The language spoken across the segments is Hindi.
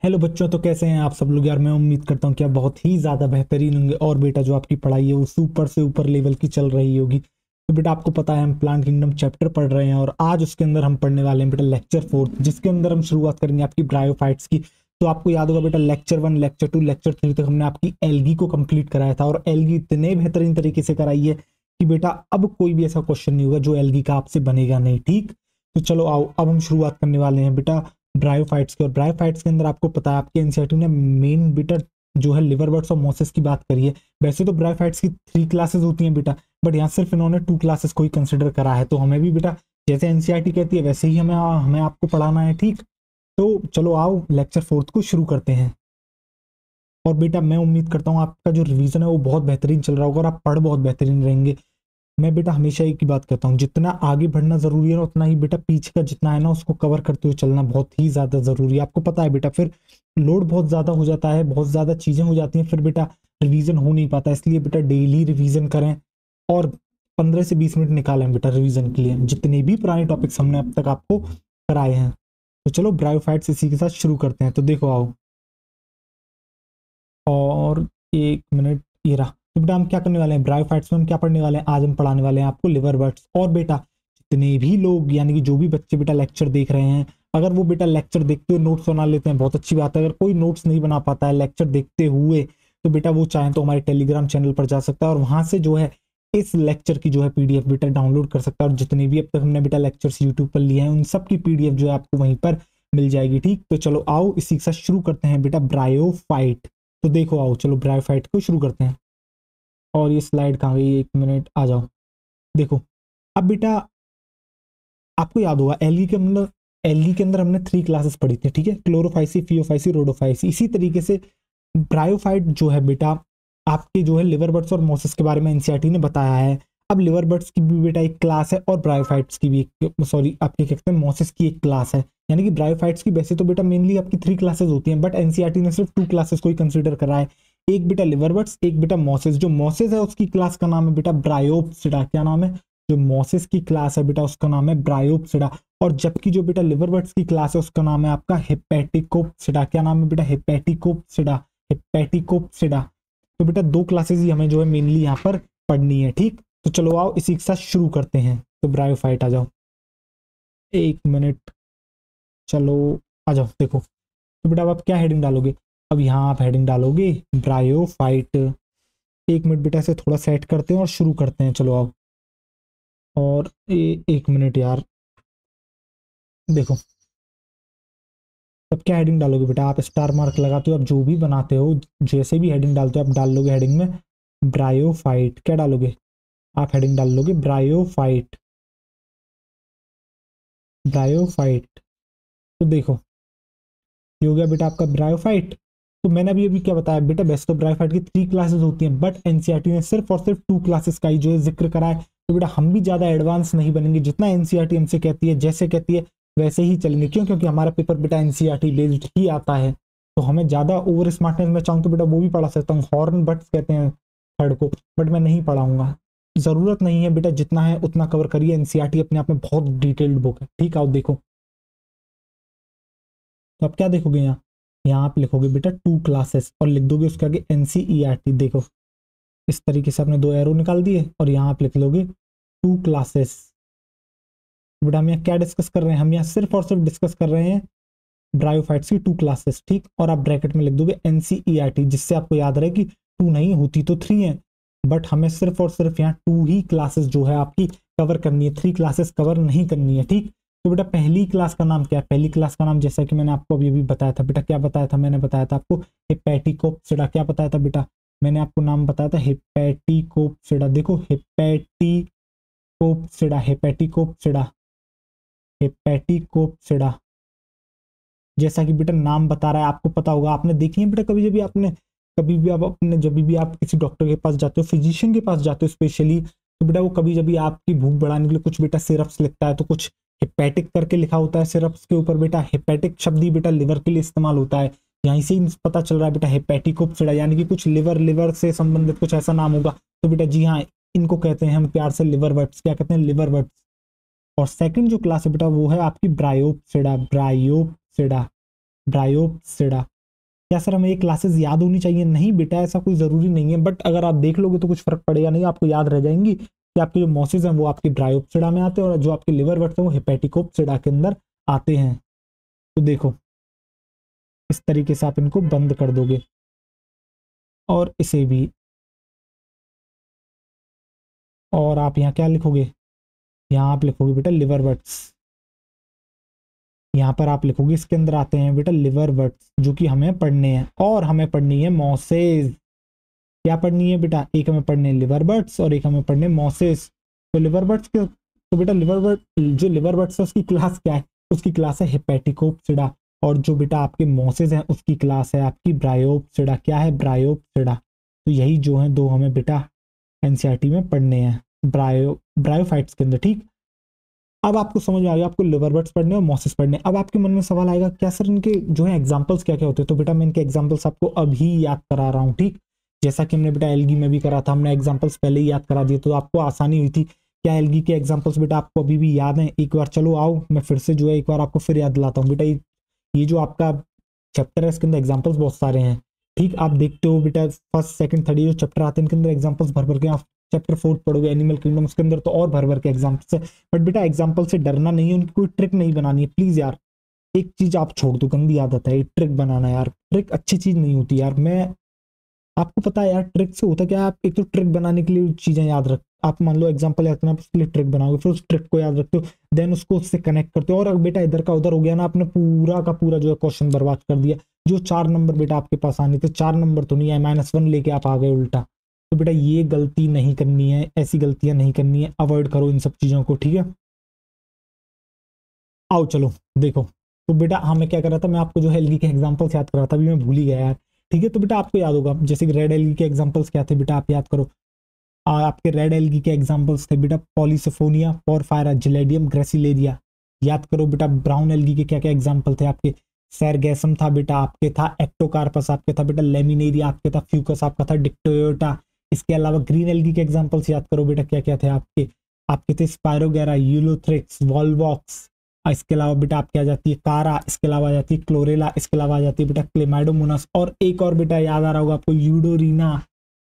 हेलो बच्चों, तो कैसे हैं आप सब लोग यार। मैं उम्मीद करता हूँ कि आप बहुत ही ज़्यादा बेहतरीन होंगे और बेटा जो आपकी पढ़ाई है वो सुपर से ऊपर लेवल की चल रही होगी। तो बेटा आपको पता है हम प्लांट किंगडम चैप्टर पढ़ रहे हैं और आज उसके अंदर हम पढ़ने वाले हैं बेटा लेक्चर 4, जिसके अंदर हम शुरुआत करेंगे आपकी ब्रायोफाइट्स की। तो आपको याद होगा बेटा लेक्चर 1, लेक्चर 2, लेक्चर 3 तक हमने आपकी एल्गी को कंप्लीट कराया था और एल्गी इतने बेहतरीन तरीके से कराई है कि बेटा अब कोई भी ऐसा क्वेश्चन नहीं होगा जो एल्गी का आपसे बनेगा नहीं। ठीक, तो चलो आओ अब हम शुरुआत करने वाले हैं बेटा ब्रायोफाइट्स के। और ब्रायोफाइट्स के अंदर आपको पता है आपके एनसीईआरटी ने मेन बेटा जो है लिवरवर्ट्स और मोसेस की बात करी है। वैसे तो ब्रायोफाइट्स की 3 क्लासेस होती हैं बेटा, बट यहाँ सिर्फ इन्होंने 2 क्लासेस को ही कंसिडर करा है। तो हमें भी बेटा जैसे एनसीईआरटी कहती है वैसे ही हमें हमें आपको पढ़ाना है। ठीक, तो चलो आओ लेक्चर 4 को शुरू करते हैं। और बेटा मैं उम्मीद करता हूँ आपका जो रिवीजन है वो बहुत बेहतरीन चल रहा होगा और आप पढ़ बहुत बेहतरीन रहेंगे। मैं बेटा हमेशा एक ही बात कहता हूँ, जितना आगे बढ़ना जरूरी है ना उतना ही बेटा पीछे का जितना है ना उसको कवर करते हुए चलना बहुत ही ज्यादा जरूरी है। आपको पता है बेटा फिर लोड बहुत ज्यादा हो जाता है, बहुत ज्यादा चीजें हो जाती हैं, फिर बेटा रिवीजन हो नहीं पाता। इसलिए बेटा डेली रिवीजन करें और 15 से 20 मिनट निकालें बेटा रिवीजन के लिए, जितने भी पुराने टॉपिक्स हमने अब तक आपको कराए हैं। तो चलो ब्रायोफाइट्स इसी के साथ शुरू करते हैं। तो देखो आओ, और एक मिनट ये रहा। तो बेटा हम क्या करने वाले हैं ब्रायोफाइट्स में, हम क्या पढ़ने वाले हैं आज, हम पढ़ाने वाले हैं आपको लिवर बर्ड्स। और बेटा जितने भी लोग यानी कि जो भी बच्चे बेटा लेक्चर देख रहे हैं, अगर वो बेटा लेक्चर देखते हुए नोट्स बना लेते हैं बहुत अच्छी बात है। अगर कोई नोट्स नहीं बना पाता है लेक्चर देखते हुए तो बेटा वो चाहे तो हमारे टेलीग्राम चैनल पर जा सकता है और वहां से जो है इस लेक्चर की जो है पीडीएफ बेटा डाउनलोड कर सकता है। और जितने भी अब तक हमने बेटा लेक्चर्स यूट्यूब पर लिए हैं उन सब की पीडीएफ जो है आपको वहीं पर मिल जाएगी। ठीक, तो चलो आओ इसी के साथ शुरू करते हैं बेटा ब्रायोफाइट। तो देखो आओ चलो ब्रायोफाइट को शुरू करते हैं। और ये स्लाइड कहाँ गई, एक मिनट आ जाओ। देखो अब बेटा आपको याद होगा एलगी के अंदर हमने 3 क्लासेस पढ़ी थी। ठीक है, क्लोरोफाइसी, फियोफाइसी, रोडोफाइसी। इसी तरीके से ब्रायोफाइट जो है बेटा आपके जो है लिवर बर्ड्स और मोसेस के बारे में एनसीईआरटी ने बताया है। अब लिवर बर्ड्स की भी बेटा एक क्लास है और ब्रायोफाइट्स की भी एक, सॉरी आपके कहते हैं मोसेस की एक क्लास है। यानी कि ब्रायोफाइट्स की वैसे तो बेटा मेनली आपकी 3 क्लासेस होती हैं, बट एनसीईआरटी ने सिर्फ 2 क्लासेस को ही कंसिडर करा है। एक बेटा लिवर बर्ड्स, एक बेटा मोसेस। जो मोसेस है उसकी क्लास का नाम है बेटा ब्रायोप्सिडा। क्या नाम है? जो मोसेस की क्लास है बेटा उसका नाम है ब्रायोप्सिडा। और जबकि जो बेटा लिवर बर्ड्स की क्लास है उसका नाम है आपका हेपेटिकोप्सिडा। क्या नाम है बेटा? हेपेटिकोप्सिडा। हेपेटिकोप्सिडा। तो बेटा 2 क्लासेस ही हमें जो है मेनली यहाँ पर पढ़नी है। ठीक, तो चलो आओ इसी के साथ शुरू करते हैं। तो ब्रायोफाइट आ जाओ, एक मिनट, चलो आ जाओ। देखो तो बेटा अब आप क्या हेडिंग डालोगे? अब यहाँ आप हेडिंग डालोगे ब्रायोफाइट। एक मिनट बेटा इसे थोड़ा सेट करते हैं और शुरू करते हैं। चलो आओ। और एक मिनट यार, देखो अब क्या हेडिंग डालोगे बेटा? आप स्टार मार्क लगाते हो, आप जो भी बनाते हो, जैसे भी हेडिंग डालते हो आप डाल लोगे हेडिंग में ब्रायोफाइट। क्या डालोगे? आप हेडिंग डाल लोगे ब्रायोफाइट। ब्रायोफाइट। तो देखो ये हो गया बेटा आपका ब्रायोफाइट। तो मैंने अभी अभी क्या बताया बेटा, वैसे तो ब्रायोफाइट की 3 क्लासेस होती हैं, बट एनसीईआरटी ने सिर्फ और सिर्फ 2 क्लासेस का ही जो है जिक्र करा है। तो बेटा हम भी ज्यादा एडवांस नहीं बनेंगे, जितना एनसीईआरटी हमसे कहती है जैसे कहती है वैसे ही चलेंगे। क्यों? क्योंकि हमारा पेपर बेटा एनसीईआरटी बेस्ड ही आता है। तो हमें ज्यादा ओवर स्मार्टनेस में चाहूँ तो बेटा वो भी पढ़ा सकता हूँ, हॉर्न बट्स कहते हैं थर्ड को, बट मैं नहीं पढ़ाऊंगा। जरूरत नहीं है बेटा, जितना है उतना कवर करिए। एनसीईआरटी अपने आप में बहुत डिटेल्ड बुक है। ठीक, आओ देखो। तो आप क्या देखोगे यहाँ? यहाँ आप लिखोगे बेटा 2 क्लासेस और लिख दोगे उसके आगे एनसीईआरटी। देखो इस तरीके से आपने 2 एरो निकाल दिए और यहाँ आप लिख लोगे 2 क्लासेस। बेटा हम यहाँ क्या डिस्कस कर रहे हैं? हम यहाँ सिर्फ और सिर्फ डिस्कस कर रहे हैं ब्रायोफाइट्स की 2 क्लासेस। ठीक, और आप ब्रैकेट में लिख दोगे एनसीईआरटी, जिससे आपको याद रहे कि 2 नहीं होती तो 3 है, बट हमें सिर्फ और सिर्फ यहाँ 2 ही क्लासेस जो है आपकी कवर करनी है, 3 क्लासेस कवर नहीं करनी है। ठीक, तो बेटा पहली क्लास का नाम क्या है? पहली क्लास का नाम जैसा कि मैंने आपको अभी अभी बताया था बेटा, क्या बताया था? मैंने बताया था आपको हेपेटिकोप्सिडा। क्या बताया था बेटा? मैंने आपको नाम बताया था हेपेटिकोप्सिडा। देखो हेपेटिकोप्सिडा, हेपेटिकोप्सिडा, हेपेटिकोप्सिडा। जैसा कि बेटा नाम बता रहा है, आपको पता होगा, आपने देखी है बेटा कभी जब भी आपने कभी भी आप अपने जब भी आप किसी डॉक्टर के पास जाते हो, फिजिशियन के पास जाते हो स्पेशली, तो बेटा वो कभी जब भी आपकी भूख बढ़ाने के लिए कुछ बेटा सिरप्स लिखता है तो कुछ हेपेटिक करके लिखा होता है सिरप्स के ऊपर। बेटा हेपेटिक शब्द ही बेटा लिवर के लिए इस्तेमाल होता है। यहीं से ही पता चल रहा है बेटा हेपेटिकोप्सिडा यानी कि कुछ लिवर लिवर से संबंधित कुछ ऐसा नाम होगा। तो बेटा जी हाँ, इनको कहते हैं हम प्यार से लिवर वर्ड्स। क्या कहते हैं? Liver words. और सेकंड जो क्लास है बेटा वो है आपकी ब्रायोप्सिडा। ब्रायोप्सिडा। ब्रायोप्सिडा। क्या सर हमें ये क्लासेस याद होनी चाहिए? नहीं बेटा, ऐसा कोई जरूरी नहीं है, बट अगर आप देख लोगे तो कुछ फर्क पड़ेगा नहीं, आपको याद रह जाएंगी कि आपके जो मॉसिस हैं वो आपके ब्रायोप्सिडा में आते हैं और जो आपके लिवर वर्ड्स हैं वो हेपेटिकोप्सिडा के अंदर आते हैं। तो देखो इस तरीके से आप इनको बंद कर दोगे और इसे भी, और आप यहाँ क्या लिखोगे, यहाँ आप लिखोगे बेटा लिवर वर्ड्स, यहाँ पर आप लिखोगे, इसके अंदर आते हैं बेटा लिवर वर्ड्स जो कि हमें पढ़ने हैं, और हमें पढ़नी है मॉसेज। क्या पढ़नी है बेटा, एक हमें पढ़ने लिवर बर्ड्स और एक हमें पढ़ने मॉसेस। तो लिवर बर्ड्स के, तो बेटा लिवर बर्ड, जो लिवर बर्ड्स है उसकी क्लास क्या है, उसकी क्लास है हेपेटिकोप्सिडा, और जो बेटा आपके मॉसेस हैं उसकी क्लास है आपकी ब्रायोप्सिडा। क्या है, ब्रायोप्सिडा। तो यही जो है दो हमें बेटा एनसीईआरटी में पढ़ने हैं ब्रायोफाइट्स के अंदर। ठीक, अब आपको समझ में आ गया, आपको लिवर बर्ड्स पढ़ने और मॉसेस पढ़ने। अब आपके मन में सवाल आएगा क्या सर इनके जो है एग्जांपल्स क्या क्या होते हैं? तो बेटा मैं इनके एग्जांपल्स आपको अभी याद करा रहा हूँ। ठीक, जैसा कि हमने बेटा एल्गी में भी करा था, हमने एग्जांपल्स पहले ही याद करा दिए तो आपको आसानी हुई थी। क्या एल्गी के एग्जांपल्स बेटा आपको अभी भी याद हैं? एक बार चलो आओ, मैं फिर से जो है एक बार आपको फिर याद दिलाता हूँ बेटा। ये जो आपका चैप्टर है इसके अंदर एग्जाम्पल्स बहुत सारे हैं। ठीक, आप देखते हो बेटा फर्स्ट सेकंड थर्ड जो चैप्टर आते हैं इनके अंदर एग्जाम्पल्स भर भर के, आप चैप्टर 4 पढ़ोगे एनिमल किंगडम, उसके अंदर तो और भर भर के एग्जाम्पल्स है। बट बेटा एग्जाम्पल से डरना नहीं है, उनकी कोई ट्रिक नहीं बनानी है प्लीज यार। एक चीज आप छोड़ दो, गंदी आदत है ट्रिक बनाना यार, ट्रिक अच्छी चीज नहीं होती यार। मैं आपको पता है यार ट्रिक से होता क्या है, आप एक तो ट्रिक बनाने के लिए चीजें याद रख, आप मान लो एग्जांपल याद करना, उसके लिए ट्रिक बनाओगे, फिर उस ट्रिक को याद रखते हो, देन उसको उससे कनेक्ट करते हो, और अगर बेटा इधर का उधर हो गया ना, आपने पूरा का पूरा जो है क्वेश्चन बर्बाद कर दिया। जो 4 नंबर बेटा आपके पास आने थे, 4 नंबर तो नहीं आए, -1 लेके आप आ गए उल्टा। तो बेटा ये गलती नहीं करनी है, ऐसी गलतियां नहीं करनी है, अवॉइड करो इन सब चीजों को। ठीक है, आओ चलो देखो। तो बेटा हमें क्या कर रहा था, मैं आपको जो है एलगी के एग्जांपल्स याद कर रहा था, अभी मैं भूल ही गया यार। ठीक है, तो बेटा आपको याद होगा जैसे कि रेड एलगी के एग्जांपल्स क्या थे बेटा, आप याद करो। आपके रेड एलगी के एग्जांपल्स थे बेटा पॉलीसिफोनिया, पोरफायरा, जिलेडियम, ग्रेसिलेरिया। याद करो बेटा ब्राउन एलगी के क्या क्या एग्जांपल थे आपके, सैरगैसम था बेटा, आपके था एक्टोकार्पस, आपके था बेटा लेमिनेरिया, आपके था फ्यूकस, आपका था डिक्टोयोटा। इसके अलावा ग्रीन एलगी के एग्जांपल्स याद करो बेटा क्या क्या थे आपके, आपके थे स्पायरोगेरा, यूलोथ्रिक्स, वॉलवॉक्स। इसके अलावा बेटा आपके आ जाती है कारा, इसके अलावा आ जाती है क्लोरेला, इसके अलावा आ जाती है बेटा क्लेमाइडोमोनास, और एक और बेटा याद आ रहा होगा आपको यूडोरीना।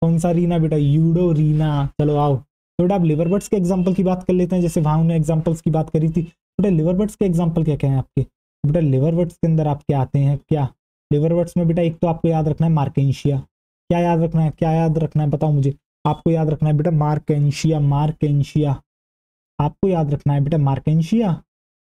कौन सा रीना बेटा, यूडोरीना। चलो आओ, तो बेटा आप लिवर बर्ड्स के एग्जांपल की बात कर लेते हैं, जैसे वहां उन्होंने एग्जांपल्स की बात करी थी। बेटा लिवर बर्ड्स के एग्जांपल क्या क्या है आपके, बेटा लिवर बर्ड्स के अंदर आपके आते हैं क्या, लिवर बर्ड्स में बेटा एक तो आपको याद रखना है मार्केंशिया। क्या याद रखना है, क्या याद रखना है बताओ मुझे। आपको याद रखना है बेटा मार्केंशिया, मार्केंशिया आपको याद रखना है बेटा मार्केंशिया।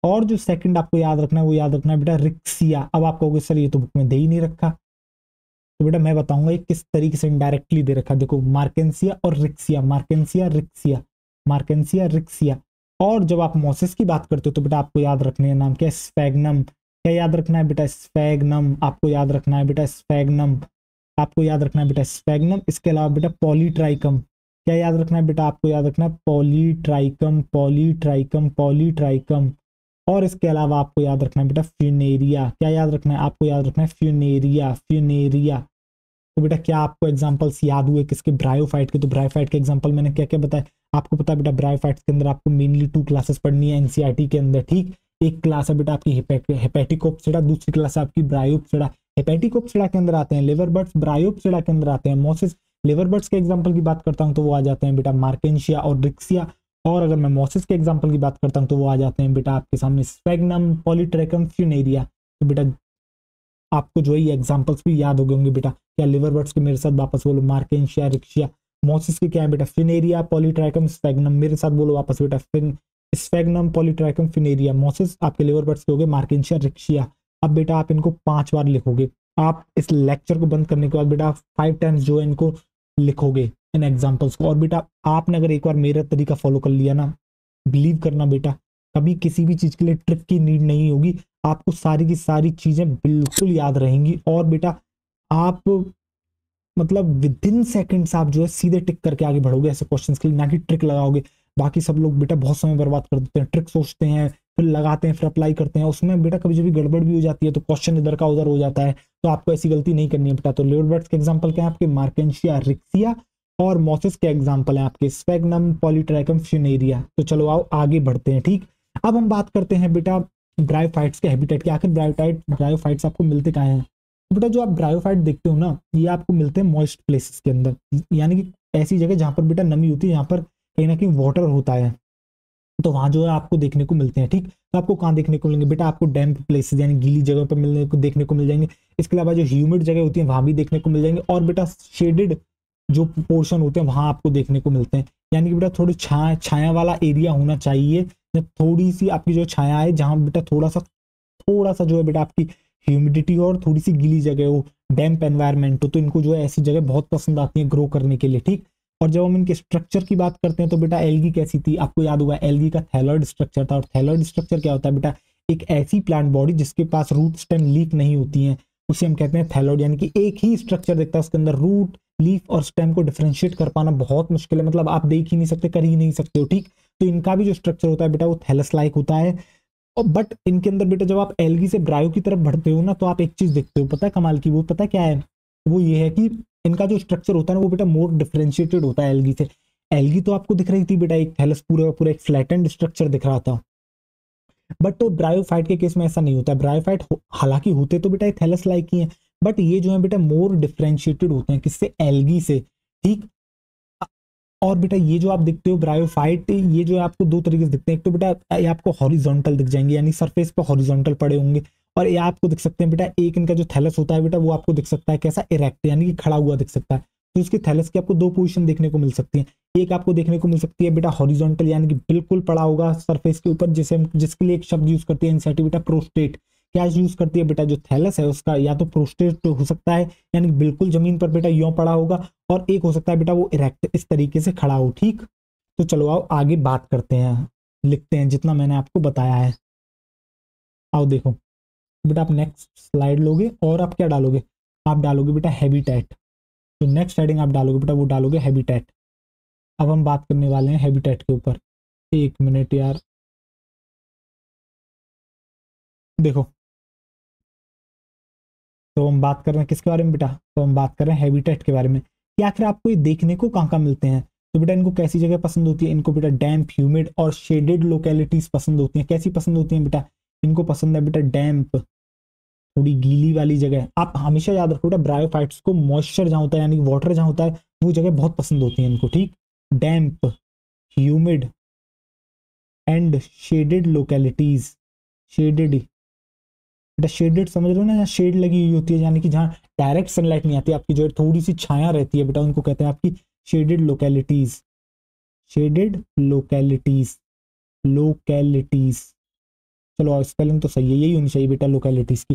और जो सेकंड आपको याद रखना है वो याद रखना है बेटा रिक्सिया। अब आप कहोगे सर ये तो बुक में दे ही नहीं रखा, तो बेटा मैं बताऊंगा ये किस तरीके से इनडायरेक्टली दे रखा। देखो मार्केंसिया और रिक्सिया, मार्केंसिया रिक्सिया, मार्केंसिया रिक्सिया। और जब आप मोसिस की बात करते हो तो बेटा आपको याद रखने का नाम क्या है, स्फैग्नम। क्या याद रखना है बेटा, स्फैग्नम आपको याद रखना है बेटा, स्फैग्नम आपको याद रखना है बेटा, स्फैग्नम। इसके अलावा बेटा पॉलीट्राइकम। क्या याद रखना है बेटा, आपको याद रखना है पॉलीट्राइकम, पॉलीट्राइकम, पॉलीट्राइकम। और इसके अलावा आपको याद रखना है बेटा फ्यूनेरिया। क्या याद रखना है, आपको याद रखना है फ्यूनेरिया, फ्यूनेरिया। तो बेटा क्या आपको एग्जांपल्स याद हुए किसके, ब्रायोफाइट के? तो ब्रायोफाइट के एग्जांपल मैंने क्या क्या बताया आपको पता है बेटा, ब्रायोफाइट्स के अंदर आपको मेनली 2 क्लासेस पढ़नी है एनसीईआरटी के अंदर। ठीक, एक क्लास है बेटा आपकी हेपेटिकोप्सिडा, दूसरी क्लास है आपकी ब्रायोप्सिडा। हेपेटिकोप्सिडा के अंदर आते हैं लिवर बर्ड्स, ब्रायोप्सिडा के अंदर आते हैं मॉसिस। लिवर बर्ड्स के एग्जांपल की बात करता हूं तो वो आ जाते हैं बेटा मार्केंशिया और रिक्सिया। और अगर मैं मॉसिस के एग्जांपल की बात करता हूं तो वो आ जाते हैं बेटा आपके सामने स्फैग्नम, पॉलीट्रैकम, फ्यूनेरिया। तो बेटा आपको जो है ये एग्जांपल्स भी याद हो गए होंगे बेटा। क्या लिवर बर्ड्स के मेरे साथ वापस बोलो, मार्केंशिया, रिक्शिया। मॉसिस के क्या है बेटा, फिनेरिया, पॉलीट्रैकम, स्फैग्नम। मेरे साथ बोलो वापस बेटा, स्फैग्नम, पॉलीट्रैकम, फिनेरिया। मॉसिस आपके लिवर बर्ड्स के हो गए, मार्केंशिया, रिक्शिया। अब बेटा आप इनको 5 बार लिखोगे। आप इस लेक्चर को बंद करने के बाद बेटा 5 टाइम्स जो है इनको लिखोगे इन एग्जाम्पल्स को। और बेटा आपने अगर एक बार मेरा तरीका फॉलो कर लिया ना, बिलीव करना बेटा कभी किसी भी चीज के लिए ट्रिक की नीड नहीं होगी, आपको सारी की सारी चीजें बिल्कुल याद रहेंगी। और बेटा आप मतलब विद इन सेकंड्स आप जो है सीधे टिक करके आगे बढ़ोगे ऐसे क्वेश्चंस के लिए, ना कि ट्रिक लगाओगे। बाकी सब लोग बेटा बहुत समय बर्बाद कर देते हैं, ट्रिक सोचते हैं फिर लगाते हैं फिर अप्लाई करते हैं, उसमें बेटा कभी कभी गड़बड़ भी हो जाती है, तो क्वेश्चन इधर का उधर हो जाता है। तो आपको ऐसी गलती नहीं करनी है बेटा। तो लिवर बर्ड्स के एग्जाम्पल क्या है आपके, मार्केंशिया, रिक्सिया। और मॉसिस के एग्जाम्पल है आपके स्फैग्नम, पॉलीट्रैकम, फ्यूनेरिया। तो चलो आओ आगे बढ़ते हैं। ठीक, अब हम बात करते हैं बेटा ब्रायोफाइट्स के हैबिटेट के, आखिर ब्रायोफाइट्स आपको मिलते कहाँ हैं? तो बेटा जो आप ब्रायोफाइट देखते हो ना, ये आपको मिलते हैं मॉइस्ट प्लेसेस के अंदर, यानी कि ऐसी जगह जहाँ पर बेटा नमी होती है, जहाँ पर कहीं ना कहीं वाटर होता है, तो वहां जो है आपको देखने को मिलते हैं। ठीक, तो आपको कहाँ देखने को मिलेंगे बेटा? आपको डैम्प प्लेसेस यानी गीली जगह पर मिलने को देखने को मिल जाएंगे। इसके अलावा जो ह्यूमिड जगह होती है वहां भी देखने को मिल जाएंगे, और बेटा शेडेड जो पोर्शन होते हैं वहां आपको देखने को मिलते हैं। यानी कि बेटा थोड़ी छाया वाला एरिया होना चाहिए, थोड़ी सी आपकी जो छाया है, जहां बेटा थोड़ा सा जो है बेटा आपकी ह्यूमिडिटी और थोड़ी सी गीली जगह हो, डैम्प एनवायरनमेंट हो, तो इनको जो है ऐसी जगह बहुत पसंद आती है ग्रो करने के लिए। ठीक, और जब हम इनके स्ट्रक्चर की बात करते हैं तो बेटा एल्गी कैसी थी? आपको याद होगा एल्गी का थैलॉइड स्ट्रक्चर था। और थैलॉइड स्ट्रक्चर क्या होता है बेटा? एक ऐसी प्लांट बॉडी जिसके पास रूट स्टेम लीफ नहीं होती है, उसे हम कहते हैं थैलॉइड। यानी कि एक ही स्ट्रक्चर दिखता है, उसके अंदर रूट, लीफ और स्टेम को डिफरेंशिएट कर पाना बहुत मुश्किल है, मतलब आप देख ही नहीं सकते, कर ही नहीं सकते हो। ठीक, तो इनका भी जो स्ट्रक्चर होता है बेटा वो थैलस लाइक होता है। और बट इनके अंदर बेटा जब आप एल्गी से ब्रायो की तरफ बढ़ते हो ना, तो आप एक चीज देखते हो, पता है कमाल की, वो पता है क्या है? वो ये है कि इनका जो स्ट्रक्चर होता है ना वो बेटा मोर डिफरेंशिएटेड होता है एल्गी से। एल्गी तो आपको दिख रही थी बेटा एक थैलस पूरा पूरा एक फ्लैटेंड स्ट्रक्चर दिख रहा था, बट तो ब्रायोफाइट के केस में ऐसा नहीं होता। ब्रायोफाइट हालांकि होते तो बेटा थैलस लाइक ही है, बट ये जो है बेटा मोर डिफरेंशिएटेड होते हैं, किससे? एल्गी से। ठीक, और बेटा ये जो आप देखते हो ब्रायोफाइट, ये जो है आपको दो तरीके से दिखते हैं। एक तो बेटा ये आपको हॉरिजॉन्टल दिख जाएंगे, यानी सरफेस पर हॉरिजॉन्टल पड़े होंगे, और ये आपको दिख सकते हैं बेटा, एक इनका जो थैलस होता है बेटा वो आपको दिख सकता है कैसा? इरेक्ट, यानी कि खड़ा हुआ दिख सकता है। तो इसके थैलस की आपको दो पोजीशन देखने को मिल सकती है। एक आपको देखने को मिल सकती है बेटा हॉरिजॉन्टल, यानी कि बिल्कुल पड़ा होगा सरफेस के ऊपर, जिसे हम जिसके लिए एक शब्द यूज करते हैं एनसीईआरटी बेटा, प्रोस्टेट। क्या यूज करती है बेटा? जो थैलस है उसका या तो प्रोस्टेट हो सकता है, यानी कि बिल्कुल जमीन पर बेटा यों पड़ा होगा, और एक हो सकता है बेटा वो इरेक्ट, इस तरीके से खड़ा हो। ठीक, तो चलो आओ आगे बात करते हैं, लिखते हैं जितना मैंने आपको बताया है। आओ देखो बेटा, आप नेक्स्ट स्लाइड लोगे और आप क्या डालोगे? आप डालोगे बेटा हैबिटेट। तो नेक्स्ट हेडिंग आप डालोगे बेटा, वो डालोगे हैबिटेट। अब हम बात करने वाले हैं हैबिटेट के ऊपर। एक मिनट यार, देखो तो हम बात कर रहे हैं किसके बारे में बेटा? तो हम बात कर रहे हैं हैबिटेट के बारे में, कि आखिर आपको ये देखने को कहाँ कहाँ मिलते हैं। तो बेटा इनको कैसी जगह पसंद होती है? इनको बेटा डैम्प, ह्यूमिड और शेडेड लोकेलिटीज पसंद होती हैं। कैसी पसंद होती हैं बेटा? इनको पसंद है बेटा डैम्प, थोड़ी गीली वाली जगह। आप हमेशा याद रखो बेटा, ब्रायोफाइट्स को मॉइस्चर जहाँ होता है यानी वाटर जहाँ होता है वो जगह बहुत पसंद होती है इनको। ठीक, damp, humid and shaded localities. Shaded, बेटा शेडेड समझ रहे हो ना, शेड लगी हुई होती है, यानी कि जहाँ डायरेक्ट सनलाइट नहीं आती, आपकी जो है थोड़ी सी छाया रहती है बेटा, उनको कहते हैं आपकी shaded localities. Shaded localities, localities. चलो स्पेलिंग तो सही है, यही होनी चाहिए बेटा लोकेलिटीज की।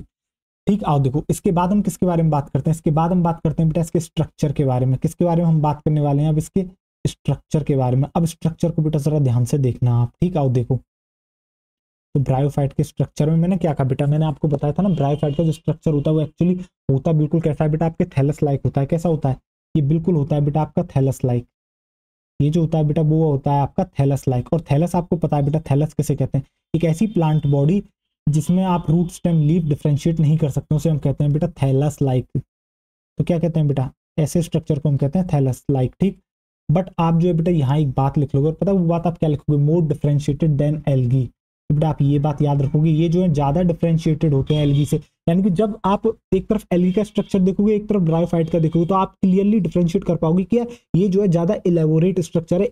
ठीक, आओ देखो इसके बाद हम किसके बारे में बात करते हैं? इसके बाद हम बात करते हैं बेटा इसके स्ट्रक्चर के बारे में। किसके बारे में हम बात करने वाले हैं अब? इसके स्ट्रक्चर के बारे में। अब स्ट्रक्चर को बेटा जरा ध्यान से देखना आप। ठीक, आओ देखो, तो ब्रायोफाइट के स्ट्रक्चर में मैंने क्या कहा बेटा? मैंने आपको बताया था ना, ब्रायोफाइट का जो स्ट्रक्चर होता है वो एक्चुअली होता बिल्कुल कैसा है बेटा? आपके थैलस लाइक होता है। कैसा होता है? ये बिल्कुल होता है बेटा आपका थैलस लाइक। ये जो होता है बेटा वो होता है आपका थैलस लाइक। और थैलस आपको पता है बेटा, थैलस किसे कहते हैं? एक ऐसी प्लांट बॉडी जिसमें आप रूट स्टेम लीफ डिफ्रेंशिएट नहीं कर सकते, उसे हम कहते हैं बेटा थैलस लाइक। तो क्या कहते हैं बेटा? ऐसे स्ट्रक्चर को हम कहते हैं थैलस लाइक। ठीक, बट आप जो है बेटा यहाँ एक बात लिख लोगे, और पता है वो बात आप क्या लिखोगे? मोर डिफरेंशिएटेड देन एल्गी। तो बेटा आप ये बात याद रखोगे, ये जो है ज्यादा डिफरेंशिएटेड होते हैं एल्गी से। यानी कि जब आप एक तरफ एल्गी का स्ट्रक्चर देखोगे, एक तरफ ब्रायोफाइट का देखोगे, तो आप क्लियरली डिफरेंशिएट कर पाओगे कि ये जो है ज्यादा इलेबोरेट स्ट्रक्चर है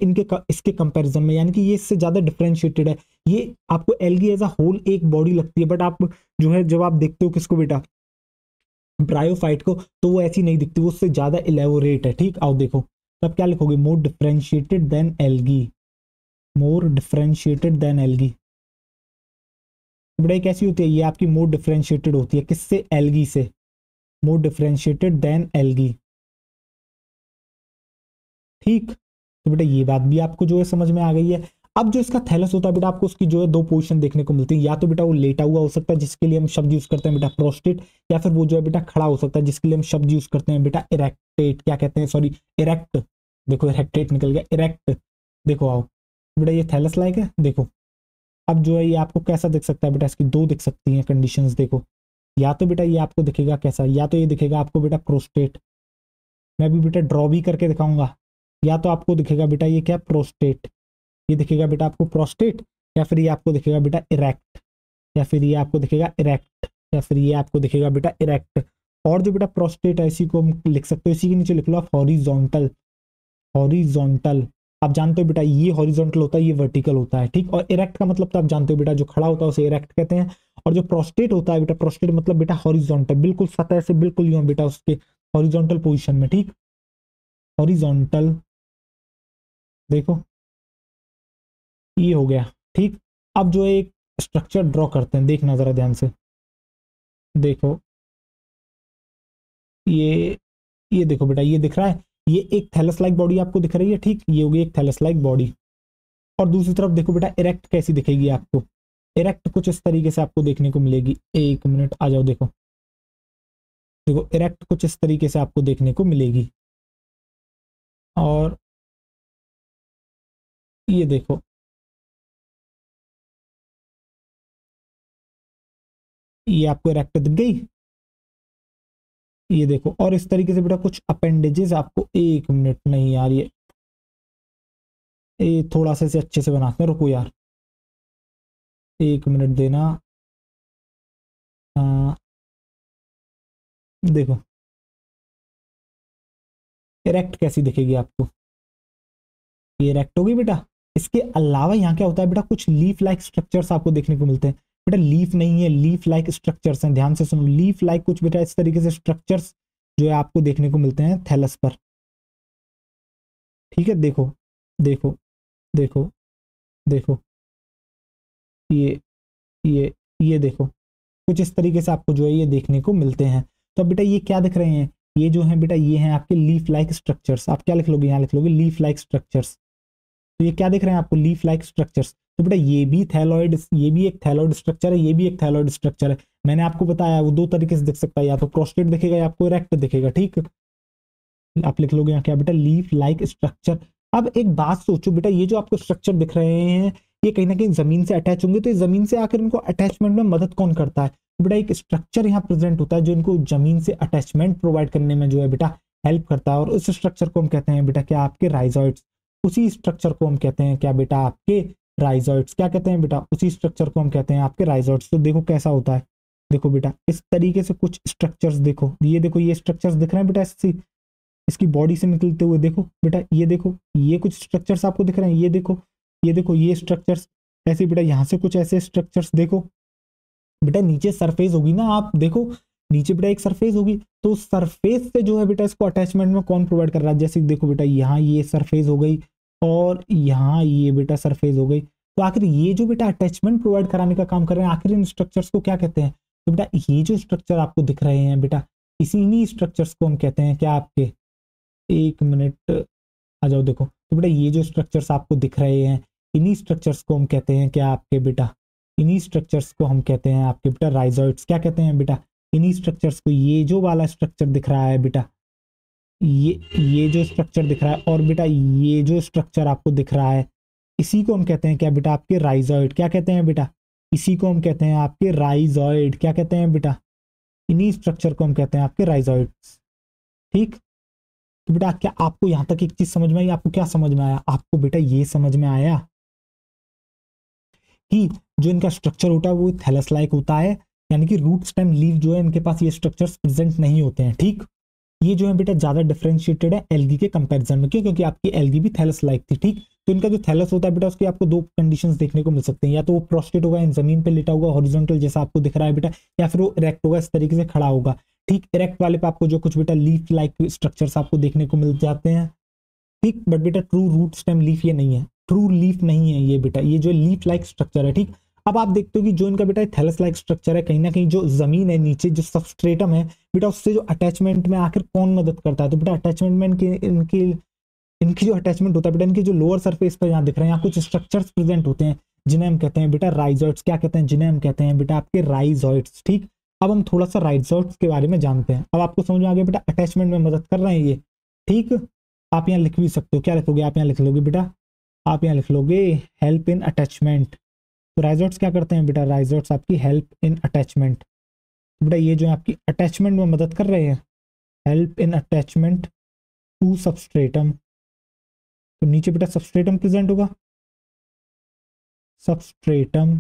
इसके कंपैरिजन में, यानी कि ये इससे ज्यादा डिफरेंशिएटेड है। ये आपको एल्गी एज अ होल एक बॉडी लगती है, बट आप जो है जब आप देखते हो किसको बेटा? ब्रायोफाइट को, तो वो ऐसी नहीं दिखती, वो उससे ज्यादा इलेबोरेट है। ठीक, आओ देखो तब क्या लिखोगे? मोर डिफरेंशिएटेड देन एल्गी। मोर डिफरेंशिएटेड देन एल्गी। बेटा कैसी होती है? ये आपकी मोर डिफरेंशिएटेड होती है किससे? एल्गी से। मोर डिफरेंशिएटेड देन एल्गी। ठीक, तो बेटा ये बात भी आपको जो है समझ में आ गई है। अब जो इसका थैलस होता है बेटा, आपको उसकी जो है दो पोजीशन देखने को मिलती है। या तो बेटा वो लेटा हुआ हो सकता है, जिसके लिए हम शब्द यूज करते हैं बेटा प्रोस्टेट, या फिर वो जो है बेटा खड़ा हो सकता है, जिसके लिए हम शब्द यूज करते हैं बेटा इरेक्टेट। क्या कहते हैं? Sorry, erect. देखो इरेक्टेट निकल गया, इरेक्ट। देखो आओ बेटा, ये थैलस लाइक है। देखो अब जो है ये आपको कैसा दिख सकता है बेटा? इसकी दो दिख सकती हैं कंडीशंस। देखो, या तो बेटा ये आपको दिखेगा कैसा? या तो ये दिखेगा आपको बेटा प्रोस्टेट, मैं भी बेटा ड्रॉ भी करके दिखाऊंगा। या तो आपको दिखेगा बेटा ये क्या? प्रोस्टेट। ये दिखेगा बेटा आपको प्रोस्टेट, या फिर ये आपको दिखेगा बेटा इरेक्ट। या फिर ये आपको दिखेगा इरेक्ट, या फिर ये आपको दिखेगा बेटा इरेक्ट। और जो बेटा प्रोस्टेट है इसी को हम लिख सकते हो, इसी के नीचे लिख लो आप हॉरिजॉन्टल। हॉरिजॉन्टल आप जानते हो बेटा, ये हॉरिजॉन्टल होता है, ये वर्टिकल होता है, ठीक। और इरेक्ट का मतलब तो आप जानते हो बेटा, जो खड़ा होता है उसे इरेक्ट कहते हैं। और जो प्रोस्टेट होता है बेटा, प्रोस्टेट मतलब बेटा हॉरिजॉन्टल, बिल्कुल सतह से बिल्कुल यूं बेटा उसके हॉरिजॉन्टल पोजीशन में, ठीक। हॉरिजॉन्टल देखो ये हो गया, ठीक। अब जो एक स्ट्रक्चर ड्रॉ करते हैं, देखना जरा ध्यान से, देखो ये ये देखो बेटा, ये दिख रहा है, ये एक थैलस लाइक बॉडी आपको दिख रही है, ठीक। ये होगी एक थैलस लाइक बॉडी। और दूसरी तरफ देखो बेटा इरेक्ट कैसी दिखेगी आपको, इरेक्ट कुछ इस तरीके से आपको देखने को मिलेगी। एक मिनट आ जाओ, देखो देखो इरेक्ट कुछ इस तरीके से आपको देखने को मिलेगी। और ये देखो, ये आपको इरेक्ट दिख गई, ये देखो। और इस तरीके से बेटा कुछ अपेंडेजेस आपको, एक मिनट नहीं यार, ये थोड़ा सा इसे अच्छे से बनाते हैं, रुको यार एक मिनट देना। आ, देखो इरेक्ट कैसी दिखेगी आपको, ये इरेक्ट होगी बेटा। इसके अलावा यहाँ क्या होता है बेटा, कुछ लीफ लाइक स्ट्रक्चर्स आपको देखने को मिलते हैं। बेटा लीफ नहीं है, लीफ लाइक स्ट्रक्चर्स हैं, ध्यान से सुनो, लीफ लाइक कुछ बेटा इस तरीके से स्ट्रक्चर्स जो है आपको देखने को मिलते हैं थैलस पर, ठीक है। देखो देखो देखो देखो, ये ये ये देखो कुछ इस तरीके से आपको जो है ये देखने को मिलते हैं। तो अब बेटा ये क्या दिख रहे हैं, ये जो है बेटा ये हैं आपके लीफ लाइक स्ट्रक्चर्स। आप क्या लिख लोगे, यहाँ लिख लोगे लीफ लाइक स्ट्रक्चर्स। तो ये क्या दिख रहे हैं आपको, लीफ लाइक स्ट्रक्चर्स। तो बेटा ये भी थैलॉइड, ये भी एक थैलॉइड स्ट्रक्चर है, ये भी एक थैलॉइड स्ट्रक्चर है। मैंने आपको बताया वो दो तरीके से दिख सकता है, या तो प्रोस्टेट दिखेगा या आपको इरेक्ट दिखेगा, ठीक। आप लिख लोगे यहाँ क्या बेटा, लीफ लाइक स्ट्रक्चर। अब एक बात सोचो बेटा, ये जो आपको स्ट्रक्चर दिख रहे हैं ये कहीं ना कहीं जमीन से अटैच होंगे, तो इस जमीन से आकर इनको अटैचमेंट में मदद कौन करता है। तो बेटा एक स्ट्रक्चर यहाँ प्रेजेंट होता है जो इनको जमीन से अटैचमेंट प्रोवाइड करने में जो है बेटा हेल्प करता है, और उस स्ट्रक्चर को हम कहते हैं बेटा क्या, आपके राइजॉइड्स। उसी स्ट्रक्चर को हम कहते हैं क्या बेटा, आपके राइजॉइड्स। क्या कहते हैं बेटा, उसी स्ट्रक्चर को हम कहते हैं आपके राइजॉइड्स। तो देखो कैसा होता है, देखो बेटा इस तरीके से कुछ स्ट्रक्चर्स देखो, ये देखो ये स्ट्रक्चर्स दिख रहे हैं बेटा, इसकी बॉडी से निकलते हुए, देखो बेटा ये देखो, ये कुछ स्ट्रक्चर्स आपको दिख रहे हैं, ये देखो ये देखो ये स्ट्रक्चर्स। ऐसे बेटा यहाँ से कुछ ऐसे स्ट्रक्चर्स देखो, बेटा नीचे सरफेस होगी ना, आप देखो नीचे बेटा एक सरफेस होगी, तो सरफेस से जो है बेटा इसको अटैचमेंट में कौन प्रोवाइड कर रहा है। जैसे देखो बेटा यहाँ ये सरफेस हो गई, और यहाँ ये बेटा सरफेस हो गई। तो आखिर ये जो बेटा अटैचमेंट प्रोवाइड कराने का काम कर रहे हैं, आखिर इन स्ट्रक्चर्स को क्या कहते हैं। तो बेटा ये जो स्ट्रक्चर आपको दिख रहे हैं बेटा, इसी स्ट्रक्चर्स को हम कहते हैं क्या, आपके एक मिनट आ जाओ, देखो तो बेटा ये जो स्ट्रक्चर्स आपको दिख रहे हैं, इन्हीं स्ट्रक्चर्स को हम कहते हैं क्या आपके बेटा, इन्हीं स्ट्रक्चर्स को हम कहते हैं आपके बेटा राइजॉइड्स। क्या कहते हैं बेटा, इन्हीं स्ट्रक्चर्स को। ये जो वाला स्ट्रक्चर दिख रहा है बेटा, ये जो स्ट्रक्चर दिख रहा है, और बेटा ये जो स्ट्रक्चर आपको दिख रहा है, इसी को हम कहते हैं क्या बेटा, आपके राइजॉइड। क्या कहते हैं बेटा, इसी को हम कहते हैं आपके राइजॉइड। क्या कहते हैं बेटा, इन्हीं स्ट्रक्चर को हम कहते हैं आपके राइजॉइड्स, ठीक। तो बेटा क्या आपको यहां तक एक चीज समझ में आई, आपको क्या समझ में आया, आपको बेटा ये समझ में आया कि जो इनका स्ट्रक्चर होता है वो थैलस लाइक होता है, यानी कि रूट स्टेम लीफ जो है इनके पास ये स्ट्रक्चर्स प्रेजेंट नहीं होते हैं, ठीक। ये जो है बेटा ज्यादा डिफरेंशिएटेड है एल्गी के कंपैरिजन में, क्यों, क्योंकि आपकी एल्गी भी थैलस लाइक थी, ठीक। तो इनका जो थैलस होता है बेटा, उसकी आपको दो कंडीशंस देखने को मिल सकते हैं, या तो वो प्रोस्टेट होगा, इन जमीन पे लेटा होगा हॉरिजॉन्टल जैसा आपको दिख रहा है बेटा, या फिर वो इरेक्ट होगा, इस तरीके से खड़ा होगा, ठीक। इरेक्ट वाले पे आपको जो कुछ बेटा लीफ लाइक स्ट्रक्चर्स आपको देखने को मिल जाते हैं, ठीक। बट बेटा ट्रू रूट स्टेम लीफ ये नहीं है, ट्रू लीफ नहीं है ये बेटा, ये जो लीफ लाइक स्ट्रक्चर है, ठीक। अब आप देखते हो कि जो इनका बेटा थैलस लाइक स्ट्रक्चर है, कहीं ना कहीं जो जमीन है नीचे जो सबस्ट्रेटम है बेटा, उससे जो अटैचमेंट में आखिर कौन मदद करता है। तो बेटा अटैचमेंट में इनकी इनकी जो अटैचमेंट होता है बेटा, इनके जो लोअर सरफेस पर यहाँ दिख रहे हैं, यहाँ कुछ स्ट्रक्चर्स प्रेजेंट होते हैं जिन्हें हम कहते हैं बेटा राइजॉइड्स। क्या कहते हैं, जिन्हें हम कहते हैं बेटा आपके राइजॉइड्स, ठीक। अब हम थोड़ा सा राइजॉइड्स के बारे में जानते हैं। अब आपको समझ में आ गया बेटा अटैचमेंट में मदद कर रहे हैं ये, ठीक। आप यहाँ लिख भी सकते हो, क्या लिखोगे आप यहाँ लिख लोगे बेटा, आप यहाँ लिख लोगे हेल्प इन अटैचमेंट। तो राइजॉइड्स क्या करते हैं बेटा, राइजॉइड्स आपकी हेल्प इन अटैचमेंट। तो बेटा ये जो है आपकी अटैचमेंट में मदद कर रहे हैं, help in attachment to substratum. तो नीचे बेटा सबस्ट्रेटम प्रेजेंट होगा, सबस्ट्रेटम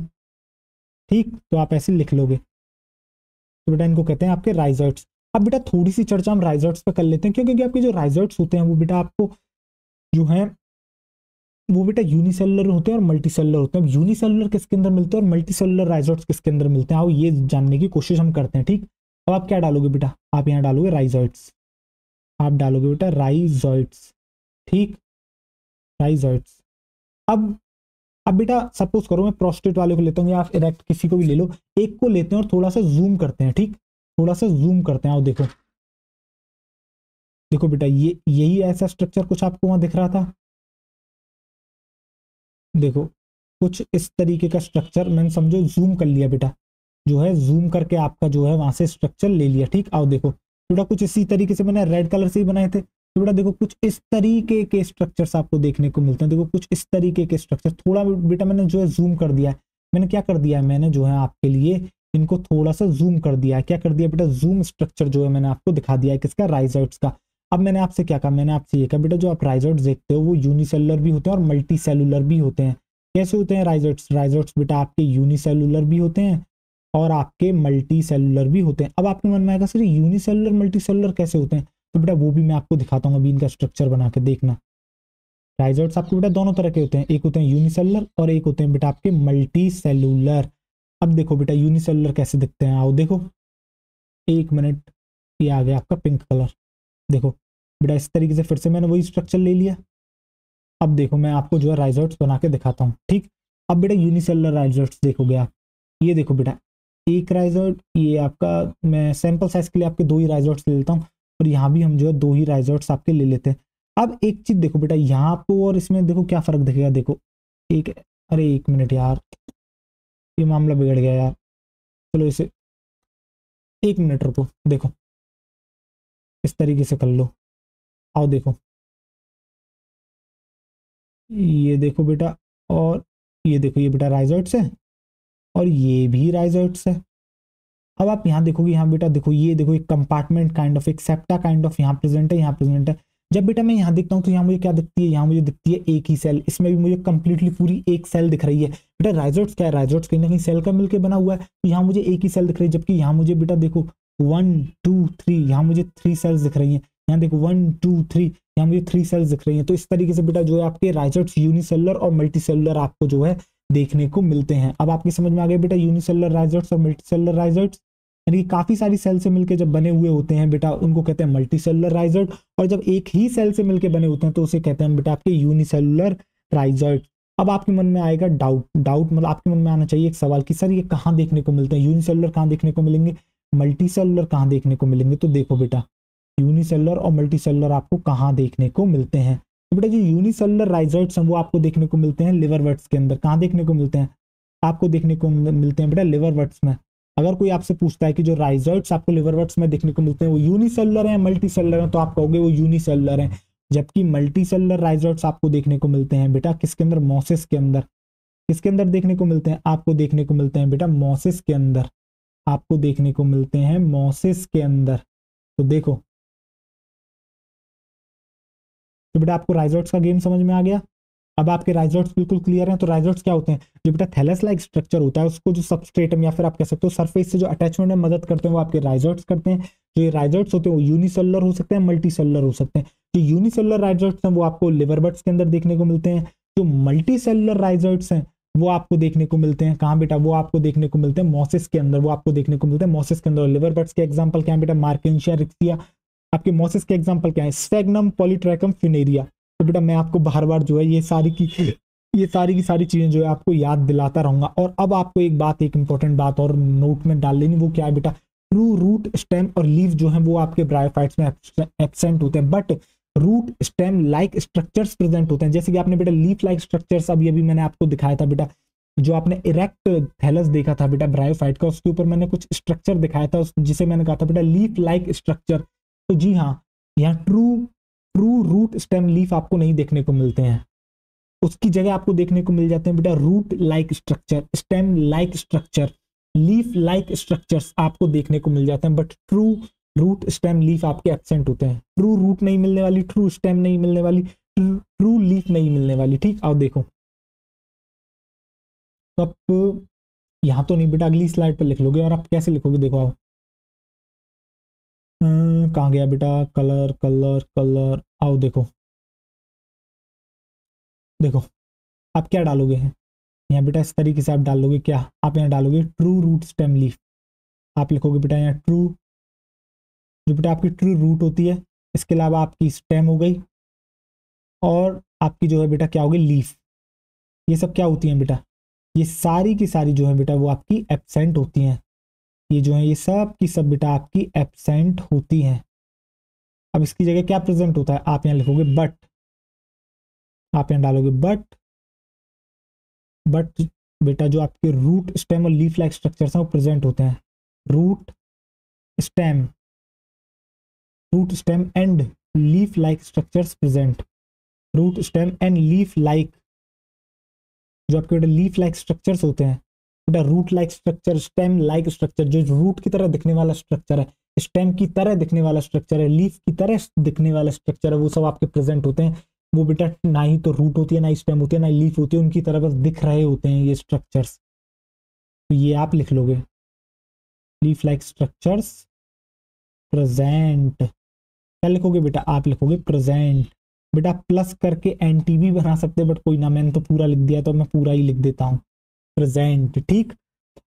ठीक, तो आप ऐसे लिख लोगे। तो बेटा इनको कहते हैं आपके राइजर्ट्स। अब बेटा थोड़ी सी चर्चा हम राइजर्ट्स पे कर लेते हैं, क्योंकि आपके जो राइजर्ट्स होते हैं वो बेटा आपको जो है वो बेटा यूनिसेलुलर होते हैं और मल्टीसेलुलर होते हैं। अब यूनिसेलुलर किसके अंदर मिलते हैं और मल्टीसेलुलर राइजर्ट्स किसके अंदर मिलते हैं, आओ ये जानने की कोशिश हम करते हैं। ठीक, अब आप क्या डालोगे बेटा, आप यहाँ डालोगे राइजर्ट्स, आप डालोगे बेटा राइजर्ट्स। ठीक, राइजर्ट्स। अब अब बेटा सपोज करो मैं प्रोस्टेट वाले को लेता हूँ या आप इरेक्ट किसी को भी ले लो, एक को लेते हैं और थोड़ा सा जूम करते हैं। ठीक, थोड़ा सा जूम करते हैं, आओ देखो, देखो बेटा ये यही ऐसा स्ट्रक्चर कुछ आपको वहां दिख रहा था, देखो कुछ इस तरीके का स्ट्रक्चर मैंने समझो जूम कर लिया बेटा, जो है जूम करके आपका जो है वहां से स्ट्रक्चर ले लिया। ठीक, आओ देखो बेटा कुछ इसी तरीके से मैंने रेड कलर से ही बनाए थे, तो बेटा देखो कुछ इस तरीके के स्ट्रक्चर्स आपको देखने को मिलते हैं। देखो कुछ इस तरीके के स्ट्रक्चर, थोड़ा बेटा मैंने जो है जूम कर दिया है, मैंने क्या कर दिया है, मैंने जो है आपके लिए इनको थोड़ा सा जूम कर दिया है। क्या कर दिया बेटा, जूम स्ट्रक्चर जो है मैंने आपको दिखा दिया है किसका, राइजर्ट्स का। अब मैंने आपसे क्या कहा, मैंने आपसे ये कहा बेटा जो आप राइजर्ट्स देखते हो वो यूनिसेलुलर भी होते हैं और मल्टी सेलुलर भी होते हैं। कैसे होते हैं राइजर्ट्स, राइजर्ट्स बेटा आपके यूनिसेलुलर भी होते हैं और आपके मल्टी सेलुलर भी होते हैं। अब आपके मन में आएगा सर यूनिसेलुलर मल्टी सेलुलर कैसे होते हैं, तो बेटा वो भी मैं आपको दिखाता हूँ अभी, इनका स्ट्रक्चर बना के देखना। राइजर्ट्स आपके बेटा दोनों तरह के होते हैं, एक होते हैं यूनिसेलुलर और एक होते हैं बेटा आपके मल्टी सेलुलर। अब देखो बेटा यूनिसेलुलर कैसे दिखते हैं, आओ देखो, एक मिनट, ये आ गया आपका पिंक कलर। देखो बेटा इस तरीके से फिर से मैंने वही स्ट्रक्चर ले लिया। अब देखो मैं आपको जो है राइजर्ट्स बना के दिखाता हूँ। ठीक, अब बेटा यूनिसेलुलर राइजर्ट्स देखोगे आप, ये देखो बेटा एक राइजर्ट, ये आपका मैं सैंपल साइज के लिए आपके दो ही राइजर्ट्स ले लेता हूँ और यहाँ भी हम जो है दो ही राइजर्ट्स आपके ले लेते हैं। अब एक चीज देखो बेटा यहाँ आपको और इसमें देखो क्या फर्क दिखेगा, देखो एक, अरे एक मिनट यार, ये मामला बिगड़ गया यार, चलो इसे एक मिनट रुको, देखो इस तरीके से कर लो, आओ देखो, ये देखो बेटा, और ये देखो ये बेटा राइजर्ट्स है और ये भी राइजर्ट्स है। अब आप यहाँ देखोगे, यहाँ बेटा देखो, ये देखो एक कंपार्टमेंट काइंड ऑफ, एक सेप्टा काइंड ऑफ यहाँ प्रेजेंट है, यहाँ प्रेजेंट है। जब बेटा मैं यहाँ देखता हूँ तो यहाँ मुझे क्या दिखती है, यहाँ मुझे दिखती है एक ही सेल, इसमें भी मुझे कंप्लीटली पूरी एक सेल दिख रही है। बेटा राइजर्ट्स क्या है, राइजर्ट्स कहीं ना कहीं सेल का मिलकर बना हुआ है, तो यहाँ मुझे एक ही सेल दिख रही है, जबकि यहाँ मुझे बेटा देखो 1 2 3, यहाँ मुझे 3 सेल्स दिख रही है, यहाँ देखो 1 2 3, यहाँ मुझे 3 सेल्स दिख रही है। तो इस तरीके से बेटा जो है आपके राइजर्ट्स यूनिसेलुलर और मल्टीसेलुलर आपको जो है देखने को मिलते हैं। अब आपकी समझ में आ गया बेटा यूनिसेलुलर राइजर्ट्स और मल्टीसेलुलर राइजर्ट्स, यानी कि काफी सारी सेल से मिलकर जब बने हुए होते हैं बेटा उनको कहते हैं मल्टीसेलुलर राइजर्ट, और जब एक ही सेल से मिलकर बने होते हैं तो उसे कहते हैं बेटा आपके यूनिसेलुलर राइजर्ट। अब आपके मन में आएगा डाउट, डाउट मतलब आपके मन में आना चाहिए एक सवाल कि सर ये कहाँ देखने को मिलते हैं, यूनिसेलुलर कहाँ देखने को मिलेंगे, मल्टीसेलुलर कहाँ देखने को मिलेंगे। तो देखो बेटा यूनिसेलुलर और मल्टीसेलुलर आपको कहाँ देखने को मिलते हैं, तो बेटा जो यूनिसेलुलर राइजर्ट्स हैं वो आपको देखने को मिलते हैं लिवरवर्ट्स के अंदर। कहाँ देखने को मिलते हैं, आपको देखने को मिलते हैं बेटा लिवरवर्ट्स में। अगर कोई आपसे पूछता है कि जो राइजर्ट्स आपको लिवरवर्ट्स में देखने को मिलते हैं वो यूनिसेलुलर हैं मल्टीसेलुलर हैं, तो आप कहोगे वो यूनिसेलुलर हैं, जबकि मल्टीसेलुलर राइजर्ट्स आपको देखने को मिलते हैं बेटा किसके अंदर, मोसिस के अंदर। किसके अंदर देखने को मिलते हैं, आपको देखने को मिलते हैं बेटा मोसिस के अंदर, आपको देखने को मिलते हैं मोसिस के अंदर। तो देखो, तो बेटा आपको राइजर्ट्स का गेम समझ में आ गया। अब आपके राइजर्ट्स बिल्कुल क्लियर हैं। तो राइजर्ट्स क्या होते हैं, जो बेटा थैलस लाइक स्ट्रक्चर होता है उसको जो सबस्ट्रेटम या फिर आप कह सकते हो सरफेस से जो अटैचमेंट में मदद करते हैं वो आपके राइजर्ट्स करते हैं। जो ये राइजर्ट्स होते हैं वो यूनिसेलुलर हो सकते हैं, मल्टी सेलुलर हो सकते हैं। जो यूनिसेलुलर राइजर्ट्स हैं वो आपको लिवरबर्ट्स के अंदर देखने को मिलते हैं। जो मल्टी सेलुलर राइजर्ट्स हैं वो आपको देखने को मिलते हैं कहाँ बेटा, वो आपको देखने को मिलते हैं मोसिस के अंदर, वो आपको देखने को मिलते हैं मोसिस के अंदर। लिवरबर्ट्स के एग्जाम्पल क्या है बेटा, मार्केंशिया रिक्सिया। आपके मोसिस के एग्जाम्पल क्या है, स्फेग्नम पॉलीट्रैकम फिनेरिया। तो बेटा मैं आपको बार बार जो है ये सारी की सारी चीजें जो है आपको याद दिलाता रहूंगा। और अब आपको एक बात, एक इंपॉर्टेंट बात और नोट में डाल लेनी, वो क्या है बेटा, ट्रू रूट स्टेम और लीफ जो है वो आपके ब्रायोफाइट्स में एब्सेंट होते हैं, but root stem like structures present होते हैं। जैसे कि आपने बेटा लीफ लाइक स्ट्रक्चर्स अभी अभी मैंने आपको दिखाया था बेटा, जो आपने इरेक्ट थैलस देखा था बेटा ब्रायोफाइट का, उसके ऊपर मैंने कुछ स्ट्रक्चर दिखाया था जिसे मैंने कहा था बेटा लीफ लाइक स्ट्रक्चर। तो जी हाँ, यहाँ true true root stem leaf आपको नहीं देखने को मिलते हैं, उसकी जगह आपको देखने को मिल जाते हैं बेटा root like structure, stem like structure, leaf like structures आपको देखने को मिल जाते हैं, but true root stem leaf आपके एब्सेंट होते हैं। ट्रू रूट नहीं मिलने वाली, ट्रू स्टेम नहीं मिलने वाली, ट्रू लीफ नहीं मिलने वाली। ठीक, आओ देखो, अब यहाँ तो नहीं बेटा, अगली स्लाइड पर लिख लोगे। और आप कैसे लिखोगे देखो आप, कहाँ गया बेटा, कलर कलर कलर, आओ देखो, देखो आप क्या डालोगे यहाँ बेटा, इस तरीके से आप डालोगे क्या, आप यहाँ डालोगे ट्रू रूट स्टेम लीफ। आप लिखोगे बेटा यहाँ ट्रू, जो बेटा आपकी ट्रू रूट होती है, इसके अलावा आपकी स्टेम हो गई, और आपकी जो है बेटा क्या होगी, लीफ। ये सब क्या होती हैं बेटा, ये सारी की सारी जो है बेटा वो आपकी एब्सेंट होती हैं। ये जो है ये सब की सब बेटा आपकी एब्सेंट होती हैं। अब इसकी जगह क्या प्रेजेंट होता है, आप यहाँ लिखोगे बट, आप यहाँ डालोगे बट बेटा जो आपके रूट स्टेम और लीफ लाइक स्ट्रक्चर्स हैं वो प्रेजेंट होते हैं। Root stem, root stem and leaf like structures present, root stem and leaf like, जो आपके बेटा लीफ लाइक स्ट्रक्चर्स होते हैं बेटा, root like structure, stem like structure, जो रूट की तरह दिखने वाला स्ट्रक्चर है, स्टेम की तरह दिखने वाला स्ट्रक्चर है, लीफ की तरह दिखने वाला स्ट्रक्चर है, वो सब आपके प्रेजेंट होते हैं। वो बेटा ना ही तो रूट होती है, ना ही स्टेम होती है, ना ही लीफ होती है, उनकी तरह बस दिख रहे होते हैं ये स्ट्रक्चर्स। तो ये आप लिख लोगे, लीफ लाइक स्ट्रक्चर्स प्रेजेंट। क्या लिखोगे बेटा, आप लिखोगे प्रेजेंट। बेटा प्लस करके एंटी भी बना सकते हैं, बट कोई ना, मैंने तो पूरा लिख दिया तो मैं पूरा ही लिख देता हूँ, प्रेजेंट। ठीक,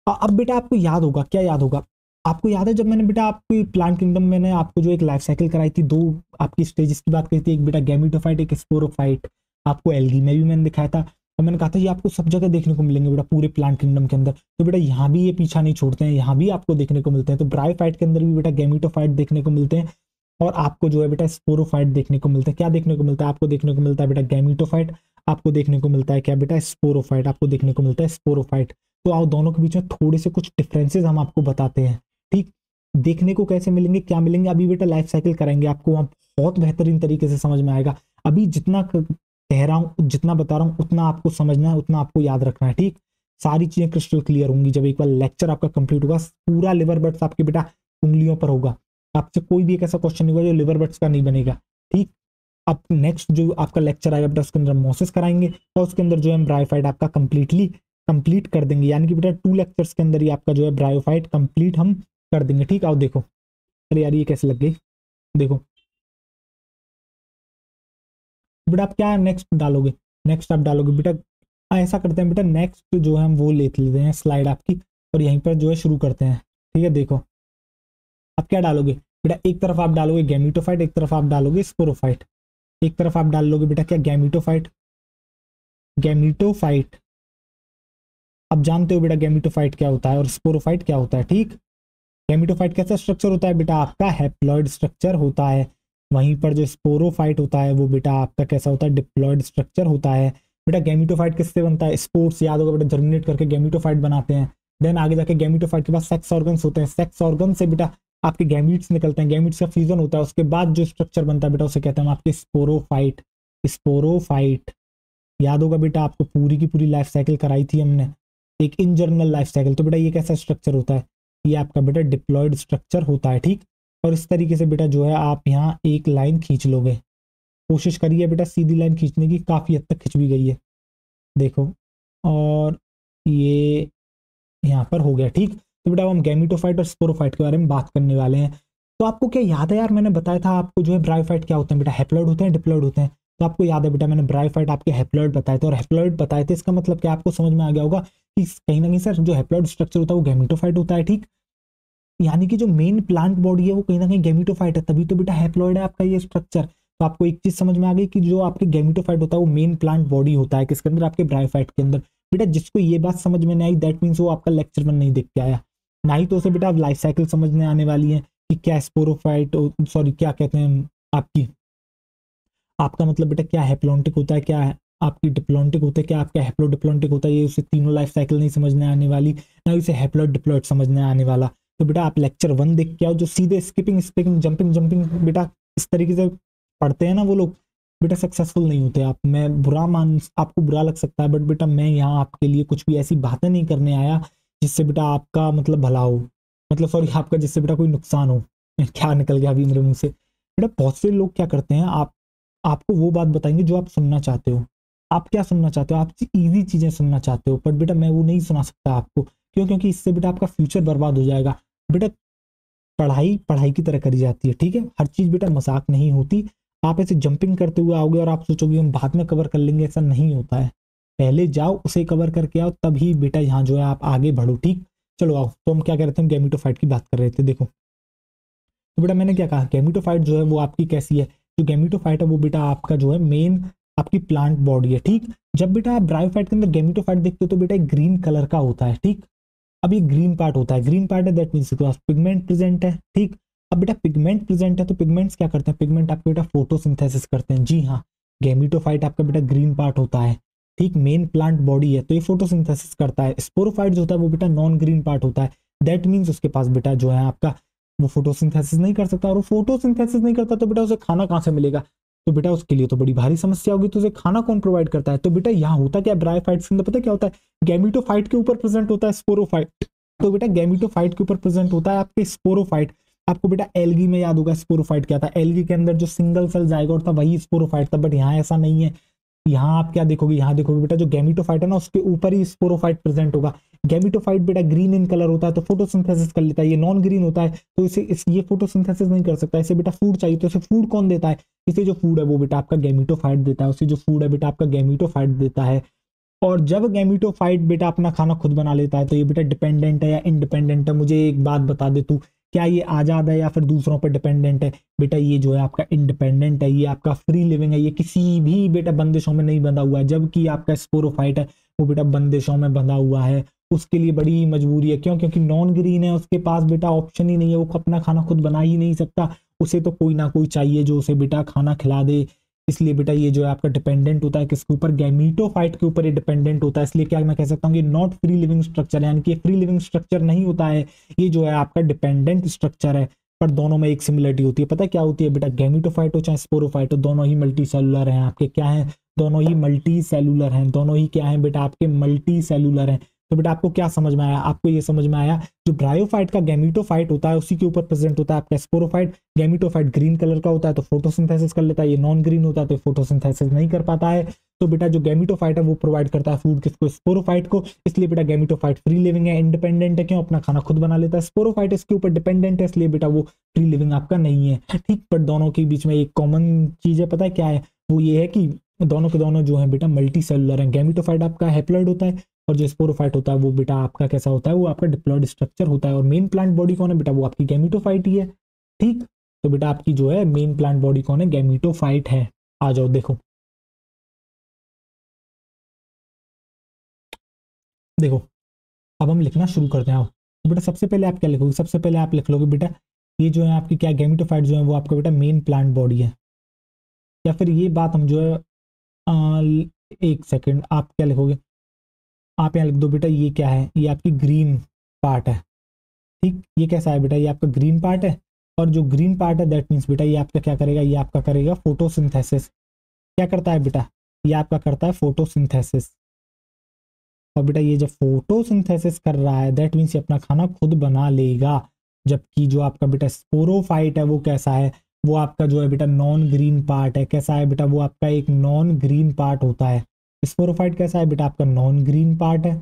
अब बेटा आपको याद होगा, क्या याद होगा, आपको याद है जब मैंने बेटा आपकी प्लांट किंगडम में मैंने आपको जो एक लाइफ साइकिल कराई थी, दो आपकी स्टेजेस की बात करी थी, एक बेटा गैमेटोफाइट, एक स्पोरोफाइट। आपको एल्गी में भी मैंने दिखाया था, और मैंने कहा था ये आपको सब जगह देखने को मिलेंगे बेटा, पूरे प्लांट किंगडम के अंदर। तो बेटा यहाँ भी ये पीछा नहीं छोड़ते हैं, यहाँ भी आपको देखने को मिलते हैं। तो ब्रायोफाइट के अंदर भी बेटा गैमेटोफाइट देखने को मिलते हैं, और आपको जो है बेटा स्पोरोफाइट देखने को मिलता है। क्या देखने को मिलता है, आपको देखने को मिलता है बेटा गैमेटोफाइट, आपको देखने को मिलता है क्या बेटा, स्पोरोफाइट, आपको देखने को मिलता है स्पोरोफाइट। तो आओ दोनों के बीच में थोड़े से कुछ डिफरेंसेस हम आपको बताते हैं। ठीक, देखने को कैसे मिलेंगे, क्या मिलेंगे, अभी बेटा लाइफ साइकिल कराएंगे आपको, वहां बहुत बेहतरीन तरीके से समझ में आएगा। अभी जितना कह रहा हूं, जितना बता रहा हूं, उतना आपको समझना है, उतना आपको याद रखना है। ठीक, सारी चीजें क्रिस्टल क्लियर होंगी जब एक बार लेक्चर आपका कंप्लीट होगा। पूरा लिवर बट्स आपके बेटा उंगलियों पर होगा, आपसे कोई भी एक ऐसा क्वेश्चन नहीं होगा जो लिवर बट्स का नहीं बनेगा। ठीक, अब नेक्स्ट जो आपका लेक्चर आएगा बेटा, उसके अंदर मोसेस कराएंगे, और उसके अंदर जो है ब्रायोफाइट आपका कंप्लीट कर देंगे। यानी कि बेटा 2 लेक्चर्स के अंदर ही आपका जो है ब्रायोफाइट कंप्लीट हम कर देंगे। ठीक, आओ देखो, अरे यार ये कैसे लग गई, देखो बेटा आप क्या नेक्स्ट डालोगे, नेक्स्ट आप डालोगे बेटा, ऐसा करते हैं बेटा, नेक्स्ट जो है हम वो लेते हैं स्लाइड आपकी, और यहीं पर जो है शुरू करते हैं। ठीक है, देखो आप क्या डालोगे बेटा, एक तरफ आप डालोगे गैमेटोफाइट, एक तरफ आप डालोगे स्पोरोफाइट। एक तरफ आप डाल लोगे बेटा क्या, गैमेटोफाइट, गैमेटोफाइट। अब जानते हो बेटा गैमेटोफाइट क्या होता है और स्पोरोफाइट क्या होता है। ठीक, गैमेटोफाइट कैसा स्ट्रक्चर होता है बेटा, आपका हैप्लॉइड स्ट्रक्चर होता है। वहीं पर जो स्पोरोफाइट होता है वो बेटा आपका कैसा होता है, डिप्लॉइड स्ट्रक्चर होता है। बेटा गैमेटोफाइट किससे बनता है, स्पोर्स, याद होगा बेटा, जर्मिनेट करके गैमेटोफाइट बनाते हैं। देन आगे जाके गैमेटोफाइट के पास सेक्स ऑर्गन्स होते हैं, सेक्स ऑर्गन से बेटा आपके गैमीट्स निकलते हैं, गैमीट्स का फ्यूजन होता है, उसके बाद जो स्ट्रक्चर बनता है बेटा उसे कहते हैं आपके स्पोरोफाइट। स्पोरोफाइट, याद होगा बेटा आपको पूरी की पूरी लाइफ साइकिल कराई थी हमने, एक इन जनरल लाइफ साइकिल। तो बेटा ये कैसा स्ट्रक्चर होता है, ये आपका बेटा डिप्लॉयड स्ट्रक्चर होता है। ठीक, और इस तरीके से बेटा जो है आप यहाँ एक लाइन खींच लोगे, कोशिश करिए बेटा सीधी लाइन खींचने की, काफी हद तक खिंच भी गई है, देखो, और ये यहाँ पर हो गया। ठीक, तो बेटा हम गैमेटोफाइट और स्पोरोफाइट के बारे में बात करने वाले हैं। तो आपको क्या याद है यार, मैंने बताया था आपको जो है ब्रायोफाइट क्या होते हैं बेटा, हैप्लॉइड होते हैं, डिप्लॉइड होते हैं। तो आपको याद है बेटा मैंने ब्रायोफाइट आपके हैप्लॉइड बताए थे, और हैप्लॉइड बताए थे, इसका मतलब क्या आपको समझ में आ गया होगा कि कहीं ना कहीं सर जो हैप्लॉइड स्ट्रक्चर होता है वो गैमेटोफाइट होता है। ठीक, यानी कि जो मेन प्लांट बॉडी है वो कहीं ना कहीं गैमेटोफाइट है, तभी तो बेटा हैप्लॉइड है आपका ये स्ट्रक्चर। तो आपको एक चीज समझ में आ गई कि जो आपके गैमेटोफाइट होता है वो मेन प्लांट बॉडी होता है, किसके अंदर, आपके ब्रायोफाइट के अंदर। बेटा जिसको ये बात समझ में नहीं आई, दैट मीन्स वो आपका लेक्चर में नहीं देख के आया, ना ही तो उसे बेटा अब लाइफ साइकिल समझने आने वाली है कि क्या स्पोरोफाइट, सॉरी क्या कहते हैं आपकी, आपका मतलब बेटा क्या हैप्लॉन्टिक होता है, क्या है आपकी डिप्लॉन्टिक होता है, क्या आपका हैप्लोडिप्लॉन्टिक होता है, ये उसे तीनों लाइफ साइकिल नहीं समझने आने वाली, ना उसे हैप्लॉइड डिप्लॉइड समझने आने वाला। तो बेटा आप लेक्चर 1 देख के आओ, जो सीधे स्किपिंग स्पिकिंग जंपिंग जंपिंग बेटा इस तरीके से पढ़ते हैं ना वो लोग, बेटा सक्सेसफुल नहीं होते आप। मैं बुरा मान, आपको बुरा लग सकता है, बट बेटा मैं यहाँ आपके लिए कुछ भी ऐसी बातें नहीं करने आया जिससे बेटा आपका मतलब भला हो, मतलब सॉरी आपका जिससे बेटा कोई नुकसान हो। क्या निकल गया अभी मेरे मुंह से। बेटा बहुत से लोग क्या करते हैं, आपको वो बात बताएंगे जो आप सुनना चाहते हो। आप क्या सुनना चाहते हो, आप इजी चीजें सुनना चाहते हो, बट बेटा मैं वो नहीं सुना सकता आपको, क्यों? क्योंकि इससे बेटा आपका फ्यूचर बर्बाद हो जाएगा। बेटा पढ़ाई पढ़ाई की तरह करी जाती है, ठीक है, हर चीज बेटा मजाक नहीं होती। आप ऐसे जंपिंग करते हुए आओगे और आप सोचोगे हम बाद में कवर कर लेंगे, ऐसा नहीं होता है। पहले जाओ, उसे कवर करके आओ, तभी बेटा यहाँ जो है आप आगे बढ़ो, ठीक। चलो आओ, तो हम क्या कर रहे थे, हम गैमेटोफाइट की बात कर रहे थे। देखो तो बेटा मैंने क्या कहा, गैमेटोफाइट जो है वो आपकी कैसी है, जो गैमेटोफाइट है वो बेटा आपका जो है मेन आपकी प्लांट बॉडी है, ठीक। जब बेटा आप ब्रायोफाइट के अंदर गैमेटोफाइट देखते हो तो बेटा एक ग्रीन कलर का होता है, ठीक। अब ये ग्रीन पार्ट होता है, ग्रीन पार्ट है, दैट मीन्स इसके पास पिगमेंट प्रेजेंट है, ठीक। अब बेटा पिगमेंट प्रेजेंट है तो पिगमेंट्स क्या करते हैं, पिगमेंट आपके बेटा फोटोसिंथेसिस करते हैं। जी हाँ, गैमेटोफाइट आपका बेटा ग्रीन पार्ट होता है, ठीक। मेन प्लांट बॉडी है तो ये फोटोसिंथेसिस करता है। स्पोरोफाइट जो होता है वो बेटा नॉन ग्रीन पार्ट होता है, दैट मीन्स उसके पास बेटा जो है आपका वो फोटोसिंथेसिस नहीं कर सकता, और वो फोटोसिंथेसिस नहीं करता तो बेटा उसे खाना कहाँ से मिलेगा, तो बेटा उसके लिए तो बड़ी भारी समस्या होगी। तो उसे खाना कौन प्रोवाइड करता है, तो बेटा यहाँ होता क्या, ब्रायोफाइट्स के अंदर पता क्या होता है, गैमेटोफाइट के ऊपर प्रेजेंट होता है स्पोरोफाइट। तो बेटा गैमेटोफाइट के ऊपर प्रेजेंट होता है आपके स्पोरोफाइट। आपको बेटा एल्गी में याद होगा स्पोरोफाइट क्या था, एल्गी के अंदर जो सिंगल सेल जाइगोट था वही स्पोरोफाइट था, बट यहाँ ऐसा नहीं है। यहाँ आप क्या देखोगे, यहाँ देखोगे बेटा जो गैमेटोफाइट है ना उसके ऊपर ही स्पोरोफाइट प्रेजेंट होगा। गैमेटोफाइट बेटा ग्रीन इन कलर होता है तो फोटोसिंथेसिस कर लेता है, ये नॉन ग्रीन होता है तो ये फोटोसिंथेसिस नहीं कर सकता, इसे बेटा फूड चाहिए, तो इसे फूड कौन देता है, इसे जो फूड है वो बेटा आपका गैमेटोफाइट देता है, उसे जो फूड है बेटा आपका गैमेटोफाइट देता है। और जब गैमेटोफाइट बेटा अपना खाना खुद बना लेता है तो ये बेटा डिपेंडेंट है या इंडिपेंडेंट है, मुझे एक बात बता दे तू, क्या ये आजाद है या फिर दूसरों पर डिपेंडेंट है, बेटा ये जो है आपका इंडिपेंडेंट है, ये आपका फ्री लिविंग है, ये किसी भी बेटा बंदिशों में नहीं बंधा हुआ है। जबकि आपका स्पोरोफाइट है वो बेटा बंदिशों में बंधा हुआ है, उसके लिए बड़ी मजबूरी है, क्यों? क्योंकि नॉन ग्रीन है, उसके पास बेटा ऑप्शन ही नहीं है, वो अपना खाना खुद बना ही नहीं सकता, उसे तो कोई ना कोई चाहिए जो उसे बेटा खाना खिला दे। इसलिए बेटा ये जो है आपका डिपेंडेंट होता है किसके ऊपर, गैमेटोफाइट के ऊपर ये डिपेंडेंट होता है। इसलिए क्या मैं कह सकता हूँ ये नॉट फ्री लिविंग स्ट्रक्चर है, यानी कि फ्री लिविंग स्ट्रक्चर नहीं होता है, ये जो है आपका डिपेंडेंट स्ट्रक्चर है। पर दोनों में एक सिमिलरिटी होती है, पता है क्या होती है बेटा, गैमेटोफाइट हो चाहे स्पोरोफाइट हो, दोनों ही मल्टी सेलुलर हैं आपके, क्या हैं, दोनों ही मल्टी सेलुलर हैं, दोनों ही क्या है बेटा आपके मल्टी सेलुलर हैं। तो बेटा आपको क्या समझ में आया, आपको ये समझ में आया जो ब्रायोफाइट का गैमेटोफाइट होता है उसी के ऊपर प्रेजेंट होता है आपका स्पोरोफाइट। गैमेटोफाइट ग्रीन कलर का होता है तो फोटोसिंथेसिस कर लेता है, ये नॉन ग्रीन होता है तो फोटोसिंथेसिस नहीं कर पाता है। तो बेटा जो गैमेटोफाइट है वो प्रोवाइड करता है फूड किसको, स्पोरोफाइट को। इसलिए बेटा गैमेटोफाइट फ्री लिविंग है, इंडिपेंडेंट है, क्यों, अपना खाना खुद बना लेता है। स्पोरोफाइट इसके ऊपर डिपेंडेंट है, इसलिए बेटा वो फ्री लिविंग आपका नहीं है, ठीक। पर दोनों के बीच में एक कॉमन चीज है, पता है क्या है, वो ये है कि दोनों के दोनों जो है बेटा मल्टी सेलुलर है। गैमेटोफाइट आपका हैप्लॉइड होता है और जो स्पोरोफाइट होता है वो बेटा आपका कैसा होता है, वो आपका डिप्लॉइड स्ट्रक्चर होता है। और मेन प्लांट बॉडी कौन है बेटा, वो आपकी गैमेटोफाइट ही है, ठीक। तो बेटा आपकी जो है मेन प्लांट बॉडी कौन है, गैमेटोफाइट है। आ जाओ देखो, देखो अब हम लिखना शुरू करते हैं। आओ तो बेटा सबसे पहले आप क्या लिखोगे, सबसे पहले आप लिख लोगे बेटा ये जो है आपकी क्या गैमेटोफाइट जो है वो आपका बेटा मेन प्लांट बॉडी है। या फिर ये बात हम जो है आ, एक सेकेंड, आप क्या लिखोगे, आप यहाँ लिख दो बेटा ये क्या है, ये आपकी ग्रीन पार्ट है, ठीक। ये कैसा है बेटा, ये आपका ग्रीन पार्ट है, और जो ग्रीन पार्ट है दैट मीन्स बेटा ये आपका क्या करेगा, ये आपका करेगा फोटोसिंथेसिस। क्या करता है बेटा, ये आपका करता है फोटोसिंथेसिस। और बेटा ये जब फोटोसिंथेसिस कर रहा है दैट मीन्स ये अपना खाना खुद बना लेगा। जबकि जो आपका बेटा स्पोरोफाइट है वो कैसा है, वो आपका जो है बेटा नॉन ग्रीन पार्ट है। कैसा है बेटा, वो आपका एक नॉन ग्रीन पार्ट होता है। स्पोरोफाइट कैसा है बेटा, आपका नॉन ग्रीन पार्ट है,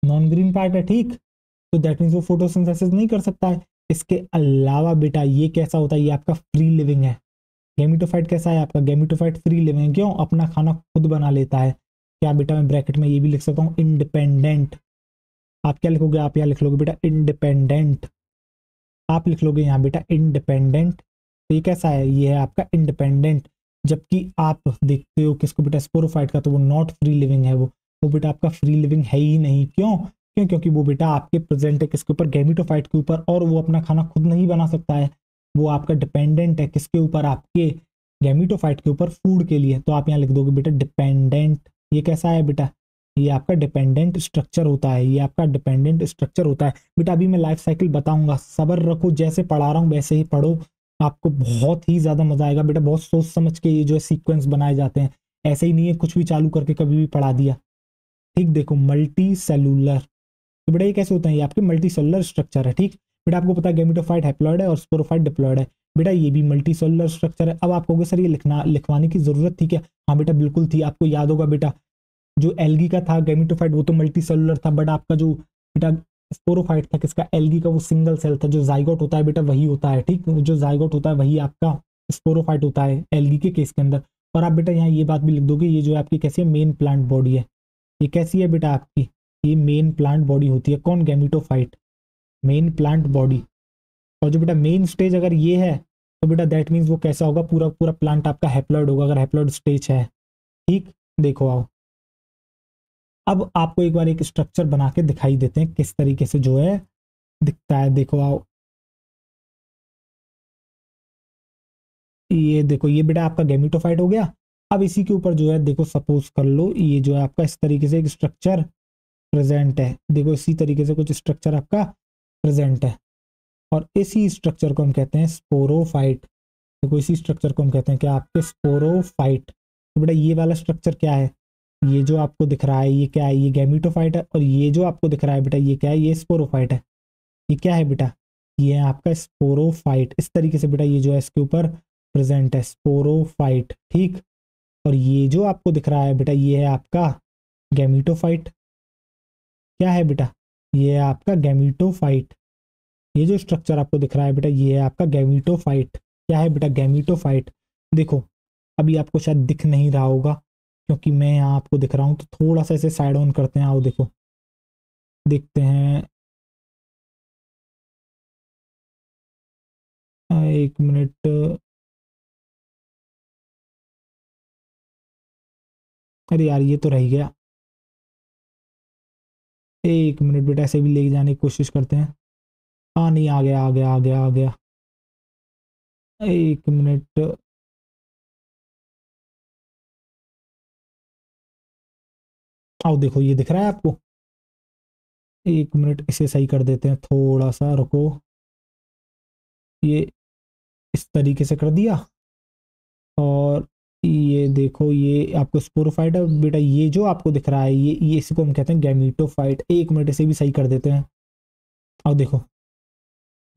नॉन ग्रीन पार्ट है, ठीक। तो दैट मीन्स वो फोटोसिंथेसिस नहीं कर सकता है। इसके अलावा बेटा ये कैसा होता है, ये आपका फ्री लिविंग है। गैमेटोफाइट कैसा है आपका, गैमेटोफाइट फ्री लिविंग है, क्यों, अपना खाना खुद बना लेता है। क्या बेटा मैं ब्रैकेट में ये भी लिख सकता हूँ इंडिपेंडेंट। आप क्या लिखोगे, आप यहाँ लिख लोगे बेटा इंडिपेंडेंट, आप लिख लोगे यहाँ बेटा इंडिपेंडेंट। तो ये कैसा है, ये है आपका इंडिपेंडेंट। जबकि आप देखते हो किसको बेटा, स्पोरोफाइट का, तो वो नॉट फ्री लिविंग है, वो बेटा आपका फ्री लिविंग है ही नहीं। क्यों, क्यों, क्योंकि वो बेटा आपके प्रेजेंट है किसके ऊपर, गैमेटोफाइट के ऊपर, और वो अपना खाना खुद नहीं बना सकता है। वो आपका डिपेंडेंट है किसके ऊपर, आपके गैमेटोफाइट के ऊपर फूड के लिए। तो आप यहाँ लिख दोगे बेटा डिपेंडेंट। ये कैसा है बेटा, ये आपका डिपेंडेंट स्ट्रक्चर होता है, ये आपका डिपेंडेंट स्ट्रक्चर होता है। बेटा अभी मैं लाइफ साइकिल बताऊंगा, सब्र रखो, जैसे पढ़ा रहा हूँ वैसे ही पढ़ो, आपको बहुत ही ज्यादा मजा आएगा बेटा। बहुत सोच समझ के ये जो है सीक्वेंस बनाए जाते हैं, ऐसे ही नहीं है कुछ भी चालू करके कभी भी पढ़ा दिया, ठीक। देखो मल्टी सेलुलर, तो बेटा ये कैसे होता है, ये आपके मल्टी सेलुलर स्ट्रक्चर है, ठीक। बेटा आपको पता है गैमेटोफाइट हैप्लॉइड है और स्पोरोफाइट डिप्लॉइड है, बेटा ये भी मल्टी सेलुलर स्ट्रक्चर है। अब आप कहोगे सर ये लिखवाने की जरूरत थी क्या, हाँ बेटा बिल्कुल थी। आपको याद होगा बेटा जो एल्गी का था गैमेटोफाइट वो तो मल्टी सेलुलर था, बट आपका जो बेटा स्पोरोफाइट था किसका, एल्गी का, वो सिंगल सेल था। जो जाइगोट होता है बेटा वही होता है, ठीक, जो जाइगोट होता है वही आपका स्पोरोफाइट होता है एल्गी के केस के अंदर। और आप बेटा यहाँ ये बात भी लिख दोगे, ये जो आपकी कैसी है, मेन प्लांट बॉडी है। ये कैसी है बेटा आपकी, ये मेन प्लांट बॉडी होती है। कौन, गैमीटोफाइट, मेन प्लांट बॉडी। और जो बेटा मेन स्टेज अगर ये है तो बेटा दैट मीन्स वो कैसा होगा, पूरा पूरा प्लांट आपका हैप्लॉइड होगा, अगर हैप्लॉइड स्टेज है, ठीक। देखो आओ, अब आपको एक बार एक स्ट्रक्चर बना के दिखाई देते हैं किस तरीके से जो है दिखता है। देखो आओ, ये देखो, ये बेटा आपका गैमीटोफाइट हो गया। अब इसी के ऊपर जो है देखो, सपोज कर लो ये जो है आपका इस तरीके से एक स्ट्रक्चर प्रेजेंट है। देखो इसी तरीके से कुछ स्ट्रक्चर आपका प्रेजेंट है, और इसी स्ट्रक्चर को हम कहते हैं स्पोरोफाइट। देखो इसी स्ट्रक्चर को हम कहते हैं क्या, आपके स्पोरोफाइट। तो बेटा ये वाला स्ट्रक्चर क्या है, ये जो आपको दिख रहा है ये क्या है, ये गैमीटोफाइट है। और ये जो आपको दिख रहा है बेटा ये क्या है, ये स्पोरोफाइट है। ये क्या है बेटा, ये है आपका स्पोरोफाइट। इस तरीके से बेटा ये जो है इसके ऊपर प्रेजेंट है, स्पोरोफाइट, ठीक। और ये जो आपको दिख रहा है बेटा ये है आपका गैमीटोफाइट। क्या है बेटा, ये है आपका गैमीटोफाइट। ये जो स्ट्रक्चर आपको दिख रहा है बेटा ये है आपका गैमीटोफाइट। क्या है बेटा, गैमीटोफाइट। देखो अभी आपको शायद दिख नहीं रहा होगा क्योंकि मैं यहाँ आपको दिख रहा हूँ, तो थोड़ा सा इसे साइड ऑन करते हैं। आओ देखो, देखते हैं, एक मिनट। अरे यार ये तो रह गया, एक मिनट बेटा, ऐसे भी ले जाने की कोशिश करते हैं। हाँ नहीं, आ गया आ गया आ गया आ गया, एक मिनट। आओ देखो, ये दिख रहा है आपको, एक मिनट इसे सही कर देते हैं, थोड़ा सा रुको। ये इस तरीके से कर दिया, और ये देखो ये आपको स्पोरोफाइट है बेटा। ये जो आपको दिख रहा है ये इसको हम कहते हैं गैमीटोफाइट। एक मिनट इसे भी सही कर देते हैं। और देखो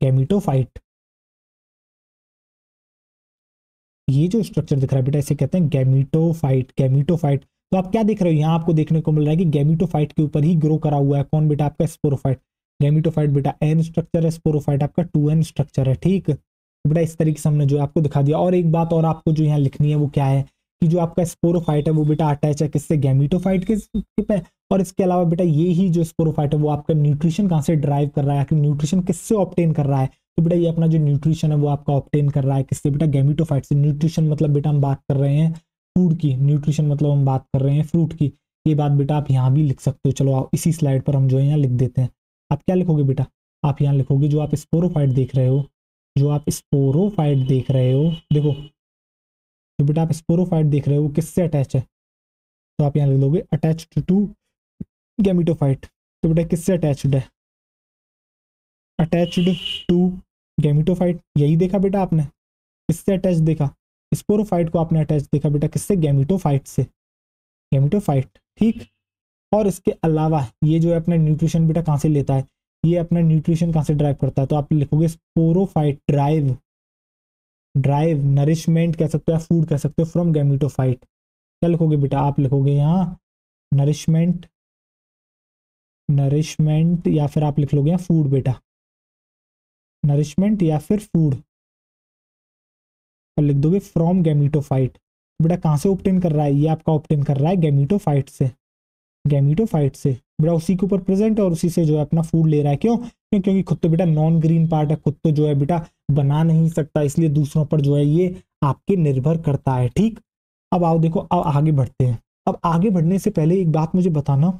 गैमीटोफाइट, ये जो स्ट्रक्चर दिख रहा है बेटा इसे कहते हैं गैमीटोफाइट, गैमीटोफाइट। तो आप क्या देख रहे हो, यहाँ आपको देखने को मिल रहा है कि गैमीटोफाइट के ऊपर ही ग्रो करा हुआ है कौन बेटा, आपका स्पोरोफाइट। गैमीटोफाइट बेटा एन स्ट्रक्चर है, स्पोरोफाइट आपका 2n स्ट्रक्चर है, ठीक। तो बेटा इस तरीके से हमने जो आपको दिखा दिया। और एक बात और आपको जो यहाँ लिखनी है वो क्या है, कि जो आपका स्पोरोफाइट है वो बेटा अटैच है किससे, गैमीटोफाइट के पे। और इसके अलावा बेटा ये ही जो स्पोरोफाइट है वो आपका न्यूट्रिशन कहाँ से ड्राइव कर रहा है, आखिर न्यूट्रिशन किससे ऑब्टेन कर रहा है। तो बेटा ये अपना जो न्यूट्रिशन है वो आपका ऑब्टेन कर रहा है किससे बेटा, गैमीटोफाइट से। न्यूट्रिशन मतलब बेटा हम बात कर रहे हैं फूड की, न्यूट्रिशन मतलब हम बात कर रहे हैं फ्रूट की। ये बात बेटा आप यहाँ भी लिख सकते हो। चलो आओ इसी स्लाइड पर हम जो है यहाँ लिख देते हैं। आप क्या लिखोगे बेटा, आप यहाँ लिखोगे जो आप स्पोरोफाइट देख रहे हो, जो आप स्पोरोफाइट देख रहे हो, देखो जो बेटा आप स्पोरोफाइट देख रहे हो वो किससे अटैच है, तो आप यहाँ लिख दोगे अटैच्ड टू गैमीटोफाइट। तो बेटा किससे अटैच्ड है, अटैच्ड टू गैमीटोफाइट। यही देखा बेटा आपने, किससे अटैच देखा, स्पोरोफाइट को आपने अटैच देखा बेटा किससे, गैमीटोफाइट से, गैमीटोफाइट, ठीक। और इसके अलावा ये जो है अपना न्यूट्रिशन बेटा कहाँ से लेता है, ये अपना न्यूट्रिशन कहाँ से ड्राइव करता है, तो आप लिखोगे स्पोरोफाइट ड्राइव, ड्राइव नरिशमेंट कह सकते हो या फूड कह सकते हो फ्रॉम गैमीटोफाइट। क्या लिखोगे बेटा, आप लिखोगे यहाँ नरिशमेंट, नरिशमेंट या फिर आप लिख लोगे यहाँ फूड बेटा, नरिशमेंट या फिर फूड, और लिख दोगे फ्रॉम गैमीटोफाइट। बेटा कहाँ से ऑब्टेन कर रहा है, ये आपका ऑब्टेन कर रहा है गैमीटोफाइट से, गैमीटोफाइट से। बेटा उसी के ऊपर प्रेजेंट है और उसी से जो है अपना फूड ले रहा है। क्यों, क्योंकि खुद तो बेटा नॉन ग्रीन पार्ट है, खुद तो जो है बेटा बना नहीं सकता, इसलिए दूसरों पर जो है ये आपके निर्भर करता है, ठीक। अब आओ देखो, अब आगे बढ़ते हैं। अब आगे बढ़ने से पहले एक बात मुझे बताना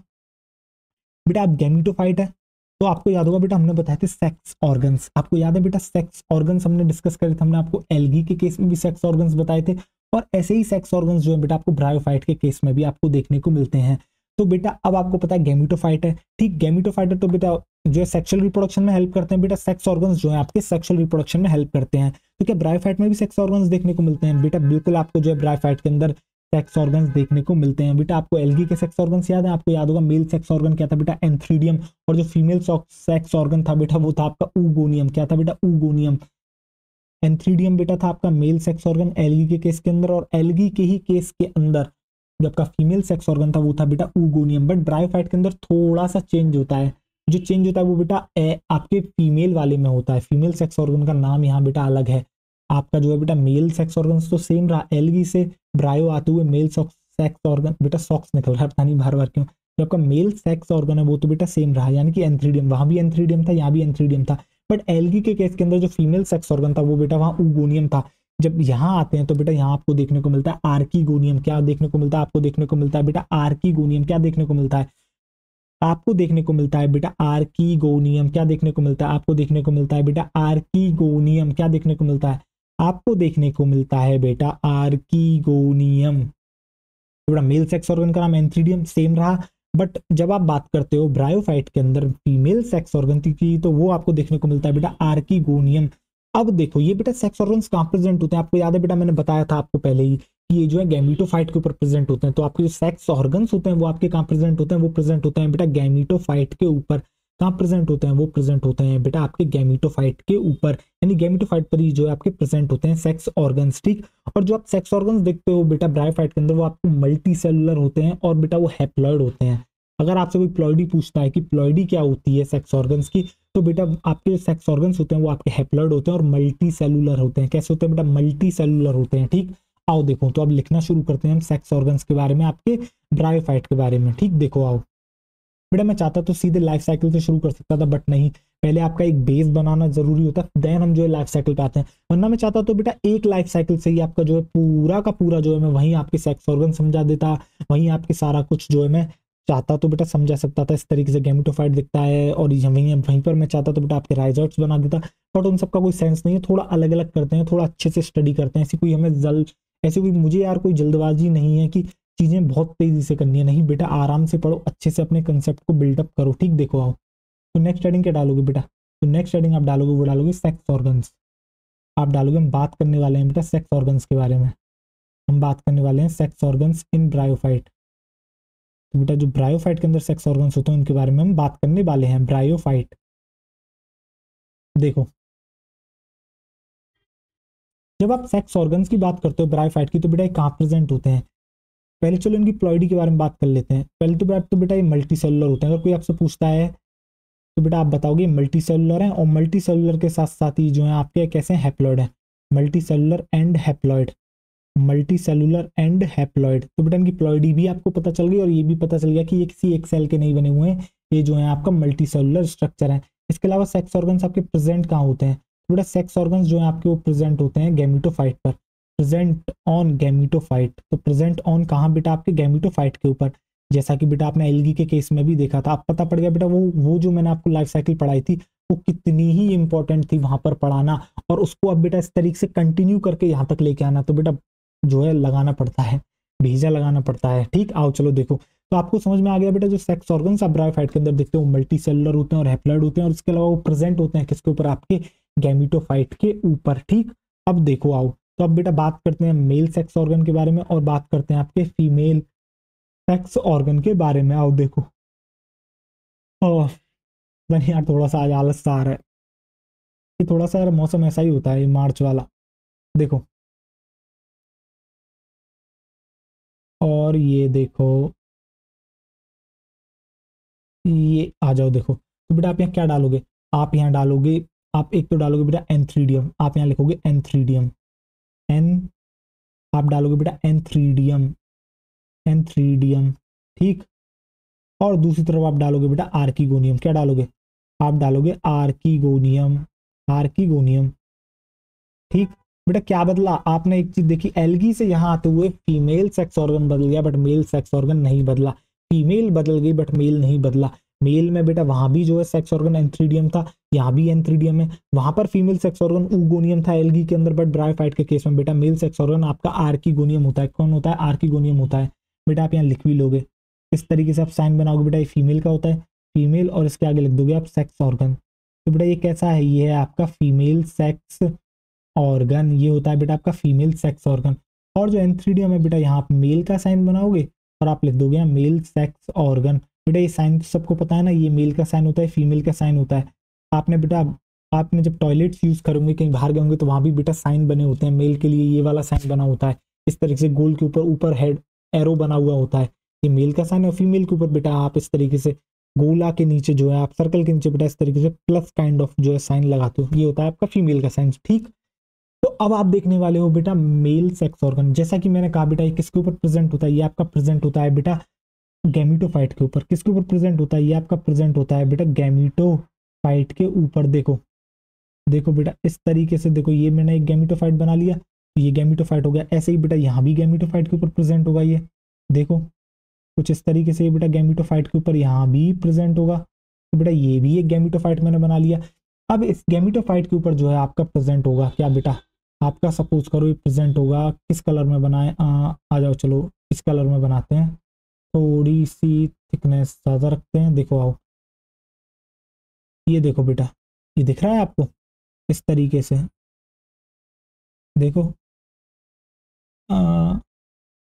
बेटा, आप गैमीटोफाइट है तो आपको याद होगा बेटा हमने बताए थे सेक्स ऑर्गन्स, आपको याद है बेटा सेक्स ऑर्गन्स हमने डिस्कस करे थे, हमने आपको एल्गी के केस में भी सेक्स ऑर्गन्स बताए थे, और ऐसे ही सेक्स ऑर्गन्स जो है बेटा आपको ब्रायोफाइट के केस में भी आपको देखने को मिलते हैं। तो बेटा अब आपको पता है गैमीटोफाइट है, ठीक, गैमीटोफाइट है तो बेटा जो है सेक्सुअल रिप्रोडक्शन में हेल्प करते हैं बेटा, सेक्स ऑर्गन्स जो है आपके सेक्सुअल रिप्रोडक्शन में हेल्प करते हैं। तो क्या ब्रायोफाइट में भी सेक्स ऑर्गन्स देखने को मिलते हैं बेटा, बिल्कुल आपको जो है ब्रायोफाइट के अंदर सेक्स ऑर्गन्स देखने को मिलते हैं। बेटा आपको एल्गी के सेक्स ऑर्गन्स याद है, आपको याद होगा मेल सेक्स ऑर्गन क्या था बेटा, एंथ्रीडियम, और जो फीमेल सेक्स ऑर्गन था बेटा वो था आपका ऊगोनियम। क्या था बेटा, ऊगोनियम। एंथ्रीडियम बेटा था आपका मेल सेक्स ऑर्गन एल्गी के केस के अंदर, और एल्गी के ही केस के अंदर जो आपका फीमेल सेक्स ऑर्गन था वो था बेटा ऊगोनियम। बट ब्रायोफाइट के अंदर थोड़ा सा चेंज होता है, जो चेंज होता है वो बेटा आपके फीमेल वाले में होता है। फीमेल सेक्स ऑर्गन का नाम यहाँ बेटा अलग है। आपका जो है बेटा मेल सेक्स ऑर्गन तो सेम रहा, एलगी से ब्रायो आते हुए मेल सेक्स ऑर्गन, बेटा सॉक्स निकल रहा है पता नहीं बार बार क्यों। जो आपका मेल सेक्स ऑर्गन है वो तो बेटा सेम रहा, यानी कि एंथ्रीडियम, वहां भी एंथ्रीडियम था, यहाँ भी एंथ्रीडियम था। बट एलगी के केस के अंदर जो फीमेल सेक्स ऑर्गन था वो बेटा वहां ऊगोनियम था। जब यहाँ आते हैं तो बेटा यहाँ आपको देखने को मिलता है आर्कीगोनियम। क्या देखने को मिलता है? आपको देखने को मिलता है बेटा आर्कीगोनियम। क्या देखने को मिलता है? आपको देखने को मिलता है बेटा आर्कीगोनियम। क्या देखने को मिलता है? आपको देखने को मिलता है बेटा आर्कीगोनियम। क्या देखने को मिलता है? आपको देखने को मिलता है बेटा आर्कीगोनियम। तो बेटा मेल सेक्स ऑर्गन का नाम एंथ्रीडियम सेम रहा, बट जब आप बात करते हो ब्रायोफाइट के अंदर फीमेल सेक्स ऑर्गन की तो वो आपको देखने को मिलता है बेटा आर्कीगोनियम। अब देखो ये बेटा सेक्स ऑर्गन्स कहाँ प्रेजेंट होते हैं? आपको याद है बेटा मैंने बताया था आपको पहले ही कि ये जो है गैमीटोफाइट के ऊपर प्रेजेंट होते हैं। तो आपके जो सेक्स ऑर्गन्स होते हैं वो आपके कहाँ प्रेजेंट होते हैं? वो प्रेजेंट होते हैं बेटा गैमीटोफाइट के ऊपर। कहाँ प्रेजेंट होते हैं? वो प्रेजेंट होते हैं बेटा आपके गैमीटोफाइट के ऊपर, यानी गैमीटोफाइट पर ही जो है आपके प्रेजेंट होते हैं सेक्स ऑर्गन्स। ठीक, और जो आप सेक्स ऑर्गन्स देखते हो बेटा ब्रायोफाइट के अंदर वो आपको मल्टी सेलुलर होते हैं और बेटा वो हैप्लॉइड होते हैं। अगर आपसे कोई प्लॉइडी पूछता है कि प्लॉइडी क्या होती है सेक्स ऑर्गन्स की, तो बेटा आपके सेक्स ऑर्गन्स होते हैं वो आपके हैप्लॉइड होते हैं और मल्टी सेलुलर होते हैं। कैसे होते हैं बेटा? मल्टी सेलुलर होते हैं। ठीक, आओ देखो तो अब लिखना शुरू करते हैं हम सेक्स ऑर्गन्स के बारे में, आपके ब्रायोफाइट के बारे में। ठीक, देखो आओ बेटा मैं चाहता तो सीधे लाइफ साइकिल से शुरू कर सकता था, बट नहीं, पहले आपका एक बेस बनाना जरूरी होता है, देन हम जो है लाइफ साइकिल पे आते हैं। वरना मैं चाहता तो बेटा एक लाइफ साइकिल से ही आपका जो है पूरा का पूरा जो है मैं वहीं आपके सेक्स ऑर्गन समझा देता, वहीं आपके सारा कुछ जो है मैं चाहता तो बेटा समझा सकता था। इस तरीके से गैमेटोफाइट दिखता है और वहीं पर मैं चाहता तो बेटा आपके राइजोइट्स बना देता, बट उन सबका कोई सेंस नहीं है। थोड़ा अलग अलग करते हैं, थोड़ा अच्छे से स्टडी करते हैं। ऐसी कोई मुझे यार कोई जल्दबाजी नहीं है कि चीजें बहुत तेजी से करनी है, नहीं बेटा आराम से पढ़ो, अच्छे से अपने कंसेप्ट को बिल्डअप करो। ठीक, देखो आओ तो नेक्स्ट हेडिंग क्या डालोगे बेटा? तो नेक्स्ट हेडिंग आप डालोगे वो डालोगे सेक्स ऑर्गन्स। आप डालोगे, हम बात करने वाले हैं बेटा सेक्स ऑर्गन्स के बारे में। हम बात करने वाले हैं सेक्स ऑर्गन्स इन ब्रायोफाइट। तो बेटा जो ब्रायोफाइट के अंदर सेक्स ऑर्गन्स होते हैं उनके बारे में हम बात करने वाले हैं। ब्रायोफाइट देखो, जब आप सेक्स ऑर्गन्स की बात करते हो ब्रायोफाइट की तो बेटा ये कहाँ प्रेजेंट होते हैं? पहले चलो इनकी प्लॉइडी के बारे में बात कर लेते हैं। पहले तो बेटा ये मल्टी सेलुलर होते हैं। अगर कोई आपसे पूछता है तो बेटा आप बताओगे मल्टी सेलुलर है, और मल्टी सेलुलर के साथ साथ ही जो है आपके कैसे हैप्लॉइड है, multi cellular and haploid. Multi cellular and haploid, तो बेटा इनकी प्लॉइडी भी आपको पता चल गई और ये भी पता चल गया कि ये किसी एक सेल के नहीं बने हुए हैं, ये जो है आपका मल्टी सेलुलर स्ट्रक्चर है। इसके अलावा सेक्स ऑर्गन्स आपके प्रेजेंट कहाँ होते हैं? तो बेटा सेक्स ऑर्गन्स जो है आपके वो प्रेजेंट होते हैं गैमीटोफाइट पर। प्रेजेंट ऑन गैमीटोफाइट, तो प्रेजेंट ऑन कहाँ बेटा? आपके गैमीटोफाइट के ऊपर। जैसा कि बेटा आपने एल्गी के केस में भी देखा था, आप पता पड़ गया बेटा वो जो मैंने आपको लाइफ साइकिल पढ़ाई थी वो कितनी ही इंपॉर्टेंट थी वहां पर पढ़ाना, और उसको अब बेटा इस तरीके से कंटिन्यू करके यहाँ तक लेके आना तो बेटा जो है लगाना पड़ता है, भेजा लगाना पड़ता है। ठीक, आओ चलो देखो तो आपको समझ में आ गया बेटा जो सेक्स ऑर्गन्स आप ब्रायोफाइट के अंदर देखते हो मल्टी सेलुलर होते हैं और हैप्लॉइड होते हैं, और इसके अलावा वो प्रेजेंट होते हैं किसके ऊपर? आपके गैमीटोफाइट के ऊपर। ठीक, अब देखो आओ तो अब बेटा बात करते हैं मेल सेक्स ऑर्गन के बारे में और बात करते हैं आपके फीमेल सेक्स ऑर्गन के बारे में। आओ देखो, ओह यार थोड़ा सा आज आलस सा आ रहा है, ये थोड़ा सा यार मौसम ऐसा ही होता है ये मार्च वाला। देखो और ये देखो, ये आ जाओ देखो तो बेटा आप यहाँ क्या डालोगे? आप यहाँ डालोगे, आप एक तो डालोगे बेटा एंथ्रीडियम, आप यहाँ लिखोगे एंथ्रीडियम, एन आप डालोगे बेटा एंथ्रीडियम, एंथ्रीडियम। ठीक, और दूसरी तरफ आप डालोगे बेटा आर्कीगोनियम। क्या डालोगे? आप डालोगे आर्कीगोनियम, आर्कीगोनियम। ठीक, बेटा क्या बदला? आपने एक चीज देखी, एल्गी से यहाँ आते हुए फीमेल सेक्स ऑर्गन बदल गया बट मेल सेक्स ऑर्गन नहीं बदला। फीमेल बदल गई बट मेल नहीं बदला। मेल में बेटा वहां भी जो है सेक्स ऑर्गन एंथ्रीडियम था, यहाँ भी एंथ्रीडियम है। वहां पर फीमेल सेक्स ऑर्गन ऊगोनियम था एल्गी के अंदर, बट ब्रायोफाइट के केस में बेटा मेल सेक्स ऑर्गन आपका आर्कीगोनियम होता है। कौन होता है? आर्कीगोनियम होता है। बेटा आप यहाँ लिख भी लोगे, इस तरीके से आप साइन बनाओगे बेटा, ये फीमेल का होता है, फीमेल, और इसके आगे लिख दोगे आप सेक्स ऑर्गन। तो बेटा ये कैसा है? ये है आपका फीमेल सेक्स ऑर्गन, ये होता है बेटा आपका फीमेल सेक्स ऑर्गन। और जो एंथ्रीडियम है बेटा यहाँ आप मेल का साइन बनाओगे और आप लिख दोगे यहाँ मेल सेक्स ऑर्गन। बेटा ये साइन तो सबको पता है ना, ये मेल का साइन होता है, फीमेल का साइन होता है। आपने बेटा आपने जब टॉयलेट्स यूज करोगे कहीं बाहर गए होंगे तो वहां भी बेटा साइन बने होते हैं। मेल के लिए ये वाला साइन बना होता है, इस तरीके से गोल के ऊपर ऊपर हेड एरो बना हुआ होता है, ये मेल का साइन है। और फीमेल के ऊपर बेटा आप इस तरीके से गोला के नीचे जो है आप सर्कल के नीचे बेटा इस तरीके से प्लस काइंड ऑफ जो है साइन लगाते हो, ये होता है आपका फीमेल का साइन। ठीक, तो अब आप देखने वाले हो बेटा मेल सेक्स ऑर्गन। जैसा कि मैंने कहा बेटा ये किसके ऊपर प्रेजेंट होता है, ये आपका प्रेजेंट होता है बेटा गैमीटोफाइट के ऊपर। किसके ऊपर प्रेजेंट होता है, ये आपका प्रेजेंट होता है बेटा गैमीटोफाइट के ऊपर। देखो देखो बेटा इस तरीके से, देखो ये मैंने एक गैमीटोफाइट बना लिया, तो ये गैमीटोफाइट हो गया। ऐसे ही बेटा यहाँ भी गैमीटोफाइट के ऊपर प्रेजेंट होगा, ये देखो कुछ इस तरीके से ये बेटा गैमीटोफाइट के ऊपर यहाँ भी प्रेजेंट होगा। तो बेटा ये भी एक गैमीटोफाइट मैंने बना लिया। अब इस गैमीटोफाइट के ऊपर जो है आपका प्रेजेंट होगा क्या बेटा, आपका सपोज करो ये प्रेजेंट होगा किस कलर में बनाए, आ जाओ चलो इस कलर में बनाते हैं, थोड़ी सी थिकनेस ज़्यादा रखते हैं। देखो आओ, ये देखो बेटा ये दिख रहा है आपको इस तरीके से, देखो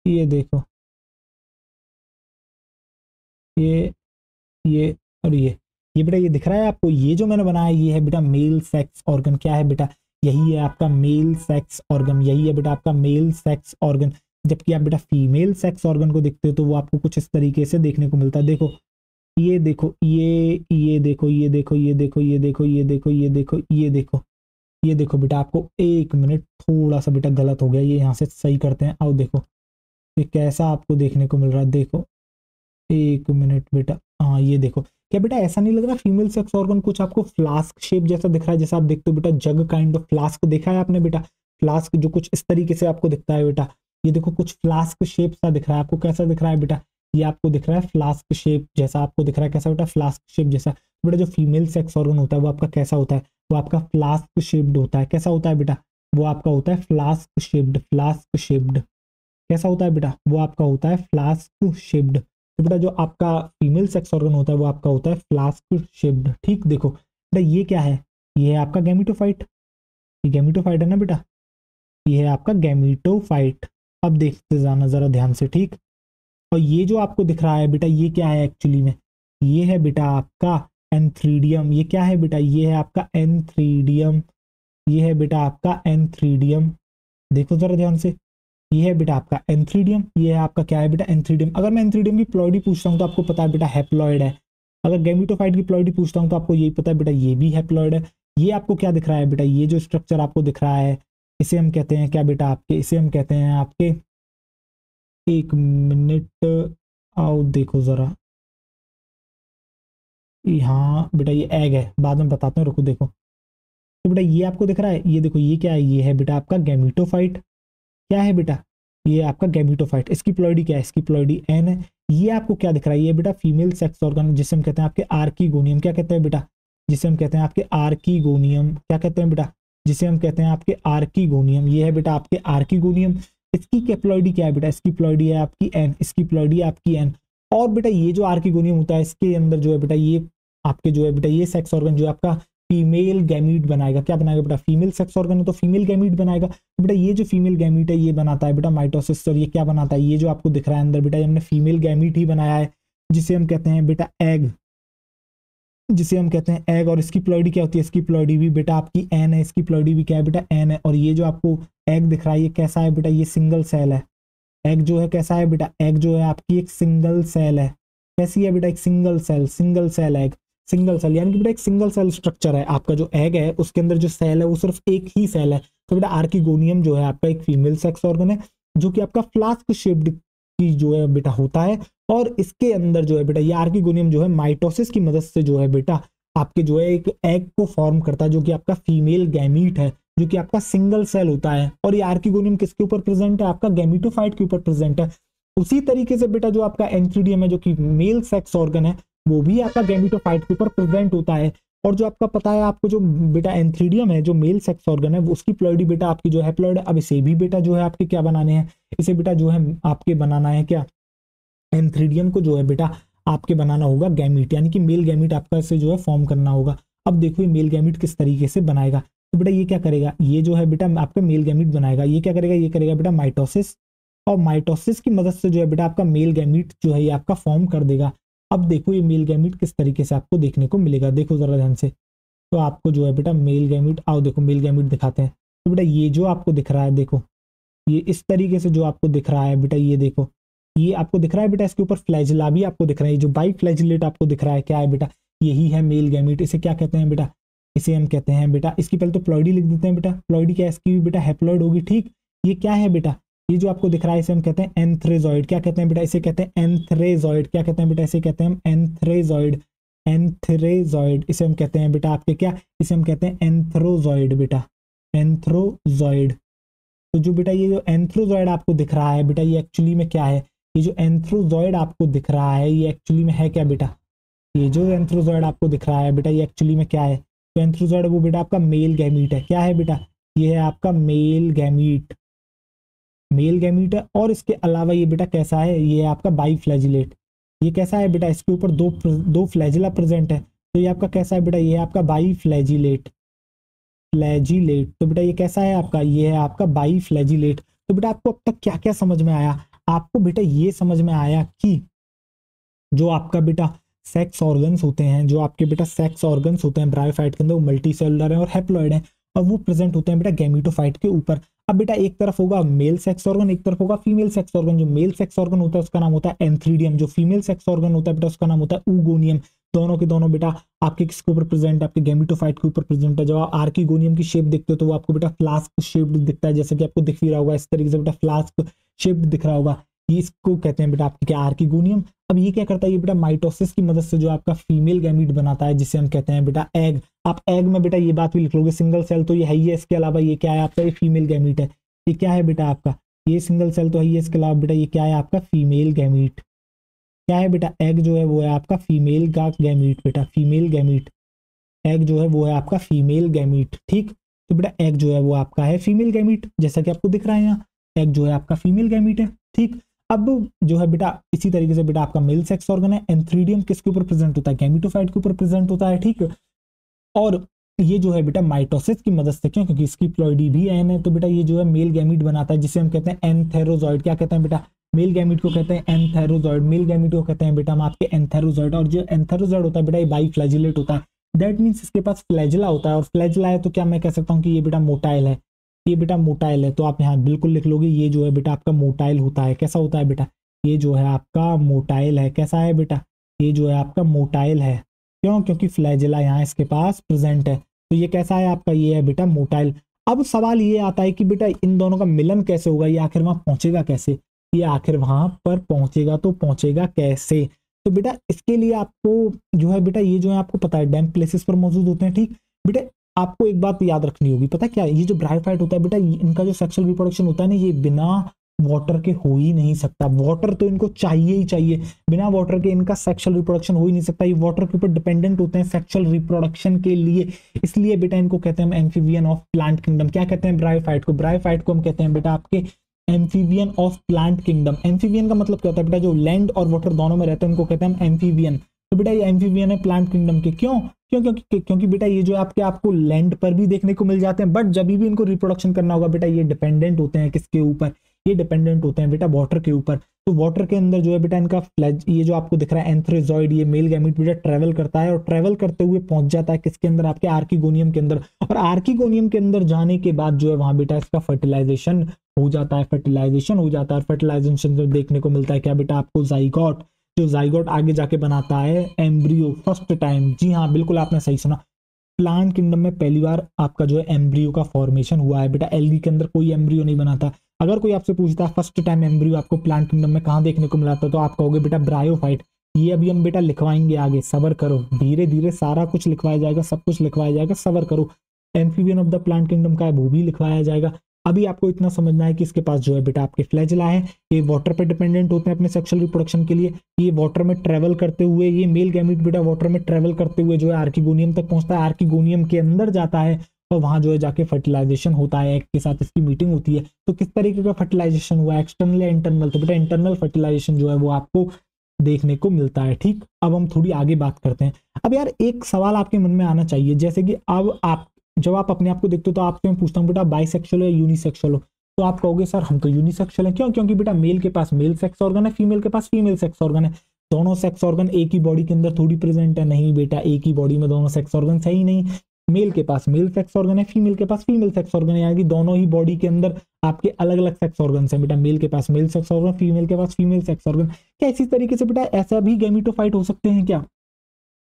ये देखो ये ये और ये बेटा ये दिख रहा है आपको, ये जो मैंने बनाया ये है बेटा मेल सेक्स ऑर्गन। क्या है बेटा, यही है आपका मेल सेक्स ऑर्गन, यही है बेटा आपका मेल सेक्स ऑर्गन। जबकि आप बेटा फीमेल सेक्स ऑर्गन को देखते हो तो वो आपको कुछ इस तरीके से देखने को मिलता है। देखो ये देखो ये देखो ये देखो ये देखो ये देखो ये देखो ये देखो ये देखो ये देखो बेटा, आपको एक मिनट, थोड़ा सा बेटा गलत हो गया, ये यहाँ से सही करते हैं। आओ देखो ये कैसा आपको देखने को मिल रहा है, देखो एक मिनट बेटा, हाँ ये देखो। क्या बेटा ऐसा नहीं लग रहा फीमेल सेक्स ऑर्गन कुछ आपको फ्लास्क शेप जैसा दिख रहा है, जैसा आप देखते हो बेटा जग काइंड ऑफ फ्लास्क देखा है आपने बेटा, फ्लास्क जो कुछ इस तरीके से आपको दिखता है बेटा, ये देखो कुछ फ्लास्क शेप सा दिख रहा है आपको। कैसा दिख रहा है बेटा, ये आपको दिख रहा है फ्लास्क शेप जैसा आपको दिख रहा है। कैसा बेटा, फ्लास्क शेप जैसा। तो बेटा जो फीमेल सेक्स ऑर्गन होता है वो आपका कैसा होता है, वो आपका फ्लास्क शेप्ड होता है। कैसा होता है बेटा, वो आपका होता है फ्लास्क शेप्ड, फ्लास्क शेप्ड। कैसा होता है बेटा, वो आपका होता है फ्लास्क शेप्ड। तो बेटा जो आपका फीमेल सेक्स ऑर्गन होता है वो आपका होता है फ्लास्क शेप्ड। ठीक, देखो बेटा ये क्या है, ये है आपका गैमीटोफाइट, ये गैमीटोफाइट है ना बेटा, ये है आपका गैमीटोफाइट। अब देखते जाना जरा ध्यान से। ठीक, और ये जो आपको दिख रहा है बेटा ये क्या है एक्चुअली में, ये है बेटा आपका एंथ्रीडियम। ये क्या है बेटा, ये है आपका एंथ्रीडियम, ये है बेटा आपका एंथ्रीडियम। देखो जरा ध्यान से, ये है बेटा आपका एंथ्रीडियम, ये है आपका क्या है बेटा एंथ्रीडियम। अगर मैं एंथ्रीडियम की प्लॉइडी पूछता हूँ तो आपको पता है बेटा हैप्लॉइड है। अगर गैमीटोफाइट की प्लॉइडी पूछता हूँ तो आपको यही पता है बेटा ये भी हैप्लॉइड है। ये आपको क्या दिख रहा है बेटा, ये जो स्ट्रक्चर आपको दिख रहा है इसे हम कहते हैं क्या बेटा आपके, इसे हम कहते हैं आपके, एक मिनट आओ देखो जरा, हाँ बेटा ये एग है, बाद में बताता हूँ, रुको देखो। तो बेटा ये आपको दिख रहा है, ये देखो ये क्या है, ये है बेटा आपका गैमीटोफाइट। क्या है बेटा, ये आपका गैमीटोफाइट। इसकी प्लॉइडी क्या है, इसकी प्लॉइडी एन है। ये आपको क्या दिख रहा है, ये बेटा फीमेल सेक्स ऑर्गन जिसे हम कहते हैं आपके आर्कीगोनियम। क्या कहते हैं बेटा, जिसे हम कहते हैं आपके आर्कीगोनियम। क्या कहते हैं बेटा, जिसे हम कहते हैं आपके आर्कीगोनियम। ये है बेटा आपके आर्कीगोनियम। इसकी प्लॉइडी क्या है बेटा, इसकी प्लॉइडी है आपकी एन, इसकी प्लॉइडी है आपकी एन। और बेटा ये जो आर्कीगोनियम होता है इसके अंदर जो है बेटा ये आपके जो है बेटा ये सेक्स ऑर्गन जो आपका फीमेल गैमीट बनाएगा। क्या बनाएगा बेटा, फीमेल सेक्स ऑर्गन है तो फीमेल गैमीट बनाएगा। तो बेटा ये जो फीमेल गैमीट है ये बनाता है बेटा माइटोसिस। और ये क्या बनाता है, ये जो आपको दिख रहा है अंदर बेटा, हमने फीमेल गैमीट ही बनाया है जिसे हम कहते हैं बेटा एग, जिसे हम कहते हैं एग। और इसकी प्लॉइडी क्या होती है, इसकी प्लॉइडी भी बेटा आपकी एन है, इसकी प्लॉइडी भी क्या है बेटा एन है। और ये जो आपको एग दिख रहा है ये कैसा है बेटा, ये सिंगल सेल है। एग जो है कैसा है बेटा, एग जो है आपकी एक सिंगल सेल है। कैसी है बेटा, एक single cell, single cell egg, single cell यानी कि बेटा एक सिंगल सेल स्ट्रक्चर है आपका। जो एग है उसके अंदर जो सेल है वो सिर्फ एक ही सेल है। तो बेटा आर्कीगोनियम जो है आपका एक फीमेल सेक्स ऑर्गन है जो कि आपका फ्लास्क शेप्ड की जो है बेटा होता है। और इसके अंदर जो है बेटा ये आर्कीगोनियम जो है माइटोसिस की मदद से जो है बेटा आपके जो है एक एग को फॉर्म करता है जो कि आपका फीमेल गैमीट है, जो कि आपका सिंगल सेल होता है। और ये आर्कीगोनियम किसके ऊपर प्रेजेंट है, आपका गैमीटोफाइट के ऊपर प्रेजेंट है। उसी तरीके से बेटा जो आपका एंथ्रीडियम है जो कि मेल सेक्स ऑर्गन है वो भी आपका गैमीटोफाइट के ऊपर प्रेजेंट होता है। और जो आपका पता है आपको जो बेटा एंथ्रीडियम है जो मेल सेक्स ऑर्गन है उसकी प्लॉइडी बेटा आपकी जो हैप्लॉइड है। अब इसे भी बेटा जो है आपके क्या बनाने हैं, इसे बेटा जो है आपके बनाना है क्या, एंथ्रीडियम को जो है बेटा आपके बनाना होगा गैमीट, यानी कि मेल गैमीट आपका इसे जो है फॉर्म करना होगा। अब देखो ये मेल गैमीट किस तरीके से बनाएगा, तो बेटा ये क्या करेगा, ये जो है बेटा आपका मेल गैमीट बनाएगा। ये क्या करेगा, ये करेगा बेटा माइटोसिस, और माइटोसिस की मदद से जो है बेटा आपका मेल गैमीट जो है ये आपका फॉर्म कर देगा। अब देखो ये मेल गैमीट किस तरीके से आपको देखने को मिलेगा, देखो जरा ध्यान से। तो आपको जो है बेटा मेल गैमीट, आओ देखो मेल गैमीट दिखाते हैं। तो बेटा ये जो आपको दिख रहा है देखो, ये इस तरीके से जो आपको दिख रहा है बेटा, ये देखो ये आपको दिख रहा है बेटा, इसके ऊपर फ्लैजिला भी आपको दिख रहा है, जो बाई फ्लैजिलेट आपको दिख रहा है क्या है बेटा, यही है मेल गैमीट। इसे क्या कहते हैं बेटा, इसे हम कहते हैं बेटा, इसकी पहले तो प्लॉइडी लिख देते हैं बेटा, प्लॉइडी क्या है इसकी भी बेटा हैप्लॉइड होगी, ठीक। ये क्या है बेटा, ये जो आपको दिख रहा है इसे हम कहते हैं एंथ्रेजॉइड, क्या कहते हैं बेटा, इसे कहते हैं एंथ्रेजॉइड, क्या कहते हैं बेटा, इसे कहते हैं हम एंथ्रेजॉइड, एंथ्रेजॉइड इसे हम कहते हैं बेटा आपके क्या, इसे हम कहते हैं एंथ्रोजॉइड बेटा, एंथ्रोजॉइड। तो जो बेटा ये जो एंथ्रोजॉइड आपको दिख रहा है बेटा, ये एक्चुअली में क्या है, ये जो एंथ्रोजॉइड आपको दिख रहा है ये एक्चुअली में है क्या बेटा, ये जो एंथ्रोजॉइड आपको दिख रहा है बेटा ये एक्चुअली में क्या है, तो एंथ्रोजॉइड वो बेटा आपका मेल गैमीट है, क्या है बेटा, ये है आपका मेल गैमीट, मेल गैमीट है। और इसके अलावा ये बेटा कैसा है, ये है आपका बाई फ्लैजिलेट, ये कैसा है बेटा, इसके ऊपर दो फ्लैजिला प्रेजेंट है, तो ये आपका कैसा है बेटा, ये है आपका बाई फ्लैजिलेट, फ्लैजिलेट। तो बेटा ये कैसा है आपका, ये है आपका बाई फ्लैजिलेट। तो बेटा आपको अब तक क्या क्या समझ में आया, आपको बेटा ये समझ में आया कि जो आपका बेटा सेक्स ऑर्गन्स होते हैं, जो आपके बेटा सेक्स ऑर्गन्स होते हैं ब्रायोफाइट के अंदर, वो मल्टी सेलुलर है और हैप्लॉइड है, और वो प्रेजेंट होते हैं बेटा गैमीटोफाइट के ऊपर। अब बेटा एक तरफ होगा मेल सेक्स ऑर्गन, एक तरफ होगा फीमेल सेक्स ऑर्गन। जो मेल सेक्स ऑर्गन होता है उसका नाम होता है एंथ्रीडियम, जो फीमेल सेक्स ऑर्गन होता है बेटा उसका नाम होता है ऊगोनियम। दोनों के दोनों बेटा आपके किसके ऊपर प्रेजेंट है, आपके गैमीटोफाइट के ऊपर प्रेजेंट है। जब आप आर्किगोनियम की शेप देखते हो तो वो आपको बेटा फ्लास्क शेप्ड दिखता है, जैसे कि आपको दिख भी रहा होगा, इस तरीके से बेटा फ्लास्क शेप्ड दिख रहा होगा, ये इसको कहते हैं बेटा आपके क्या, आर्किगोनियम। अब ये क्या करता है, ये बेटा माइटोसिस की मदद से जो आपका फीमेल गैमीट बनाता है, जिसे हम कहते हैं बेटा एग। आप एग में बेटा ये बात भी लिख लोगे, सिंगल सेल तो ये है ही है, इसके अलावा ये क्या है आपका, ये फीमेल गैमीट है। ये क्या है बेटा आपका, ये सिंगल सेल तो है ही है, इसके अलावा बेटा ये क्या है आपका फीमेल गैमीट, क्या है बेटा, एग जो है वो है आपका फीमेल का गैमीट बेटा, फीमेल गैमीट। एग जो है वो है आपका फीमेल गैमीट, ठीक। तो बेटा एग जो है वो आपका है फीमेल गैमीट, जैसा कि आपको दिख रहा है यहाँ, एग जो है आपका फीमेल गैमीट है, ठीक। अब जो है बेटा इसी तरीके से बेटा आपका मेल सेक्स ऑर्गन है, एंथ्रीडियम किसके ऊपर प्रेजेंट होता है, गैमीटोफाइट के ऊपर प्रेजेंट होता है, ठीक। और ये जो है बेटा माइटोसिस की मदद से, क्यों, क्योंकि इसकी प्लॉइडी भी एन है, तो बेटा ये जो है मेल गैमीट बनाता है, जिसे हम कहते हैं एंथेरोजॉइड। क्या कहते हैं बेटा, मेल गैमीट को कहते हैं एंथेरोजॉइड, मेल गैमीट को कहते हैं बेटा हम आपके एंथेरोजॉइड। और जो एंथेरोजॉइड होता है बेटा ये बाई फ्लैजिलेट होता है, दैट मीन्स इसके पास फ्लैजिला होता है, और फ्लैजिला है तो क्या मैं कह सकता हूँ कि ये बेटा मोटाइल है, ये बेटा मोटाइल है। तो आप यहाँ बिल्कुल लिख लोगे, ये जो है बेटा आपका मोटाइल होता है। कैसा होता है बेटा, ये जो है आपका मोटाइल है, कैसा है बेटा, ये जो है आपका मोटाइल है, क्यों, क्योंकि फ्लैजिला यहाँ इसके पास प्रेजेंट है, तो ये कैसा है आपका, ये है बेटा मोटाइल। अब सवाल ये आता है कि बेटा इन दोनों का मिलन कैसे होगा, ये आखिर वहां पहुंचेगा कैसे, ये आखिर वहां पर पहुंचेगा तो पहुंचेगा कैसे। तो बेटा इसके लिए आपको जो है बेटा, ये जो है आपको पता है डैम्प प्लेसेस पर मौजूद होते हैं, ठीक। बेटा आपको एक बात याद रखनी होगी, पता क्या, ये जो ब्रायोफाइट होता है बेटा, इनका जो सेक्सुअल रिप्रोडक्शन होता है ना, ये बिना वाटर के हो ही नहीं सकता। वाटर तो इनको चाहिए ही चाहिए, बिना वाटर के इनका सेक्सुअल रिप्रोडक्शन हो ही नहीं सकता। ये वाटर के ऊपर डिपेंडेंट होते हैं सेक्सुअल रिप्रोडक्शन के लिए, इसलिए बेटा इनको कहते हैं हम एम्फीबियन ऑफ प्लांट किंगडम। क्या कहते हैं ब्रायोफाइट को, ब्रायोफाइट को हम कहते हैं बेटा आपके amphibian of plant kingdom. Amphibian का मतलब क्या होता है बेटा, जो लैंड और वाटर दोनों में रहते हैं उनको कहते हैं हम एम्फीबियन। तो बेटा ये एम्फीबियन है प्लांट किंगडम के, क्यों, क्यों, क्योंकि बेटा ये जो आपको लैंड पर भी देखने को मिल जाते हैं, बट जब भी इनको रिप्रोडक्शन करना होगा बेटा ये डिपेंडेंट होते हैं किसके ऊपर, ये डिपेंडेंट होते हैं बेटा वाटर के ऊपर। तो वाटर के अंदर जो है बेटा इनका फ्लैज, ये जो आपको दिख रहा है एंथ्रेजॉइड, ये मेल गैमीट बेटा ट्रेवल करता है, और ट्रेवल करते हुए पहुंच जाता है किसके अंदर, आपके आर्किगोनियम के अंदर। और आर्किगोनियम के अंदर जाने के बाद जो है वहां बेटा इसका फर्टिलाइजेशन हो जाता है, फर्टिलाइजेशन हो जाता है। और फर्टिलाइजेशन से देखने को मिलता है क्या बेटा आपको, जाइगोट। जो जाइगोट आगे जाके बनाता है एम्ब्रियो फर्स्ट टाइम। जी हाँ बिल्कुल आपने सही सुना, प्लांट किंगडम में पहली बार आपका जो है एम्ब्रियो का फॉर्मेशन हुआ है बेटा। एल्गी के अंदर कोई एम्ब्रियो नहीं बनाता। अगर कोई आपसे पूछता है फर्स्ट टाइम एम्ब्रियो आपको प्लांट किंगडम में कहाँ देखने को मिला था, तो आप कहोगे बेटा ब्रायोफाइट। ये अभी हम बेटा लिखवाएंगे आगे, सबर करो, धीरे धीरे सारा कुछ लिखवाया जाएगा, सब कुछ लिखवाया जाएगा, सबर करो। Amphibian of the plant kingdom का है वो भी लिखवाया जाएगा। अभी आपको इतना समझना है कि इसके पास जो है बेटा आपके फ्लैजिला है, ये वाटर पे डिपेंडेंट होते हैं अपने सेक्सुअल रिप्रोडक्शन के लिए। ये वाटर में ट्रेवल करते हुए, ये मेल गैमीट बेटा वाटर में ट्रेवल करते हुए जो है आर्किगोनियम तक पहुंचता है, आर्किगोनियम के अंदर जाता है, और वहां जो है जाके फर्टिलाइजेशन होता है, एग के साथ इसकी मीटिंग होती है। तो किस तरीके का फर्टिलाइजेशन हुआ, एक्सटर्नल या इंटरनल, तो बेटा इंटरनल फर्टिलाइजेशन जो है वो आपको देखने को मिलता है, ठीक। अब हम थोड़ी आगे बात करते हैं। अब यार एक सवाल आपके मन में आना चाहिए, जैसे कि अब आप जब आप अपने आप को देखते हो तो आपसे मैं पूछता हूँ बेटा बाइसेक्सुअल या यूनिसेक्सुअल हो, तो आप कहोगे सर हम तो यूनिसेक्सुअल हैं। क्यों, क्योंकि बेटा मेल के पास मेल सेक्स ऑर्गन है, फीमेल के पास फीमेल सेक्स ऑर्गन है। दोनों सेक्स ऑर्गन एक ही बॉडी के अंदर थोड़ी प्रेजेंट है, नहीं बेटा, एक ही बॉडी में दोनों सेक्स ऑर्गन है ही नहीं। मेल के पास मेल सेक्स ऑर्गन है, फीमेल के पास फीमेल सेक्स ऑर्गन है, यानी कि दोनों ही बॉडी के अंदर आपके अलग अलग सेक्स ऑर्गन है बेटा। मेल के पास मेल सेक्स ऑर्गन, फीमेल के पास फीमेल सेक्स ऑर्गन। क्या इसी तरीके से बेटा ऐसा भी गैमेटोफाइट हो सकते हैं क्या,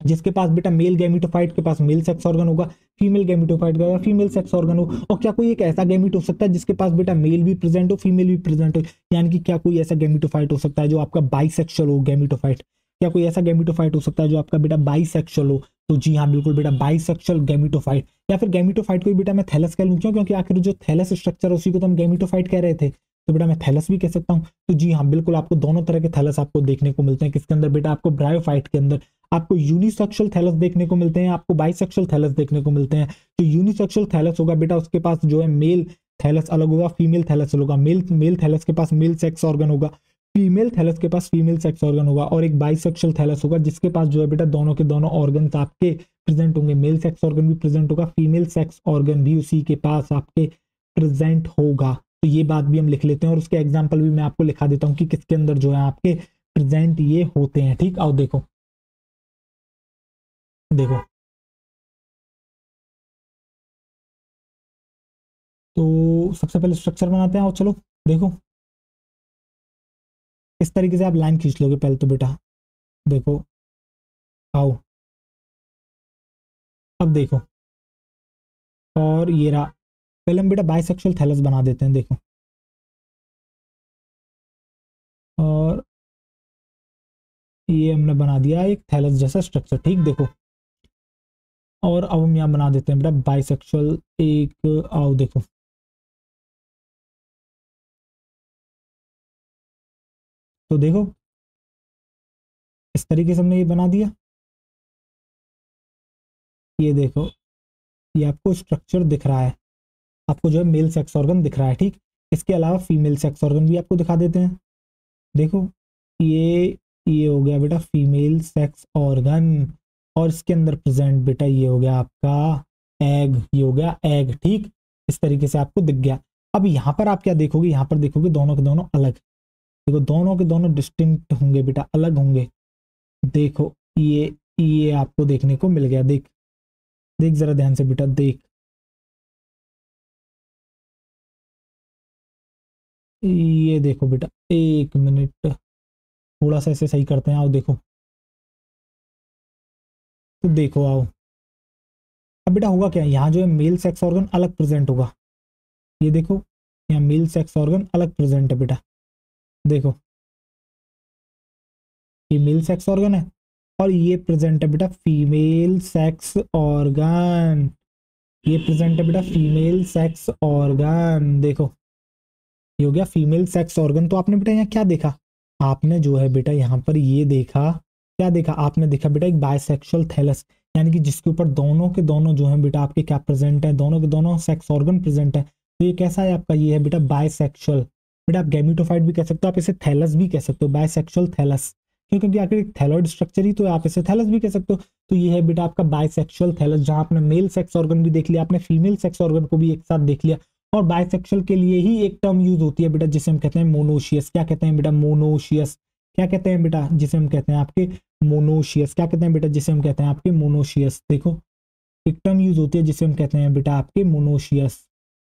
जिसके पास बेटा मेल गैमेटोफाइट के पास मेल सेक्स ऑर्गन होगा, फीमेल गैमेटोफाइट का फीमेल सेक्स ऑर्गन हो। और क्या कोई एक ऐसा गैमेट हो सकता है जिसके पास बेटा मेल भी प्रेजेंट हो फीमेल भी प्रेजेंट हो, यानी कि क्या कोई ऐसा गैमेटोफाइट हो सकता है जो आपका बाइसेक्सुअल हो गैमेटोफाइट, क्या कोई ऐसा गैमेटोफाइट हो सकता है जो आपका बेटा बाइसेक्सुअल हो। तो जी हाँ बिल्कुल बेटा बाइसेक्सुअल गैमेटोफाइट, या फिर गैमेटोफाइट को भी बेटा मैं थैलस कह लूं, क्यों, क्योंकि आखिर जो थैलस स्ट्रक्चर है उसी को तो हम गैमेटोफाइट कह रहे थे, तो बेटा मैं थैलस भी कह सकता हूँ। तो जी हाँ बिल्कुल आपको दोनों तरह के थैलस आपको देखने को मिलते हैं, किसके अंदर बेटा, आपको ब्रायोफाइट के अंदर आपको यूनिसेक्सुअल थैलस देखने को मिलते हैं, आपको बाइसेक्सुअल थैलस देखने को मिलते हैं। तो यूनिसेक्सुअल थैलस होगा बेटा, उसके पास जो है मेल थैलस अलग होगा, फीमेल थैलस अलग होगा। मेल थैलस के पास मेल सेक्स ऑर्गन होगा, फीमेल थैलस के पास फीमेल सेक्स ऑर्गन होगा। और एक बाइसेक्सुअल थैलस होगा जिसके पास जो है बेटा दोनों के दोनों ऑर्गन्स आपके प्रेजेंट होंगे, मेल सेक्स ऑर्गन भी प्रेजेंट होगा, फीमेल सेक्स ऑर्गन भी उसी के पास आपके प्रेजेंट होगा। तो ये बात भी हम लिख लेते हैं और उसके एग्जाम्पल भी मैं आपको लिखा देता हूँ कि किसके अंदर जो है आपके प्रेजेंट ये होते हैं। ठीक, आओ देखो देखो, तो सबसे पहले स्ट्रक्चर बनाते हैं, और चलो देखो इस तरीके से आप लाइन खींच लोगे पहले तो बेटा, देखो आओ अब देखो, और ये रहा। पहले हम बेटा बाइसेक्सुअल थैलस बना देते हैं, देखो, और ये हमने बना दिया एक थैलस जैसा स्ट्रक्चर। ठीक, देखो, और अब हम यहाँ बना देते हैं बेटा बाइसेक्सुअल एक, आओ देखो, तो देखो इस तरीके से हमने ये बना दिया। ये देखो, ये आपको स्ट्रक्चर दिख रहा है, आपको जो है मेल सेक्स ऑर्गन दिख रहा है। ठीक, इसके अलावा फीमेल सेक्स ऑर्गन भी आपको दिखा देते हैं। देखो ये ये हो गया बेटा फीमेल सेक्स ऑर्गन, और इसके अंदर प्रेजेंट बेटा ये हो गया आपका एग, ये हो गया एग। ठीक, इस तरीके से आपको दिख गया। अब यहाँ पर आप क्या देखोगे, यहाँ पर देखोगे दोनों के दोनों अलग, देखो दोनों के दोनों डिस्टिंक्ट होंगे बेटा, अलग होंगे। देखो ये आपको देखने को मिल गया, देख देख जरा ध्यान से बेटा, देख ये देखो बेटा, एक मिनट थोड़ा सा ऐसे सही करते हैं, आओ देखो, तो देखो आओ, अब बेटा होगा क्या, यहाँ जो है मेल सेक्स ऑर्गन अलग प्रेजेंट होगा। ये देखो यहाँ मेल सेक्स ऑर्गन अलग प्रेजेंट है बेटा, देखो ये मेल सेक्स ऑर्गन है, और ये प्रेजेंट है बेटा फीमेल सेक्स ऑर्गन, ये प्रेजेंट है बेटा फीमेल सेक्स ऑर्गन। देखो ये हो गया फीमेल सेक्स ऑर्गन। तो आपने बेटा यहाँ क्या देखा, आपने जो है बेटा यहाँ पर ये देखा, क्या देखा, आपने देखा बेटा एक बायसेक्सुअल थैलस, यानी कि जिसके ऊपर दोनों के दोनों जो है बेटा आपके क्या प्रेजेंट है, दोनों के दोनों सेक्स ऑर्गन प्रेजेंट है। तो ये कैसा है आपका, ये है बेटा बायसेक्सुअल। बेटा आप गैमेटोफाइट भी कह सकते हो, आप इसे थैलस भी कह सकते हो, बायसेक्सुअल थैलस, क्यों, क्योंकि आखिर एक थैलॉइड स्ट्रक्चर ही तो है, आप इसे थैलस भी कह सकते हो। तो ये है बेटा आपका बायसेक्सुअल थैलस, जहां आपने मेल सेक्स ऑर्गन भी देख लिया, आपने फीमेल सेक्स ऑर्गन को भी एक साथ देख लिया। और बायसेक्सुअल के लिए ही एक टर्म यूज होती है बेटा जिसे हम कहते हैं मोनोशियस। क्या कहते हैं बेटा, मोनोशियस। क्या कहते हैं बेटा, जिसे हम कहते हैं आपके मोनोशियस। क्या कहते हैं बेटा, जिसे हम कहते हैं आपके मोनोशियस। देखो एक टर्म यूज होती है जिसे हम कहते हैं बेटा आपके मोनोशियस।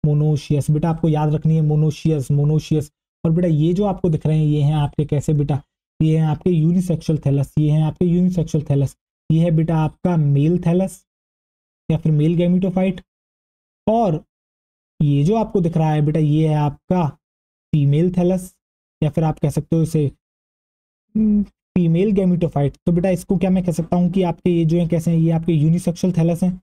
मोनोशियस बेटा आपको याद रखनी है, मोनोशियस मोनोशियस। और बेटा ये जो आपको दिख रहे हैं ये हैं आपके कैसे बेटा, ये हैं आपके यूनिसेक्सुअल थैलस, ये हैं आपके यूनिसेक्सुअल थैलस। ये है बेटा आपका मेल थैलस या फिर मेल गैमेटोफाइट। और ये जो आपको दिख रहा है बेटा ये है आपका फीमेल थैलस, या फिर आप कह सकते हो इसे फीमेल गैमेटोफाइट। तो बेटा इसको क्या मैं कह सकता हूँ कि आपके ये जो है कैसे हैं, ये आपके यूनिसेक्सुअल थैलस हैं,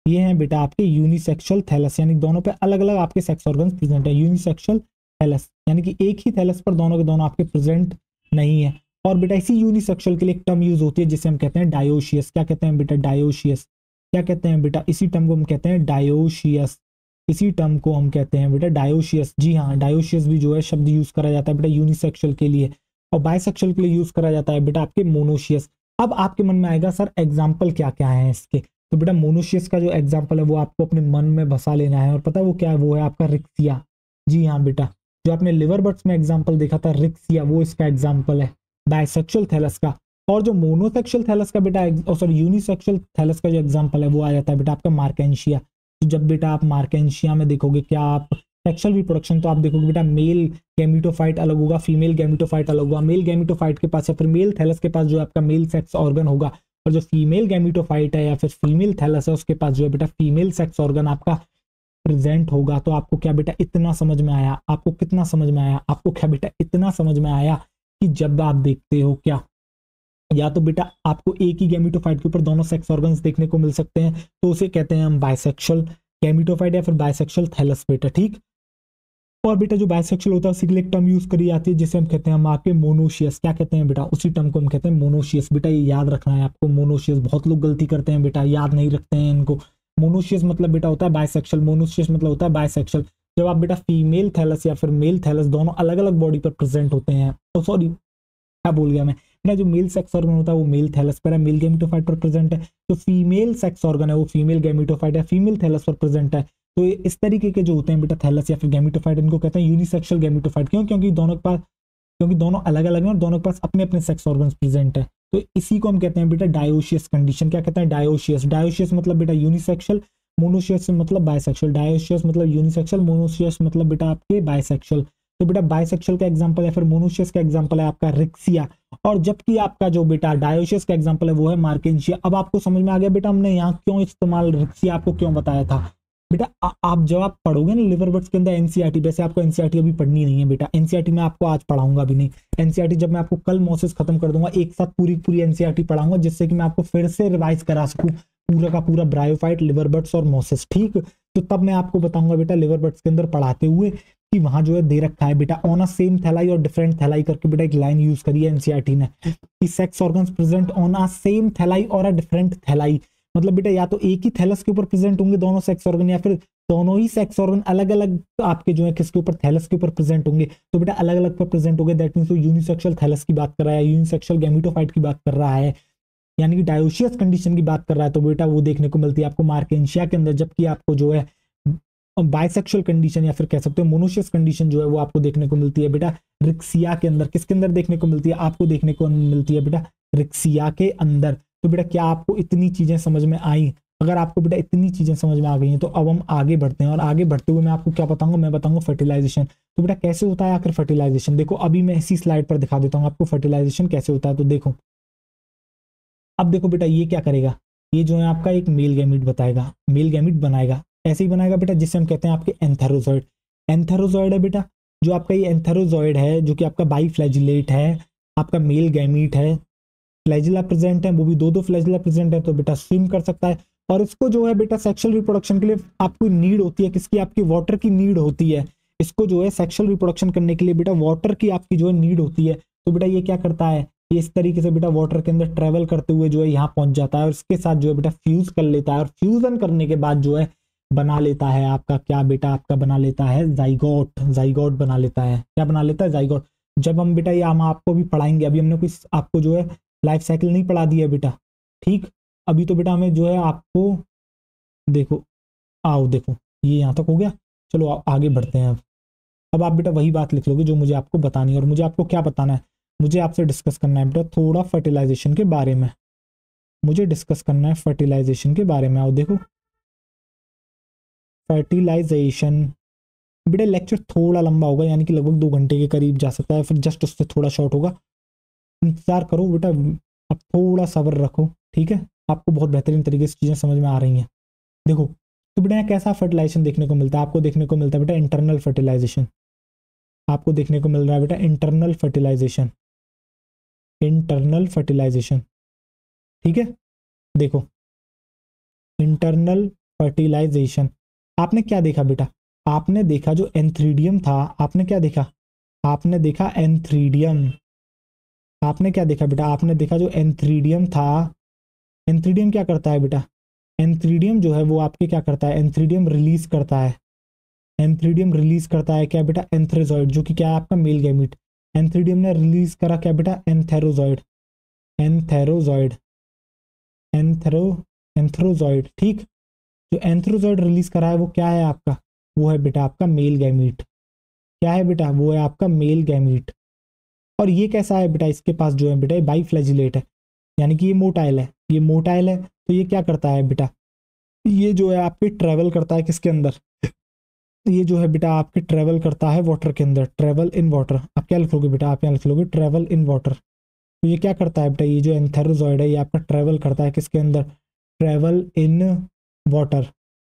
ये हैं बेटा आपके यूनिसेक्सुअल थैलस, यानी दोनों पे अलग अलग आपके सेक्स ऑर्गन्स प्रेजेंट है। यूनिसेक्सुअल थैलस यानी कि एक ही थैलस पर दोनों के दोनों आपके प्रेजेंट नहीं है। और बेटा इसी यूनिसेक्सुअल के लिए एक टर्म यूज होती है जिसे हम कहते हैं डायोशियस। क्या कहते हैं बेटा, डायोशियस। क्या कहते हैं बेटा, इसी टर्म को हम कहते हैं डायोशियस, इसी टर्म को हम कहते हैं बेटा डायोशियस। जी हाँ, डायोशियस भी जो है शब्द यूज करा जाता है बेटा यूनिसेक्सुअल के लिए, और बायसेक्सुअल के लिए यूज करा जाता है बेटा आपके मोनोशियस। अब आपके मन में आएगा सर एग्जाम्पल क्या क्या है इसके, तो बेटा मोनोशियस का जो एग्जाम्पल है वो आपको अपने मन में बसा लेना है, और पता है वो क्या है, वो है आपका रिक्सिया। जी हाँ बेटा, जो आपने लिवर बर्ड्स में एग्जाम्पल देखा था रिक्सिया, वो इसका एग्जाम्पल है बायसेक्सुअल थैलस का। और जो मोनोसेक्सुअल थैलस का बेटा सॉरी यूनिसेक्सुअल थैलस का जो एग्जांपल है वो आ जाता है बेटा आपका मार्केंशिया। तो जब बेटा आप मार्केंशिया में देखोगे क्या आप सेक्सुअल रिप्रोडक्शन, तो आप देखोगे बेटा मेल गैमेटोफाइट अलग होगा, फीमेल गैमेटोफाइट अलग होगा। मेल गैमेटोफाइट के पास या फिर मेल थैलस के पास जो है आपका मेल सेक्स ऑर्गन होगा, और जो फीमेल गैमेटोफाइट है या फिर फीमेल थैलस है उसके पास जो है बेटा फीमेल सेक्स ऑर्गन आपका प्रेजेंट होगा। तो आपको क्या बेटा इतना समझ में आया, आपको कितना समझ में आया, आपको क्या बेटा इतना समझ में आया कि जब आप देखते हो क्या, या तो बेटा आपको एक ही गैमेटोफाइट के ऊपर दोनों सेक्स ऑर्गन्स देखने को मिल सकते हैं, तो उसे कहते हैं हम बाइसेक्सुअल गैमेटोफाइट या फिर बाइसेक्सुअल थैलस बेटा, ठीक। और बेटा जो बाइसेक्सुअल होता है उसके लिए एक टर्म यूज करी जाती है जिसे हम कहते हैं हम आपके मोनोशियस। क्या कहते हैं बेटा, उसी टर्म को हम कहते हैं मोनोशियस। बेटा ये याद रखना है आपको, मोनोशियस। बहुत लोग गलती करते हैं बेटा, याद नहीं रखते हैं इनको। मोनोशियस मतलब बेटा होता है बाइसेक्सुअल, मोनोशियस मतलब होता है बाइसेक्सुअल। जब आप बेटा फीमेल थैलस या फिर मेल थैलस दोनों अलग अलग बॉडी पर प्रेजेंट होते हैं, सॉरी क्या बोल गया मैं, ना जो मेल सेक्स ऑर्गन होता है वो मेल थैलस पर है, मेल गैमेटोफाइट पर प्रेजेंट है। जो फीमेल सेक्स ऑर्गन है वो फीमेल गैमेटोफाइट है, फीमेल थैलस पर प्रेजेंट है। तो इस तरीके के जो होते हैं बेटा थैलस या फिर गैमेटोफाइट, इनको कहते हैं यूनिसेक्सुअल गैमेटोफाइट। क्यों? क्योंकि दोनों के पास, क्योंकि दोनों अलग अलग हैं और दोनों के पास अपने अपने सेक्स ऑर्गन्स प्रेजेंट है। तो इसी को हम कहते हैं बेटा डायोशियस कंडीशन। क्या कहते हैं? डायोशियस। डायोशियस मतलब बेटा यूनिसेक्सुअल, मोनोशियस मतलब बाइसेक्सुअल। डायोशियस मतलब यूनिसेक्सुअल, मोनोशियस मतलब बेटा आपके बाइसेक्सुअल। तो बेटा बाइसेक्सुअल का एग्जांपल या फिर मोनोशियस का एग्जांपल है आपका रिक्सिया, और जबकि आपका जो बेटा डायोशियस का एग्जांपल है वो है मार्केंशिया। अब आपको समझ में आ गया बेटा हमने यहाँ क्यों इस्तेमाल रिक्सिया आपको क्यों बताया था। बेटा आप जब आप पढ़ोगे ना लिवर बर्ड्स के अंदर एनसीईआरटी, वैसे आपको एनसीईआरटी अभी पढ़नी नहीं है बेटा, एनसीईआरटी मैं आपको आज पढ़ाऊंगा भी नहीं। एनसीईआरटी जब मैं आपको कल मोसेस खत्म कर दूंगा, एक साथ पूरी पूरी एनसीईआरटी पढ़ाऊंगा जिससे कि मैं आपको फिर से रिवाइज करा सकूं पूरा का पूरा ब्रायोफाइट, लिवर बर्ड्स और मोसेस, ठीक। तो तब मैं आपको बताऊंगा बेटा लिवर बर्ड्स के अंदर पढ़ाते हुए कि वहां जो है दे रखा है बेटा ऑन अ सेम थैलाई और डिफरेंट थैलाई करके बेटा एक लाइन यूज करी है एनसीईआरटी ने कि sex organs present on a same thallus और अ डिफरेंट थैलाई। मतलब बेटा या तो एक ही थैलस के ऊपर प्रेजेंट होंगे दोनों सेक्स ऑर्गन, या फिर दोनों ही सेक्स ऑर्गन अलग अलग आपके जो है किसके ऊपर, थैलस के ऊपर प्रेजेंट होंगे। तो बेटा अलग अलग पर प्रेजेंट होंगे, दैट मींस वो यूनिसेक्सुअल थैलस की बात कर रहा है, यूनिसेक्सुअल गैमेटोफाइट की बात कर रहा है, यानी कि डायोशियस कंडीशन की बात कर रहा है। तो बेटा वो देखने को मिलती है आपको मार्केंशिया के अंदर, जबकि आपको जो है बाइसेक्सुअल कंडीशन या फिर कह सकते हो मोनोशियस कंडीशन जो है वो आपको देखने को मिलती है बेटा रिक्सिया के अंदर। किसके अंदर देखने को मिलती है? आपको देखने को मिलती है बेटा रिक्सिया के अंदर। तो बेटा क्या आपको इतनी चीजें समझ में आई? अगर आपको बेटा इतनी चीजें समझ में आ गई हैं तो अब हम आगे बढ़ते हैं, और आगे बढ़ते हुए मैं आपको क्या बताऊंगा, मैं बताऊंगा फर्टिलाइजेशन। तो बेटा कैसे होता है आखिर फर्टिलाइजेशन? देखो अभी मैं इसी स्लाइड पर दिखा देता हूँ आपको फर्टिलाइजेशन कैसे होता है। तो देखो अब देखो बेटा ये क्या करेगा, ये जो है आपका एक मेल गैमीट बताएगा, मेल गैमीट बनाएगा। ऐसे ही बनाएगा बेटा जिसे हम कहते हैं आपके एंथेरोजॉइड। एंथेरोजॉइड है बेटा जो आपका ये एंथेरोजॉइड है जो कि आपका बाईफ्लैजिलेट है, आपका मेल गैमीट है। फ्लैजिला प्रेजेंट है, वो भी दो दो फ्लैजिला प्रेजेंट है, तो बेटा स्विम कर सकता है। और इसको जो है बेटा सेक्सुअल रिप्रोडक्शन के लिए आपको नीड होती है किसकी? आपकी वाटर की नीड होती है। इसको जो है सेक्सुअल रिप्रोडक्शन करने के लिए बेटा वाटर की आपकी जो है नीड होती है। तो बेटा ये क्या करता है, ये इस तरीके से बेटा वाटर के अंदर ट्रेवल करते हुए जो है यहाँ पहुंच जाता है और इसके साथ जो है बेटा फ्यूज कर लेता है, और फ्यूजन करने के बाद जो है बना लेता है आपका क्या बेटा, आपका बना लेता है जाइगोट। जाइगोट बना लेता है, क्या बना लेता है? जाइगोट। जब हम बेटा ये हम आपको भी पढ़ाएंगे, अभी हमने कोई आपको जो है लाइफ साइकिल नहीं पढ़ा दिया बेटा, ठीक। अभी तो बेटा हमें जो है आपको देखो, आओ देखो ये यहाँ तक हो गया। चलो आगे बढ़ते हैं। अब आप बेटा वही बात लिख लोगे जो मुझे आपको बतानी है, और मुझे आपको क्या बताना है, मुझे आपसे डिस्कस करना है बेटा थोड़ा फर्टिलाइजेशन के बारे में। मुझे डिस्कस करना है फर्टिलाइजेशन के बारे में। आओ देखो फर्टिलाइजेशन। बेटा लेक्चर थोड़ा लंबा होगा, यानी कि लगभग 2 घंटे के करीब जा सकता है, फिर जस्ट उससे थोड़ा शॉर्ट होगा। इंतजार करो बेटा, अब थोड़ा सब्र रखो, ठीक है। आपको बहुत बेहतरीन तरीके से चीज़ें समझ में आ रही हैं। देखो तो बेटा यहाँ कैसा फर्टिलाइजेशन देखने को मिलता है? आपको देखने को मिलता है बेटा इंटरनल फर्टिलाइजेशन। आपको देखने को मिल रहा है बेटा इंटरनल फर्टिलाइजेशन, इंटरनल फर्टिलाइजेशन, ठीक है। देखो इंटरनल फर्टिलाइजेशन, आपने क्या देखा बेटा? आपने देखा जो एंथ्रीडियम था, आपने क्या देखा? आपने देखा एंथ्रीडियम। आपने क्या देखा बेटा? आपने देखा जो एंथ्रीडियम था। एंथ्रीडियम क्या करता है बेटा? एंथ्रीडियम जो है वो आपके क्या करता है? एंथ्रीडियम रिलीज करता है। एंथ्रीडियम रिलीज करता है क्या बेटा? एंथ्रेजॉइड, जो कि क्या है आपका मेल गैमीट। एंथ्रीडियम ने रिलीज करा क्या बेटा? एंथेरोजॉइड। एंथेरोजॉइड, एंथेरो एंथ्रोजॉइड, ठीक। जो एंथ्रोजॉइड रिलीज करा है वो क्या है आपका? वो है बेटा आपका मेल गैमीट। क्या है बेटा? वो है आपका मेल गैमीट। और ये कैसा है बेटा? इसके पास जो है बेटा बाईफ्लैजिलेट है। यानी कि ये मोटाइल है, ये मोटाइल है, तो ये क्या करता है बेटा, ये जो है आपके ट्रेवल करता है किसके अंदर, ये जो है बेटा आपके ट्रेवल करता है वाटर के अंदर, ट्रेवल इन वाटर। आप क्या लिखोगे बेटा, आप यहाँ लिख लोगे ट्रेवल इन वाटर। तो ये क्या करता है बेटा, ये जो एंथेरोजॉइड है ये आपका ट्रेवल करता है किसके अंदर, travel in water,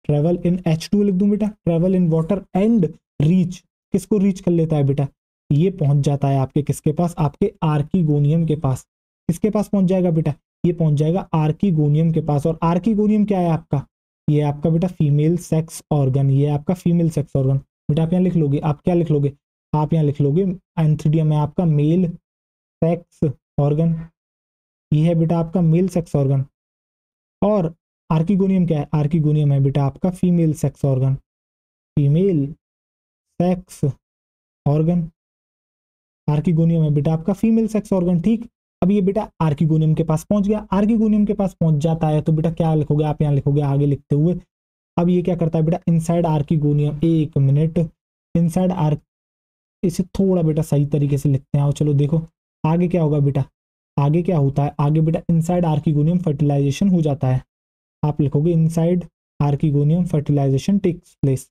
travel in H2 लिख दूं बेटा, travel in water and reach, किसको रीच कर लेता है बेटा, ये पहुंच जाता है आपके किसके पास, आपके आर्कीगोनियम के पास। किसके पास पहुंच जाएगा बेटा, ये पहुंच जाएगा आर्कीगोनियम के पास। और आर्कीगोनियम क्या है आपका, ये आपका बेटा फीमेल सेक्स ऑर्गन, ये आपका फीमेल सेक्स ऑर्गन। बेटा आप यहाँ लिख लोगे, आप क्या लिख लोगे, आप यहाँ लिख लोगे एंथ्रीडियम है आपका मेल सेक्स ऑर्गन, ये है बेटा आपका मेल सेक्स ऑर्गन। और आर्कीगोनियम क्या है, आर्कीगोनियम है बेटा आपका female sex organ, female sex organ. Archegonium है बेटा आपका फीमेल सेक्स ऑर्गन, ठीक। अब ये बेटा आर्कीगोनियम के पास पहुंच गया, आर्कीगोनियम के पास पहुंच जाता है तो बेटा क्या लिखोगे, आप यहाँ लिखोगे आगे लिखते हुए। अब ये क्या करता है बेटा, इनसाइड आर्कीगोनियम, एक मिनट, इनसाइड आर्क, इसे थोड़ा बेटा सही तरीके से लिखते हैं। आओ चलो देखो आगे क्या होगा बेटा, आगे क्या होता है, आगे बेटा इनसाइड आर्कीगोनियम फर्टिलाइजेशन हो जाता है। आप लिखोगे inside archegonium fertilisation takes place.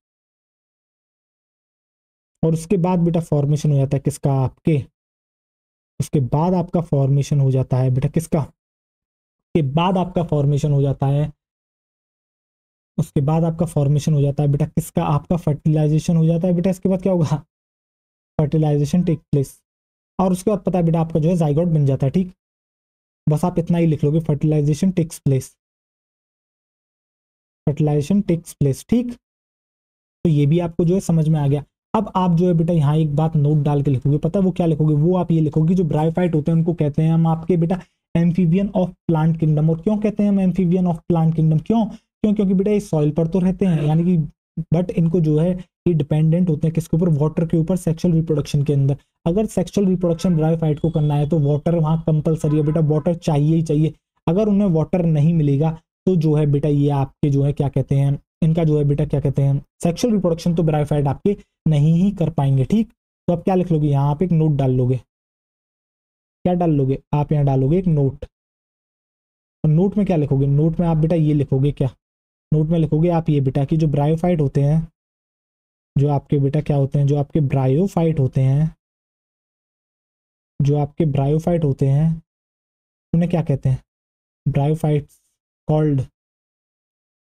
और उसके बाद बेटा फॉर्मेशन हो जाता है किसका, आपके, उसके बाद आपका फॉर्मेशन हो जाता है बेटा किसका, के बाद आपका फॉर्मेशन हो जाता है, उसके बाद आपका फॉर्मेशन हो जाता है बेटा किसका, आपका फर्टिलाइजेशन हो जाता है बेटा। इसके बाद क्या होगा, फर्टिलाइजेशन टेक प्लेस। और उसके बाद पता है बेटा आपका जो है जाइगोट बन जाता है, ठीक। बस आप इतना ही लिख लोगे, fertilisation takes place, fertilisation takes place, ठीक। तो ये भी आपको जो है समझ में आ गया। अब आप जो है बेटा यहाँ एक बात नोट डाल के लिखोगे, पता है वो क्या लिखोगे, वो आप ये लिखोगे जो ब्रायोफाइट होते हैं उनको कहते हैं हम आपके बेटा एम्फीबियन ऑफ प्लांट किंगडम। और क्यों कहते हैं हम एम्फीबियन ऑफ प्लांट किंगडम, क्यों क्यों क्योंकि बेटा ये सॉइल पर तो रहते हैं, यानी कि बट इनको जो है ये डिपेंडेंट होते हैं किसके ऊपर, वाटर के ऊपर, सेक्सुअल रिप्रोडक्शन के अंदर। अगर सेक्सुअल रिप्रोडक्शन ब्रायोफाइट को करना है तो वाटर वहां कंपलसरी है बेटा, वाटर चाहिए ही चाहिए। अगर उन्हें वाटर नहीं मिलेगा तो जो है बेटा ये आपके जो है क्या कहते हैं, इनका जो है बेटा क्या कहते हैं, सेक्सुअल रिप्रोडक्शन तो ब्रायोफाइट आपके नहीं ही कर पाएंगे, ठीक। तो आप क्या लिख लोगे, यहाँ आप एक नोट डाल लोगे, क्या डाल लोगे, आप यहाँ डालोगे एक नोट। और नोट में क्या लिखोगे, नोट में आप बेटा ये लिखोगे, क्या नोट में लिखोगे आप ये बेटा कि जो ब्रायोफाइट होते हैं, जो आपके बेटा क्या होते हैं, जो आपके ब्रायोफाइट होते हैं, जो आपके ब्रायोफाइट होते हैं उन्हें क्या कहते हैं, bryophytes called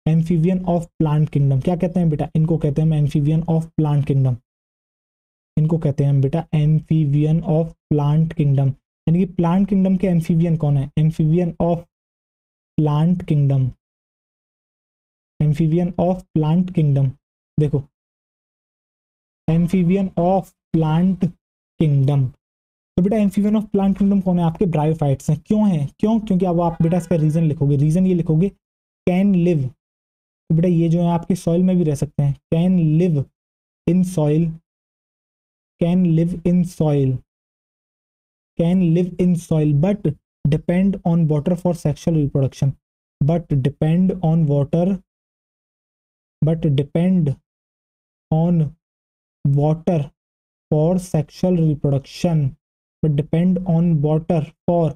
amphibian of plant kingdom. क्या कहते हैं बेटा, इनको कहते हैं एम्फीबियन ऑफ प्लांट किंगडम, इनको कहते हैं हम बेटा एम्फीबियन ऑफ प्लांट किंगडम। यानी कि प्लांट किंगडम के एम्फीबियन कौन है, amphibian of plant kingdom, amphibian of plant kingdom. देखो एम्फीबियन ऑफ प्लांट किंगडम, तो बेटा एम्फीबियन ऑफ प्लांट किंगडम कौन है, आपके ब्रायोफाइट्स हैं। क्यों है, क्यों, क्योंकि अब आप बेटा इसका रीजन लिखोगे, रीजन ये लिखोगे कैन लिव, तो बेटा ये जो है आपके सॉइल में भी रह सकते हैं, can live in soil, can live in soil, can live in soil but depend on water for sexual reproduction, but depend on water, but depend on water for sexual reproduction, but depend on water for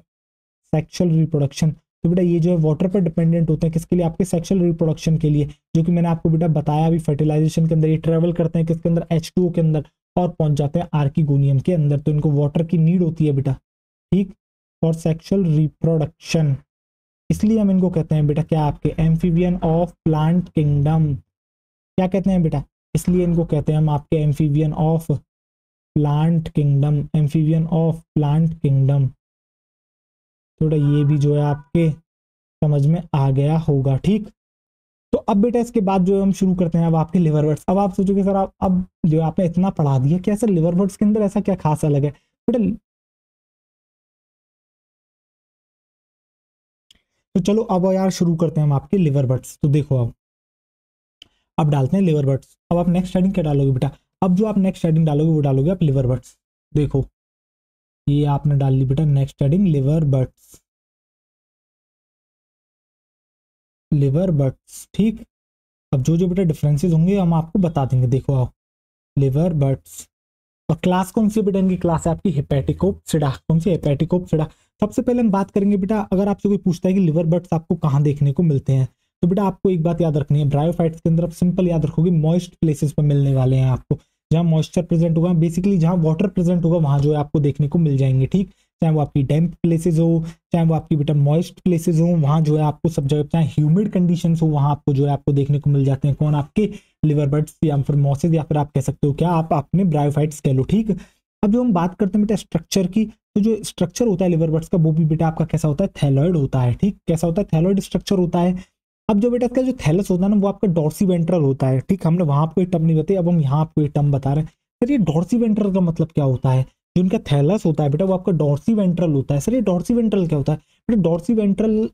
sexual reproduction. तो बेटा ये जो है वाटर पर डिपेंडेंट होते हैं किसके लिए, आपके सेक्सुअल रिप्रोडक्शन के लिए, जो कि मैंने आपको बेटा बताया अभी फर्टिलाइजेशन के अंदर ये ट्रेवल करते हैं किसके अंदर, H2O के अंदर, और पहुंच जाते हैं आर्कीगोनियम के अंदर। तो इनको वाटर की नीड होती है बेटा, ठीक, फॉर सेक्सुअल रिप्रोडक्शन। इसलिए हम इनको कहते हैं बेटा क्या, आपके एम्फीबियन ऑफ प्लांट किंगडम। क्या कहते हैं बेटा, इसलिए इनको कहते हैं हम आपके amphibian of plant kingdom, amphibian of plant kingdom. थोड़ा ये भी जो है आपके समझ में आ गया होगा, ठीक। तो अब बेटा इसके बाद जो हम शुरू करते हैं अब आपके लिवर बर्ड्स। अब आप सोचोगे सर आप अब जो आपने इतना पढ़ा दिया, क्या सर लिवर बर्ड्स के अंदर ऐसा क्या खास अलग है बेटा। तो चलो अब यार शुरू करते हैं हम आपके लिवर बर्ड्स। तो देखो अब डालते हैं लिवर बर्ड्स। अब आप नेक्स्ट हेडिंग क्या डालोगे बेटा, अब जो आप नेक्स्ट हेडिंग डालोगे वो डालोगे आप लिवर बर्ड्स। देखो ये आपने डाल ली बेटा next heading liver birds, liver birds, ठीक। अब जो जो बेटा डिफरेंसेस होंगे हम आपको बता देंगे। देखो आओ लिवर बर्ड्स, और क्लास कौन सी बेटा, इनकी क्लास है आपकी हेपेटिकोप्सिडा। कौन सी, हेपेटिकोप्सिडा। सबसे पहले हम बात करेंगे बेटा, अगर आपसे कोई पूछता है कि लिवर बर्ड्स आपको कहाँ देखने को मिलते हैं, तो बेटा आपको एक बात याद रखनी है, ब्रायोफाइट्स के अंदर आप सिंपल याद रखोगे मॉइस्ट प्लेसेस पर मिलने वाले हैं आपको, जहां मॉइस्चर प्रेजेंट होगा, बेसिकली जहां वाटर प्रेजेंट होगा वहां जो है आपको देखने को मिल जाएंगे, ठीक। चाहे वो आपकी डैम्प प्लेसेस हो, चाहे वो आपकी बेटा मॉइस्ट प्लेसेस हो, वहां जो है आपको सब जगह, चाहे ह्यूमिड कंडीशंस हो, वहां आपको जो है आपको देखने को मिल जाते हैं कौन, आपके लिवर बर्ड्स या फिर मॉसेज, या फिर आप कह सकते हो क्या, आप अपने ब्रायोफाइट्स कह लो, ठीक। अब जो हम बात करते हैं बेटा स्ट्रक्चर की, तो जो स्ट्रक्चर होता है लिवर बर्ड्स का वो भी बेटा आपका कैसा होता है, थैलॉइड होता है, ठीक। कैसा होता है, थैलॉइड स्ट्रक्चर होता है। अब जो बेटा इसका जो थैलस होता है ना, वो आपका डॉर्सी वेंट्रल होता है, ठीक। हमने वहां आपको एक टर्म नहीं बताई, अब हम यहाँ आपको एक टर्म बता रहे हैं। सर ये डॉर्सी वेंट्रल का मतलब क्या होता है, जो इनका थैलस होता है बेटा वो आपका डॉर्सी वेंट्रल होता है। सर ये डॉर्सी वेंट्रल क्या होता है बेटा, डॉर्सी वेंट्रल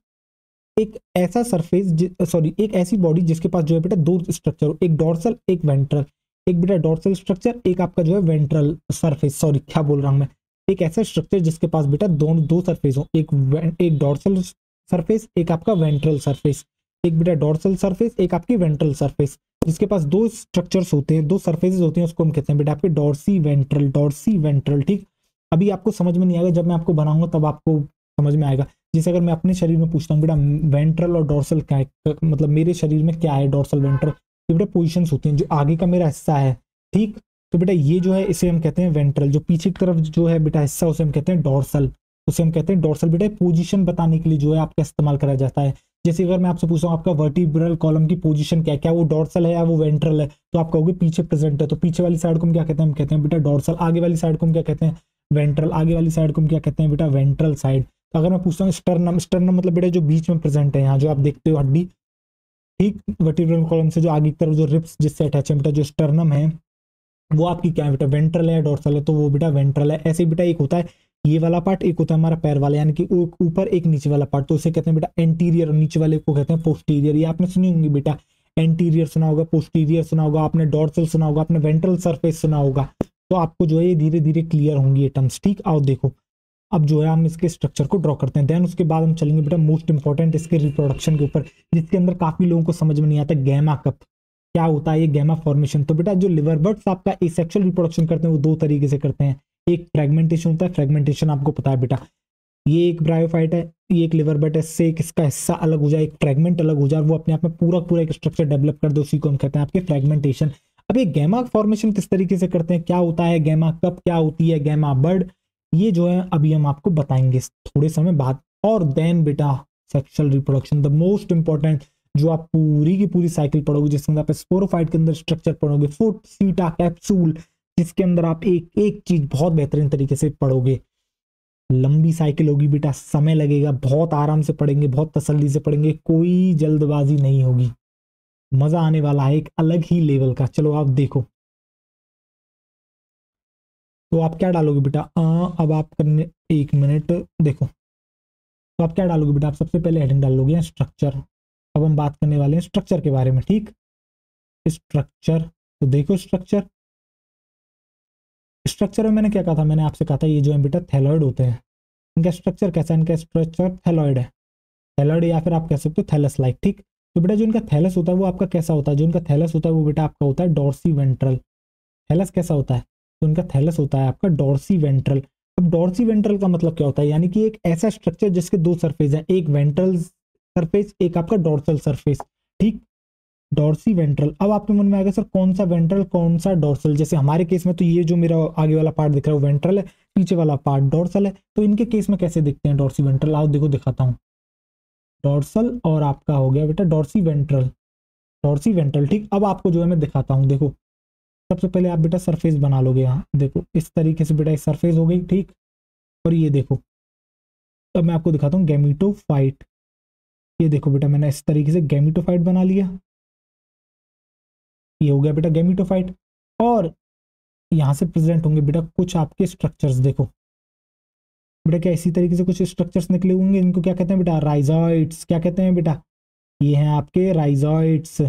एक ऐसा सरफेस, सॉरी एक ऐसी बॉडी जिसके पास जो है बेटा दो स्ट्रक्चर हो, एक डॉर्सल एक वेंट्रल, एक बेटा डॉर्सल स्ट्रक्चर, एक आपका जो है वेंट्रल सरफेस, सॉरी क्या बोल रहा हूं मैं, एक ऐसा स्ट्रक्चर जिसके पास बेटा दोनों दो सरफेस हो, एक डॉर्सल सरफेस, एक आपका वेंट्रल सरफेस, एक बेटा डॉर्सल सरफेस, एक आपकी वेंट्रल सरफेस, जिसके पास दो स्ट्रक्चर्स होते हैं, दो सरफेसेस होते हैं, उसको हम कहते हैं बेटा आपके डॉर्सी वेंट्रल, डॉर्सी वेंट्रल, ठीक। अभी आपको समझ में नहीं आएगा, जब मैं आपको बनाऊंगा तब आपको समझ में आएगा। जैसे अगर मैं अपने शरीर में पूछता हूँ बेटा वेंट्रल और डॉर्सल क्या है, मतलब मेरे शरीर में क्या है डॉर्सल वेंट्रल, ये बेटा पोजीशंस होती हैं, जो आगे का मेरा हिस्सा है, ठीक। तो बेटा ये जो है इसे हम कहते हैं वेंट्रल, जो पीछे की तरफ जो है बेटा हिस्सा उसे हम कहते हैं डॉर्सल, उसे हम कहते हैं डॉर्सल। बेटा पोजीशन बताने के लिए जो है आपका इस्तेमाल करा जाता है। जैसे अगर मैं आपसे पूछूं आपका वर्टिब्रल कॉलम की पोजीशन क्या है, क्या वो डॉर्सल है या वो वेंट्रल है, तो आप कहोगे पीछे प्रेजेंट है, तो पीछे वाली साइड को हम क्या कहते हैं, हम कहते हैं बेटा डॉर्सल। आगे वाली साइड को हम क्या कहते हैं, वेंट्रल। आगे वाली साइड को हम क्या कहते हैं बेटा, वेंट्रल साइड। तो अगर मैं पूछता हूँ स्टर्नम, स्टर्नम मतलब बेटा जो बीच में प्रेजेंट है, यहाँ जो आप देखते हो हड्डी, ठीक, वर्टिब्रल कॉलम से जो आगे की तरफ जो रिब्स जिससे अटैच है बेटा, जो स्टर्नम है वो आपकी क्या है बेटा, वेंट्रल है या डॉर्सल है, तो वो बेटा वेंट्रल है। ऐसे बेटा एक होता है ये वाला पार्ट, एक होता है हमारा पैर वाला, यानी कि ऊपर एक नीचे वाला पार्ट, तो उसे कहते हैं बेटा एंटीरियर, और नीचे वाले को कहते हैं पोस्टीरियर। ये आपने सुनी होंगी बेटा, एंटीरियर सुना होगा, पोस्टीरियर सुना होगा आपने, डॉर्सल सुना होगा आपने, वेंट्रल सरफेस सुना होगा। तो आपको जो है ये धीरे धीरे क्लियर होंगी ये टर्म्स, ठीक। आओ देखो अब जो है हम इसके स्ट्रक्चर को ड्रॉ करते हैं, देन उसके बाद हम चलेंगे बेटा मोस्ट इंपॉर्टेंट इसके रिप्रोडक्शन के ऊपर, जिसके अंदर काफी लोगों को समझ में नहीं आता गैमा कप क्या होता है, ये गैमा फॉर्मेशन। तो बेटा जो लिवर बर्ड्स आपका एसेक्सुअल रिप्रोडक्शन करते हैं वो दो तरीके से करते हैं, एक फ्रेगमेंटेशन होता है, फ्रेगमेंटेशन आपको पता है बेटा, ये एक ब्रायोफाइट है, ये एक लिवर बर्ड है, इससे एक इसका हिस्सा अलग हो जाए, एक फ्रेगमेंट अलग हो जाए, वो अपने आप में पूरा पूरा एक स्ट्रक्चर डेवलप कर दे, उसी को हम कहते हैं आपके फ्रेगमेंटेशन। अब ये गैमा फॉर्मेशन किस तरीके से करते हैं, क्या होता है गैमा कप, क्या होती है गैमा बर्ड, ये जो है अभी हम आपको बताएंगे थोड़े समय बाद। और देन बेटा sexual reproduction, the most important, जो आप पूरी की पूरी साइकिल पढ़ोगे, जिसके अंदर आप स्पोरोफाइट के अंदर स्ट्रक्चर पढ़ोगे, फुट, सीटा, कैप्सूल, जिसके अंदर आप एक एक चीज बहुत बेहतरीन तरीके से पढ़ोगे। लंबी साइकिल होगी बेटा, समय लगेगा, बहुत आराम से पढ़ेंगे, बहुत तसल्ली से पढ़ेंगे, कोई जल्दबाजी नहीं होगी, मजा आने वाला है एक अलग ही लेवल का। चलो आप देखो, तो आप क्या डालोगे बेटा, अब आप करने, एक मिनट देखो, तो आप क्या डालोगे बेटा, आप सबसे पहले हेडिंग डाल लोगे स्ट्रक्चर। अब हम बात करने वाले हैं स्ट्रक्चर के बारे में, ठीक। स्ट्रक्चर, तो देखो स्ट्रक्चर, स्ट्रक्चर में मैंने क्या कहा था, मैंने आपसे कहा था ये जो है बेटा थैलॉइड होते हैं, इनका स्ट्रक्चर कैसा है, इनका स्ट्रक्चर थैलॉइड है, थैलॉइड या फिर आप कह सकते हो थैलस लाइक, ठीक। तो बेटा जो इनका थैलस होता है वो आपका कैसा होता है, जो इनका थैलस होता है वो बेटा आपका होता है डॉर्सी वेंट्रल। थैलस कैसा होता है, तो इनका थैलस होता है आपका डॉर्सी वेंट्रल। अब डॉर्सी वेंट्रल का मतलब क्या होता है, यानी कि एक ऐसा स्ट्रक्चर जिसके दो सरफेस हैं, एक वेंट्रल सरफेस, एक आपका डॉर्सल सरफेस, ठीक। Dorsiventral. अब आपके मन में आएगा सर कौन सा वेंट्रल कौन सा डॉर्सल, जैसे हमारे केस में तो ये जो मेरा आगे वाला पार्ट दिख रहा है वो वेंट्रल है, पीछे वाला पार्ट डॉर्सल है, तो इनके केस में कैसे दिखते हैं डॉर्सी वेंट्रल, आओ देखो दिखाता हूँ। डॉर्सल और आपका हो गया बेटा डॉर्सी वेंट्रल, डॉर्सी वेंट्रल, ठीक। अब आपको जो है मैं दिखाता हूँ, देखो सबसे पहले आप बेटा सरफेस बना लोगे, यहाँ देखो इस तरीके से बेटा एक सरफेस हो गई, ठीक। और ये देखो, अब मैं आपको दिखाता हूँ गैमीटोफाइट, ये देखो बेटा मैंने इस तरीके से गैमीटोफाइट बना लिया, ये हो गया बेटा गैमीटोफाइट। और यहाँ से प्रेजेंट होंगे बेटा कुछ आपके स्ट्रक्चर्स, देखो बेटा क्या इसी तरीके से कुछ स्ट्रक्चर्स निकले होंगे, इनको क्या कहते हैं बेटा, राइजॉइड्स, क्या कहते हैं बेटा, ये हैं आपके राइजॉइड्स,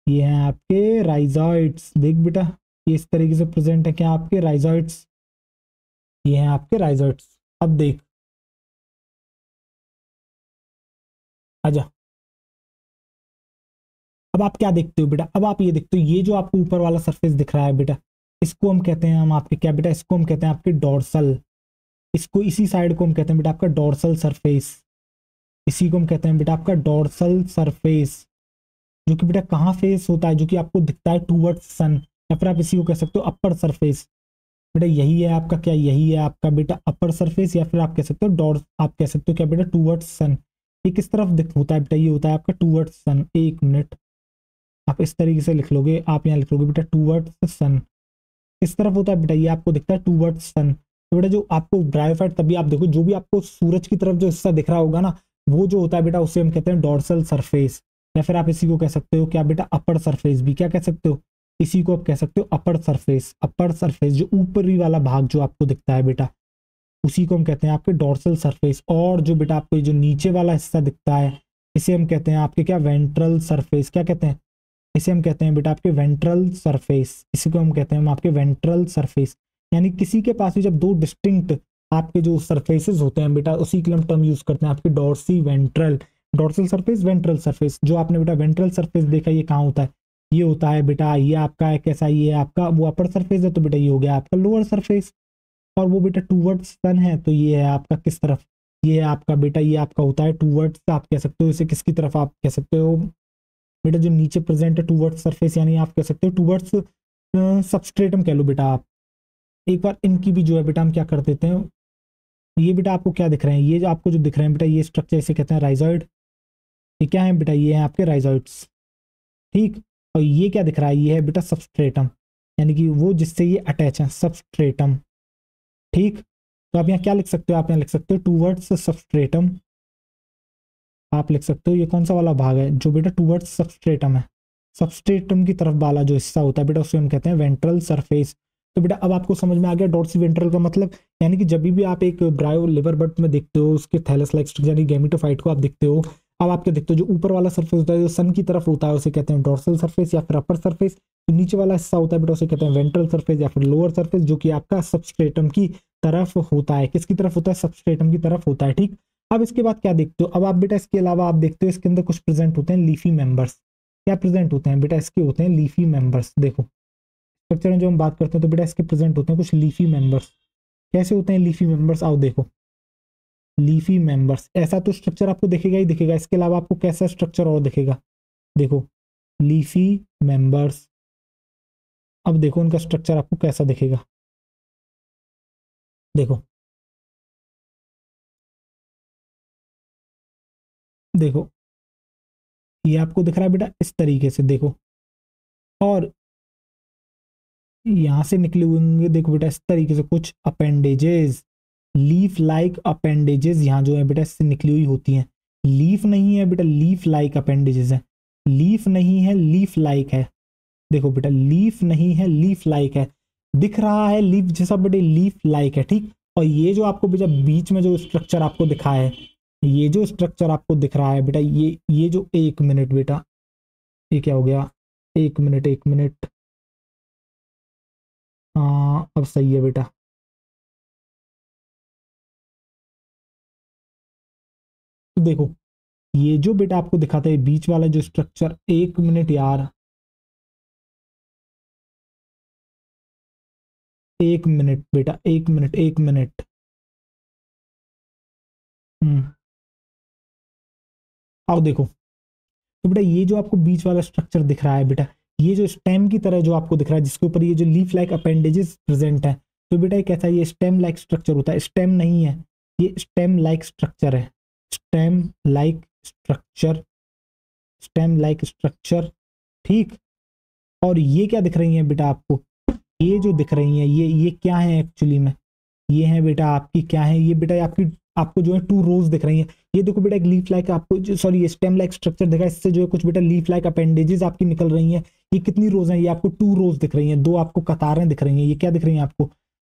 ये हैं आपके राइजॉइड्स, देख बेटा ये इस तरीके से प्रेजेंट है, क्या आपके राइजॉइड्स, ये हैं आपके राइजॉइड्स। अब देख, आजा, अब आप क्या देखते हो बेटा, अब आप ये देखते हो, ये जो आपको ऊपर वाला सरफेस दिख रहा है बेटा, इसको हम कहते हैं, हम आपके क्या बेटा, इसको हम कहते हैं आपके डॉर्सल, इसको, इसी साइड को हम कहते हैं बेटा आपका डोर्सल सरफेस। इसी को हम कहते हैं बेटा आपका डोर्सल सरफेस, जो कि बेटा कहाँ फेस होता है, जो कि आपको दिखता है टूवर्ड्स सन, या फिर आप इसी को कह सकते हो अपर सरफेस। बेटा यही है आपका क्या, यही है आपका बेटा अपर सरफेस, या फिर आप कह सकते हो डॉट, आप कह सकते हो क्या बेटा टूवर्ड्स सन। ये किस तरफ दिख होता है बेटा, ये होता है आपका टूवर्ड्स सन। एक मिनट, आप इस तरीके से लिख लोगे, आप यहाँ लिख लोगे बेटा टूवर्ड्स सन। किस तरफ होता है बेटा, ये आपको दिखता है टूवर्ड्स सन। तो बेटा जो आपको ब्रायोफाइट, तभी आप देखो जो भी आपको सूरज की तरफ जो हिस्सा दिख रहा होगा ना, वो जो होता है बेटा उसे हम कहते हैं डॉर्सल सरफेस, या फिर आप इसी को कह सकते हो क्या बेटा अपर सरफेस भी, क्या कह सकते हो, इसी को आप कह सकते हो अपर सरफेस। अपर सरफेस जो ऊपरी वाला भाग जो आपको दिखता है बेटा, उसी को हम कहते हैं आपके डॉर्सल सरफेस। और जो बेटा आपको जो नीचे वाला हिस्सा दिखता है, इसे हम कहते हैं आपके क्या वेंट्रल सरफेस। क्या कहते हैं, इसे हम कहते हैं बेटा आपके वेंट्रल सरफेस। इसी को हम कहते हैं हम आपके वेंट्रल सरफेस। यानी किसी के पास भी जब दो डिस्टिंक्ट आपके जो सरफेसेस होते हैं बेटा, उसी के लिए हम टर्म यूज करते हैं आपके dorsiventral, dorsal surface, ventral surface. जो आपने बेटा वेंट्रल सरफेस देखा, ये कहाँ होता है, ये होता है बेटा, ये आपका है कैसा, ये आपका वो अपर सरफेस है, तो बेटा ये हो गया आपका लोअर सरफेस। और वो बेटा टूवर्ड्स सन है, तो ये है आपका किस तरफ, ये है आपका बेटा, ये आपका होता है टूवर्ड्स, आप कह सकते हो इसे किसकी तरफ, आप कह सकते हो बेटा जो नीचे प्रेजेंट है टूवर्ड्स सरफेस, यानी आप कह सकते हो टूवर्ड्स सबस्ट्रेटम कह लो बेटा आप। एक बार इनकी भी जो है बेटा हम क्या कर देते हैं, ये बेटा आपको क्या दिख रहे हैं, ये जो आपको जो दिख रहे हैं बेटा, ये स्ट्रक्चर इसे कहते हैं राइजॉइड। ये क्या है बेटा, ये है आपके राइजॉइड्स, ठीक। और ये क्या दिख रहा है, ये है बेटा सबस्ट्रेटम, यानी कि वो जिससे ये अटैच है, सबस्ट्रेटम, ठीक। तो आप यहाँ क्या लिख सकते हो, आप यहाँ लिख सकते हो टूवर्ड्स सबस्ट्रेटम। आप लिख सकते हो ये कौन सा वाला भाग है, जो बेटा टूवर्ड्स सबस्ट्रेटम है, सबस्ट्रेटम की तरफ वाला जो हिस्सा होता है बेटा, उसे हम कहते हैं वेंट्रल सरफेस। तो बेटा अब आपको समझ में आ गया डॉर्सी वेंट्रल का मतलब। यानी कि जब भी आप एक ब्रायो लिवर बर्ड में देखते हो, उसके थैलस लाइक स्ट्रक्चर यानी गैमेटोफाइट को आप देखते हो, अब आप क्या देखते हो, जो ऊपर वाला सरफेस होता है जो सन की तरफ होता है, उसे कहते हैं डॉर्सल सरफेस या फिर अपर सरफेस। जो नीचे वाला हिस्सा होता है बेटा, उसे कहते हैं वेंट्रल सरफेस या फिर लोअर सरफेस, जो कि आपका सबस्ट्रेटम की तरफ होता है। किसकी तरफ होता है, सबस्ट्रेटम की तरफ होता है, ठीक। अब इसके बाद क्या देखते हो, अब आप बेटा इसके अलावा आप देखते हो इसके अंदर कुछ प्रेजेंट होते हैं लीफी मेंबर्स। क्या प्रेजेंट होते हैं बेटा, इसके होते हैं लीफी मेंबर्स। देखो स्ट्रक्चर में जो हम बात करते हैं, तो बेटा इसके प्रेजेंट होते हैं कुछ लीफी मेंबर्स। कैसे होते हैं लीफी मेंबर्स, आओ देखो। लीफी मेंबर्स, ऐसा तो स्ट्रक्चर आपको दिखेगा ही दिखेगा, इसके अलावा आपको कैसा स्ट्रक्चर और दिखेगा, देखो लीफी मेंबर्स। अब देखो उनका स्ट्रक्चर आपको कैसा दिखेगा, देखो देखो ये आपको दिख रहा है बेटा इस तरीके से, देखो। और यहां से निकले हुए होंगे, देखो बेटा इस तरीके से कुछ अपेंडेजेस, लीफ लाइक अपेंडेजेस यहाँ जो है बेटा इससे निकली हुई होती हैं। लीफ नहीं है बेटा, लीफ लाइक अपेंडेजेस है, लीफ नहीं है लीफ लाइक है। देखो बेटा लीफ नहीं है लीफ लाइक है, दिख रहा है लीफ जैसा बेटे, लीफ लाइक है, ठीक। और ये जो आपको बेटा बीच में जो स्ट्रक्चर आपको दिखा है, ये जो स्ट्रक्चर आपको दिख रहा है बेटा, ये जो, एक मिनट बेटा, ये क्या हो गया, एक मिनट एक मिनट, हाँ अब सही है बेटा। तो देखो ये जो बेटा आपको दिखाता है बीच वाला जो स्ट्रक्चर, एक मिनट यार, एक मिनट बेटा, एक मिनट एक मिनट। हम्म, आओ देखो। तो बेटा ये जो आपको बीच वाला स्ट्रक्चर दिख रहा है बेटा, ये जो स्टेम की तरह जो आपको दिख रहा है, जिसके ऊपर ये जो लीफ लाइक अपेंडेजेस प्रेजेंट है, तो बेटा ये कैसा है, ये स्टेम लाइक स्ट्रक्चर होता है। स्टेम नहीं है, ये स्टेम लाइक स्ट्रक्चर है, stem like structure, stem like structure, ठीक। और ये क्या दिख रही है बेटा आपको, ये जो दिख रही है, ये क्या है एक्चुअली में, ये है बेटा आपकी क्या है, ये बेटा आपकी, आपको जो है टू रोज दिख रही हैं। ये देखो बेटा एक लीफ लाइक आपको जो, सॉरी ये स्टेम लाइक स्ट्रक्चर दिखा, इससे जो है कुछ बेटा लीफ लाइक अपेंडेजेस आपकी निकल रही हैं। ये कितनी रोज हैं, ये आपको टू रोज दिख रही हैं, दो आपको कतारें दिख रही हैं। ये क्या दिख रही हैं आपको,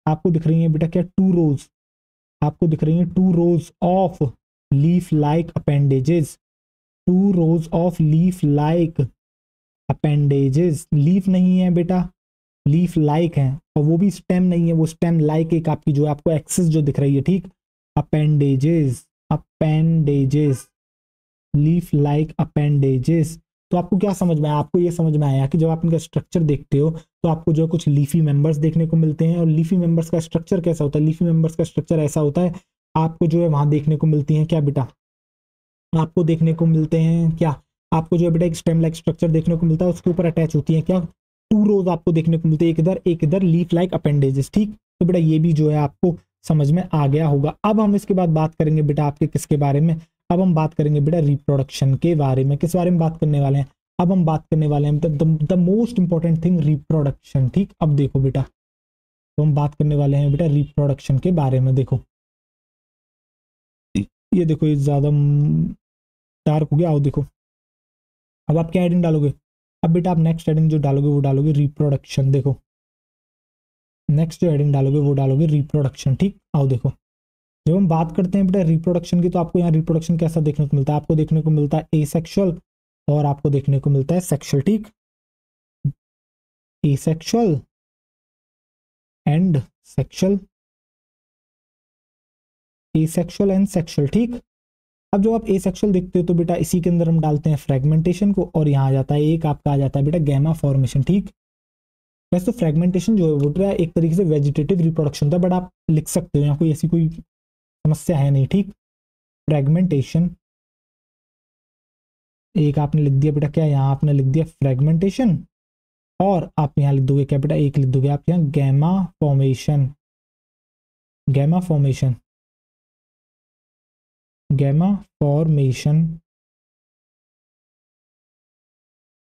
आपको दिख रही हैं बेटा क्या, टू रोज, आपको दिख रही हैं two rows of leaf like appendages, two rows of leaf like appendages. Leaf नहीं है बेटा, लीफ लाइक है, और वो भी स्टेम नहीं है, वो स्टेम लाइक एक आपकी जो है आपको एक्सिस जो दिख रही है, ठीक। Appendages, appendages, leaf like appendages. तो आपको क्या समझ में आया? आपको ये समझ में आया कि जब आप इनका स्ट्रक्चर देखते हो तो आपको जो कुछ लीफी मेंबर्स देखने को मिलते हैं, और लीफी मेंबर्स का स्ट्रक्चर कैसा होता है? लीफी मेंबर्स का स्ट्रक्चर ऐसा होता है, आपको जो है वहां देखने को मिलती है क्या बेटा, आपको देखने को मिलते हैं क्या, आपको जो है बेटा एक स्टेम लाइक स्ट्रक्चर देखने को मिलता है, उसके ऊपर अटैच होती है क्या, टू रोज आपको देखने को मिलते हैं, एक इधर लीफ लाइक अपेंडेजेस। ठीक, तो बेटा ये भी जो है आपको समझ में आ गया होगा। अब हम इसके बाद बात करेंगे बेटा आपके किसके बारे में, अब हम बात करेंगे बेटा रिप्रोडक्शन के बारे में। किस बारे में बात करने वाले हैं? अब हम बात करने वाले हैं the most important thing, reproduction. ठीक, अब देखो बेटा, तो हम बात करने वाले हैं बेटा रिप्रोडक्शन के बारे में। देखो ये देखो, ये ज्यादा डार्क हो गया। आओ देखो, अब आप क्या हेडिंग डालोगे? अब बेटा आप नेक्स्ट हेडिंग जो डालोगे वो डालोगे रिप्रोडक्शन। देखो नेक्स्ट जो हेडिंग डालोगे वो डालोगे रिप्रोडक्शन। ठीक, आओ देखो, जब हम बात करते हैं बेटा रिप्रोडक्शन की, तो आपको यहाँ रिप्रोडक्शन कैसा देखने को मिलता है? आपको देखने को मिलता है एसेक्सुअल और आपको देखने को मिलता है सेक्सुअल। ठीक, asexual and sexual, asexual and sexual. ठीक, अब जो आप एसेक्सुअल देखते हो तो बेटा इसी के अंदर हम डालते हैं फ्रेगमेंटेशन को, और यहाँ आ जाता है एक आपका आ जाता है बेटा गैमा फॉर्मेशन। ठीक, वैसे तो फ्रेगमेंटेशन जो है वो एक तरीके से वेजिटेटिव रिप्रोडक्शन था, बट आप लिख सकते हो, यहाँ कोई ऐसी कोई समस्या है नहीं। ठीक, फ्रेगमेंटेशन एक आपने लिख दिया बेटा, क्या यहाँ आपने लिख दिया फ्रेगमेंटेशन, और आप यहाँ लिख दोगे क्या बेटा, एक लिख दोगे आप यहाँ gemma formation, gemma formation, gemma formation.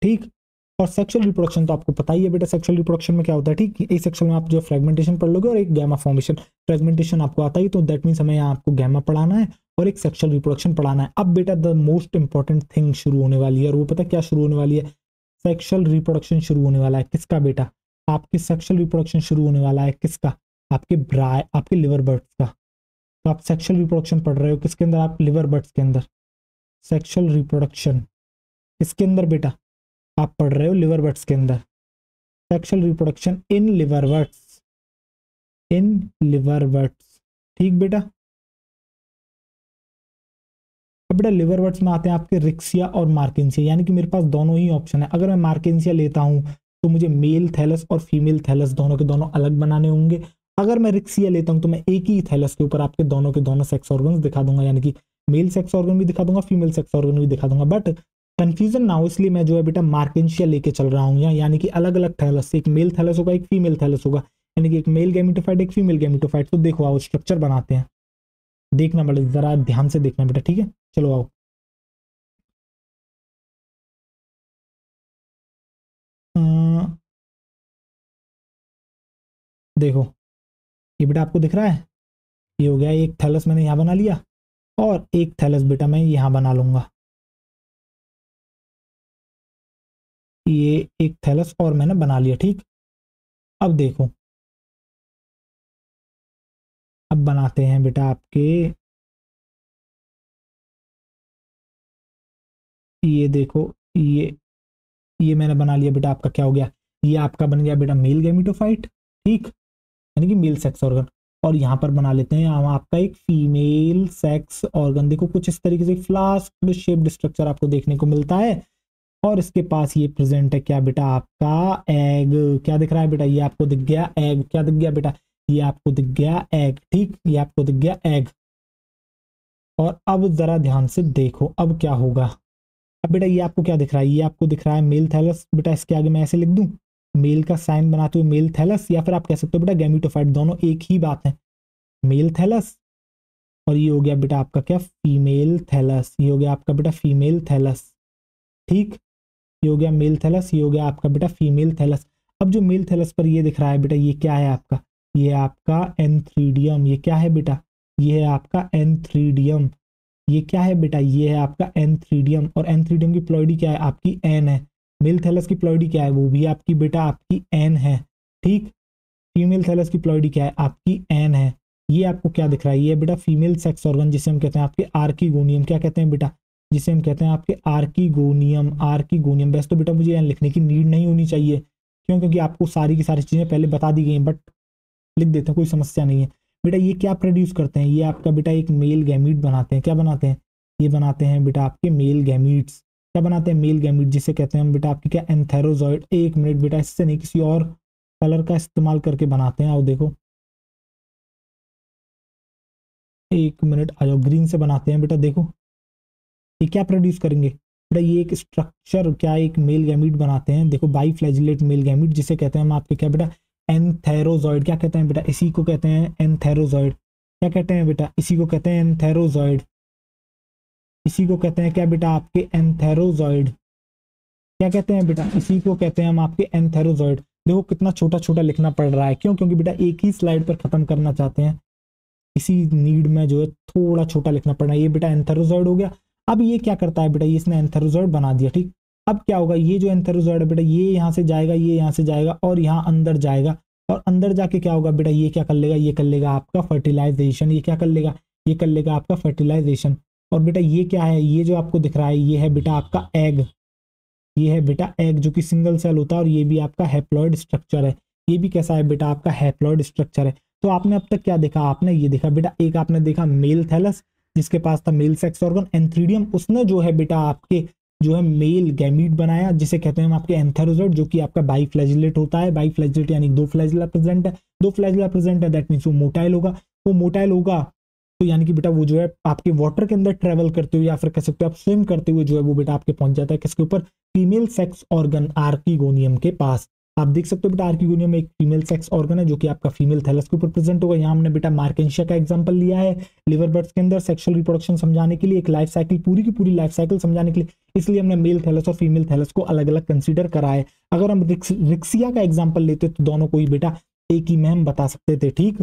ठीक, और सेक्सुअल रिप्रोडक्शन तो आपको पता ही है बेटा, सेक्सुअल रिप्रोडक्शन में क्या होता है? ठीक, ए सेक्सुअल में आप जो फ्रेगमेंटेशन पढ़ लोगे और एक गैमा फॉर्मेशन। फ्रेगमेंटेशन आपको आता ही, तो दैट मीन्स हमें यहाँ आपको गैमा पढ़ाना है और एक सेक्सुअल रिप्रोडक्शन पढ़ाना है। अब बेटा द मोस्ट इंपॉर्टेंट थिंग शुरू होने वाली है, और वो पता क्या शुरू होने वाली है? सेक्सुअल रिप्रोडक्शन शुरू होने वाला है। किसका बेटा? आपकी सेक्सुअल रिप्रोडक्शन शुरू होने वाला है किसका? आपके लिवर बर्ड्स का। तो आप सेक्सुअल रिप्रोडक्शन पढ़ रहे हो किसके अंदर? आप लिवर बर्ड्स के अंदर। सेक्सुअल रिप्रोडक्शन किसके अंदर बेटा? आप पढ़ रहे हो लिवर बर्ड्स के अंदर। Sexual reproduction in liver birds, in liver birds. ठीक बेटा, अब बेटा लिवर बर्ड्स में आते हैं आपके रिक्सिया और मार्केंसिया, यानी कि मेरे पास दोनों ही ऑप्शन है। अगर मैं मार्केंसिया लेता हूं तो मुझे मेल थैलस और फीमेल थैलस दोनों के दोनों अलग बनाने होंगे। अगर मैं रिक्सिया लेता हूं तो मैं एक ही थैलस के ऊपर आपके दोनों के दोनों सेक्स ऑर्गन्स दिखा दूंगा, यानी कि मेल सेक्स ऑर्गन भी दिखा दूंगा, फीमेल सेक्स ऑर्गन भी दिखा दूंगा। बट कंफ्यूजन ना हो इसलिए मैं जो है बेटा मार्केंशिया लेके चल रहा हूँ, यानी कि अलग अलग थैलस, एक मेल थैलस होगा एक फीमेल थैलस होगा, यानी कि एक मेल गैमेटोफाइट एक फीमेल गैमेटोफाइट। तो देखो आओ स्ट्रक्चर बनाते हैं, देखना बड़े जरा ध्यान से देखना बेटा। ठीक है, चलो आओ। देखो ये बेटा आपको दिख रहा है, ये हो गया एक थैलस मैंने यहाँ बना लिया, और एक थैलस बेटा मैं यहाँ बना लूंगा, ये एक थैलस और मैंने बना लिया। ठीक, अब देखो, अब बनाते हैं बेटा आपके, ये देखो, ये मैंने बना लिया बेटा, आपका क्या हो गया? ये आपका बन गया बेटा मेल गैमेटोफाइट। ठीक, यानी कि मेल सेक्स ऑर्गन। और यहाँ पर बना लेते हैं हम आपका एक फीमेल सेक्स ऑर्गन। देखो कुछ इस तरीके से फ्लास्क शेप्ड स्ट्रक्चर आपको देखने को मिलता है, और इसके पास ये प्रेजेंट है क्या बेटा? आपका एग। क्या दिख रहा है बेटा? ये आपको दिख गया एग। क्या दिख गया बेटा? ये आपको दिख गया एग। ठीक, ये आपको दिख गया एग। और अब जरा ध्यान से देखो अब क्या होगा। अब बेटा ये आपको क्या दिख रहा है? ये आपको दिख रहा है मेल थैलस। बेटा इसके आगे मैं ऐसे लिख दूं, मेल का साइन बनाते हुए मेल थैलस, या फिर आप कह सकते हो बेटा गैमेटोफाइट, दोनों एक ही बात है, मेल थैलस। और ये हो गया बेटा आपका क्या? Female thallus. ये हो गया आपका बेटा फीमेल थैलस। ठीक, ये हो गया मेल थैलस, ये हो गया आपका बेटा फीमेल थैलस। अब जो मेल थैलस पर ये दिख रहा है बेटा, ये क्या है आपका? ये आपका एंथ्रीडियम। ये क्या है बेटा? ये है आपका एंथ्रीडियम। ये क्या है बेटा? ये है आपका एंथ्रीडियम। और एंथ्रीडियम की प्लॉइडी क्या है? आपकी एन है। मेल थैलस की प्लॉइडी क्या है? वो भी आपकी बेटा आपकी एन है। ठीक, फीमेल थैलस की प्लॉइडी क्या है? आपकी एन है। ये आपको क्या दिख रहा है? ये बेटा फीमेल सेक्स ऑर्गन, जिसे हम कहते हैं आपके आर्कीगोनियम। क्या कहते हैं बेटा? जिसे हम कहते हैं आपके आर्कीगोनियम। आर्कीगोनियम। वैसे तो बेटा मुझे यहाँ लिखने की नीड नहीं होनी चाहिए, क्यों? क्योंकि आपको सारी की सारी चीजें पहले बता दी गई, बट लिख देते हैं, कोई समस्या नहीं है। बेटा ये क्या प्रोड्यूस करते हैं? ये आपका बेटा एक मेल गैमीट बनाते हैं। क्या बनाते हैं? ये बनाते हैं बेटा आपके मेल गैमीट्स। क्या बनाते हैं, मेल गैमीट, जिसे कहते हैं हम बेटा आपके क्या, एंथेरोजॉइड। एक मिनट बेटा, इससे नहीं किसी और कलर का इस्तेमाल करके बनाते हैं। आओ देखो, एक मिनट आ जाओ, ग्रीन से बनाते हैं बेटा। देखो ये क्या प्रोड्यूस करेंगे बेटा, ये एक स्ट्रक्चर, क्या एक मेल गैमीट बनाते हैं। देखो बाई फ्लैजिलेट मेल गैमीट, जिसे कहते हैं हम आपके क्या बेटा, एंथेरोजॉइड। क्या कहते हैं बेटा, इसी को कहते हैं एंथेरोजॉइड। क्या कहते हैं बेटा, इसी को कहते हैं एंथेरोजॉइड। इसी को कहते हैं क्या बेटा, आपके एंथेरोजॉइड। क्या कहते हैं बेटा, इसी को कहते हैं हम आपके एंथेरोजॉइड। देखो कितना छोटा छोटा लिखना पड़ रहा है, क्यों, क्योंकि बेटा एक ही स्लाइड पर खत्म करना चाहते हैं, इसी नीड में जो है थोड़ा छोटा लिखना पड़ रहा है। ये बेटा एंथेरोजॉइड हो गया। अब ये क्या करता है बेटा, ये इसने एंथेरोजॉइड बना दिया, ठीक। अब क्या होगा, ये जो एंथेरोजॉइड है बेटा, ये यहाँ से जाएगा, ये यहाँ से जाएगा और यहाँ अंदर जाएगा, और अंदर जाके क्या होगा बेटा, ये क्या कर लेगा, ये कर लेगा आपका फर्टिलाइजेशन। ये क्या कर लेगा, ये कर लेगा आपका फर्टिलाइजेशन। और बेटा ये क्या है, ये जो आपको दिख रहा है, ये है बेटा आपका एग। ये है बेटा एग, जो कि सिंगल सेल होता है, और ये भी आपका हैप्लॉइड स्ट्रक्चर है। ये भी कैसा है बेटा, आपका हैप्लॉइड स्ट्रक्चर है। तो आपने अब तक क्या देखा, आपने ये देखा बेटा, एक आपने देखा मेल थैलस, जिसके पास था मेल सेक्स ऑर्गन। एंथ्रीडियम, उसने जो है बेटा आपके जो है मेल गैमीट बनाया, जिसे कहते हैं हम आपके एंथेरोजॉइड, जो कि आपका बाई फ्लैजिलेट होता है। बाई फ्लैजिलेट यानी दो फ्लैजिला प्रेजेंट है, दो फ्लैजिला प्रेजेंट है, दैट मीन्स वो मोटाइल होगा। वो मोटाइल होगा तो यानी कि बेटा वो जो है आपके वाटर के अंदर ट्रेवल करते हुए, या फिर कह सकते हो आप स्विम करते हुए, जो है वो बेटा आपके पहुंच जाता है किसके ऊपर, फीमेल सेक्स ऑर्गन आर्किगोनियम के पास। आप देख सकते हो बेटा आर्किगोनियम एक फीमेल सेक्स ऑर्गन है, जो कि आपका फीमेल थैलस के ऊपर प्रेजेंट होगा। यहाँ हमने बेटा मार्केंशिया का एग्जांपल लिया है लिवर बर्ड्स के अंदर सेक्सुअल रिप्रोडक्शन समझाने के लिए, एक लाइफ साइकिल, पूरी की पूरी लाइफ साइकिल समझाने के लिए, इसलिए हमने मेल थैलस और फीमेल थैलस को अलग अलग कंसीडर करा है। अगर हम रिक्सिया का एग्जाम्पल लेते तो दोनों को ही बेटा एक ही में हम बता सकते थे, ठीक।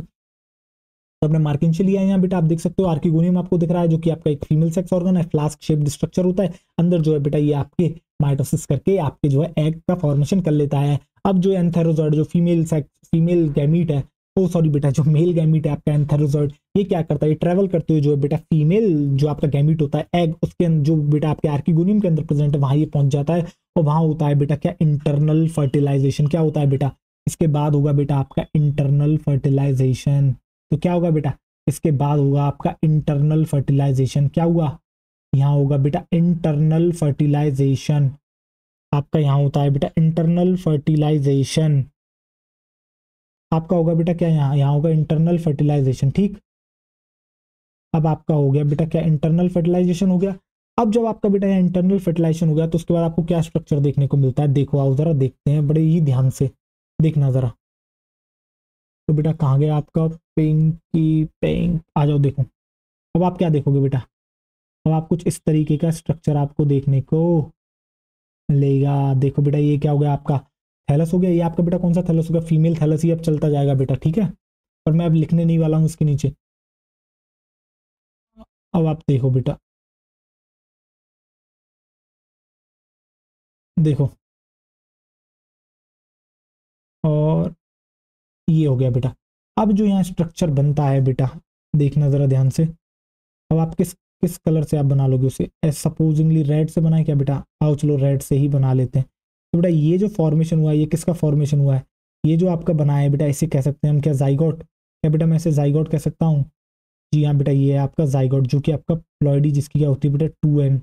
तो अपने मार्केंशिया लिया है यहाँ बेटा, आप देख सकते हो आर्किगोनियम आपको दिख रहा है, जो कि आपका एक फीमेल सेक्स ऑर्गन है, फ्लास्क शेप्ड स्ट्रक्चर होता है। अंदर जो है बेटा ये आपके माइटोसिस करके आपके जो है एग का फॉर्मेशन कर लेता है। अब जो एंथेरोजॉइड, जो फीमेल गैमीट है, ओ सॉरी बेटा, जो मेल गैमीट है आपका एंथेरोजॉइड, ये क्या करता है, ये ट्रेवल करते हुए जो है बेटा फीमेल जो आपका गैमीट होता है एग, उसके जो बेटा आपके आर्किगोनियम के अंदर प्रेजेंट है, वहां ये पहुंच जाता है। और वहां होता है बेटा क्या, इंटरनल फर्टिलाइजेशन। क्या होता है बेटा, इसके बाद होगा बेटा आपका इंटरनल फर्टिलाइजेशन। तो क्या होगा बेटा, इसके बाद होगा आपका इंटरनल फर्टिलाइजेशन। क्या हुआ, यहाँ होगा बेटा इंटरनल फर्टिलाइजेशन। आपका यहाँ होता है बेटा इंटरनल फर्टिलाइजेशन। आपका होगा बेटा क्या, यहाँ यहाँ होगा इंटरनल फर्टिलाइजेशन, ठीक। अब आपका हो गया बेटा क्या, इंटरनल फर्टिलाइजेशन हो गया। अब जब आपका बेटा यहाँ इंटरनल फर्टिलाइजेशन हो गया, तो उसके बाद आपको क्या स्ट्रक्चर देखने को मिलता है, देखो आओ जरा देखते हैं, बड़े ही ध्यान से देखना जरा। तो बेटा कहाँ गया आपका पिंकी पिंक, आ जाओ देखो। अब आप क्या देखोगे बेटा, अब आप कुछ इस तरीके का स्ट्रक्चर आपको देखने को मिलेगा। देखो बेटा ये क्या हो गया, आपका थैलस हो गया। ये आपका बेटा कौन सा थैलस होगा, फीमेल थैलस ही अब चलता जाएगा बेटा, ठीक है। और मैं अब लिखने नहीं वाला हूँ इसके नीचे। अब आप देखो बेटा, देखो, और ये हो गया बेटा। अब जो यहाँ स्ट्रक्चर बनता है बेटा, देखना जरा ध्यान से। अब आप किस किस कलर से आप बना लोगे उसे, सपोजिंगली रेड से बनाए क्या बेटा, आओ चलो रेड से ही बना लेते हैं। तो बेटा ये जो फॉर्मेशन हुआ है, ये किसका फॉर्मेशन हुआ है, ये जो आपका बना है बेटा, इसे कह सकते हैं हम क्या, जाइगोट। क्या बेटा मैं इसे जाइगोट कह सकता हूँ, जी हाँ बेटा, ये है आपका जाइगोट, जो कि आपका प्लॉइडी जिसकी क्या होती है बेटा 2n,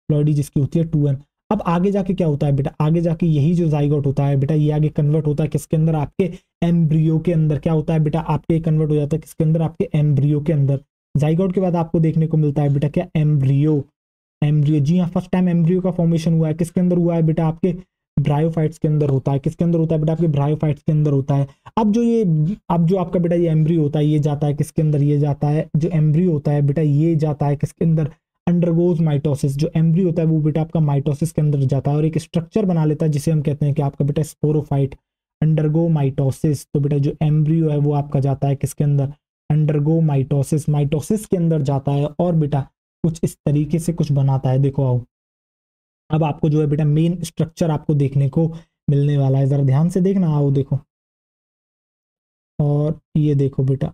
प्लॉइडी जिसकी होती है 2n। अब आगे जाके क्या होता है बेटा, आगे जाके यही जो जाइगोट होता है बेटा, ये आगे कन्वर्ट होता है किसके अंदर, आपके एम्ब्रियो के अंदर। क्या होता है बेटा, आपके कन्वर्ट हो जाता है किसके अंदर, आपके एम्ब्रियो के अंदर। जाइगोट के बाद आपको देखने को मिलता है बेटा क्या, एम्ब्रियो। एम्ब्रियो, जी हाँ, फर्स्ट टाइम एम्ब्रियो का फॉर्मेशन हुआ है किसके अंदर हुआ है बेटा, आपके ब्रायोफाइट्स के अंदर होता है। किसके अंदर होता है बेटा, आपके ब्रायोफाइट्स के अंदर होता है। अब जो आपका बेटा ये एम्ब्रियो होता है, ये जाता है किसके अंदर, ये जाता है, जो एम्ब्रियो होता है बेटा ये जाता है किसके अंदर, अंडरगोज माइटोसिस। जो एम्ब्रियो होता है वो बेटा आपका माइटोसिस के अंदर जाता है और एक स्ट्रक्चर बना लेता है, जिसे हम कहते हैं कि आपका बेटा स्पोरोफाइट, अंडरगो माइटोसिस। तो बेटा जो एम्ब्रियो है वो आपका जाता है किसके अंदर, अंडरगो माइटोसिस, माइटोसिस के अंदर जाता है, और बेटा कुछ इस तरीके से कुछ बनाता है। देखो आओ, अब आपको जो है बेटा मेन स्ट्रक्चर आपको देखने को मिलने वाला है, जरा ध्यान से देखना, आओ देखो। और ये देखो बेटा,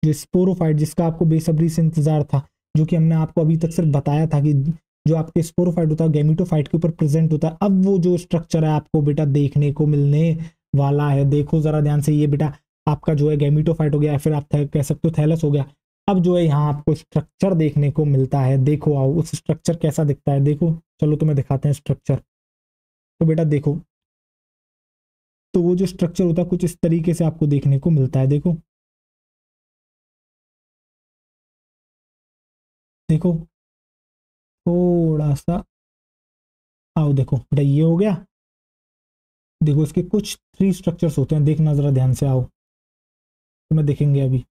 जो स्पोरोफाइट, जिसका आपको बेसब्री से इंतजार था, जो कि हमने आपको अभी तक सिर्फ बताया था कि जो आपके स्पोरोफाइट होता है गैमीटोफाइट के ऊपर प्रेजेंट होता है, अब वो जो स्ट्रक्चर है आपको बेटा देखने को मिलने वाला है। देखो जरा ध्यान से, ये बेटा आपका जो है गैमीटोफाइट हो गया, फिर आप कह सकते हो थैलस हो गया। अब जो है यहाँ आपको स्ट्रक्चर देखने को मिलता है। देखो आओ उस स्ट्रक्चर कैसा दिखता है, देखो चलो तुम्हें दिखाते हैं स्ट्रक्चर। तो बेटा देखो, तो वो जो स्ट्रक्चर होता है कुछ इस तरीके से आपको देखने को मिलता है। देखो देखो थोड़ा सा आओ, देखो बेटा ये हो गया। देखो इसके कुछ थ्री स्ट्रक्चर्स होते हैं, देखना जरा ध्यान से, आओ तुम्हें दिखेंगे अभी।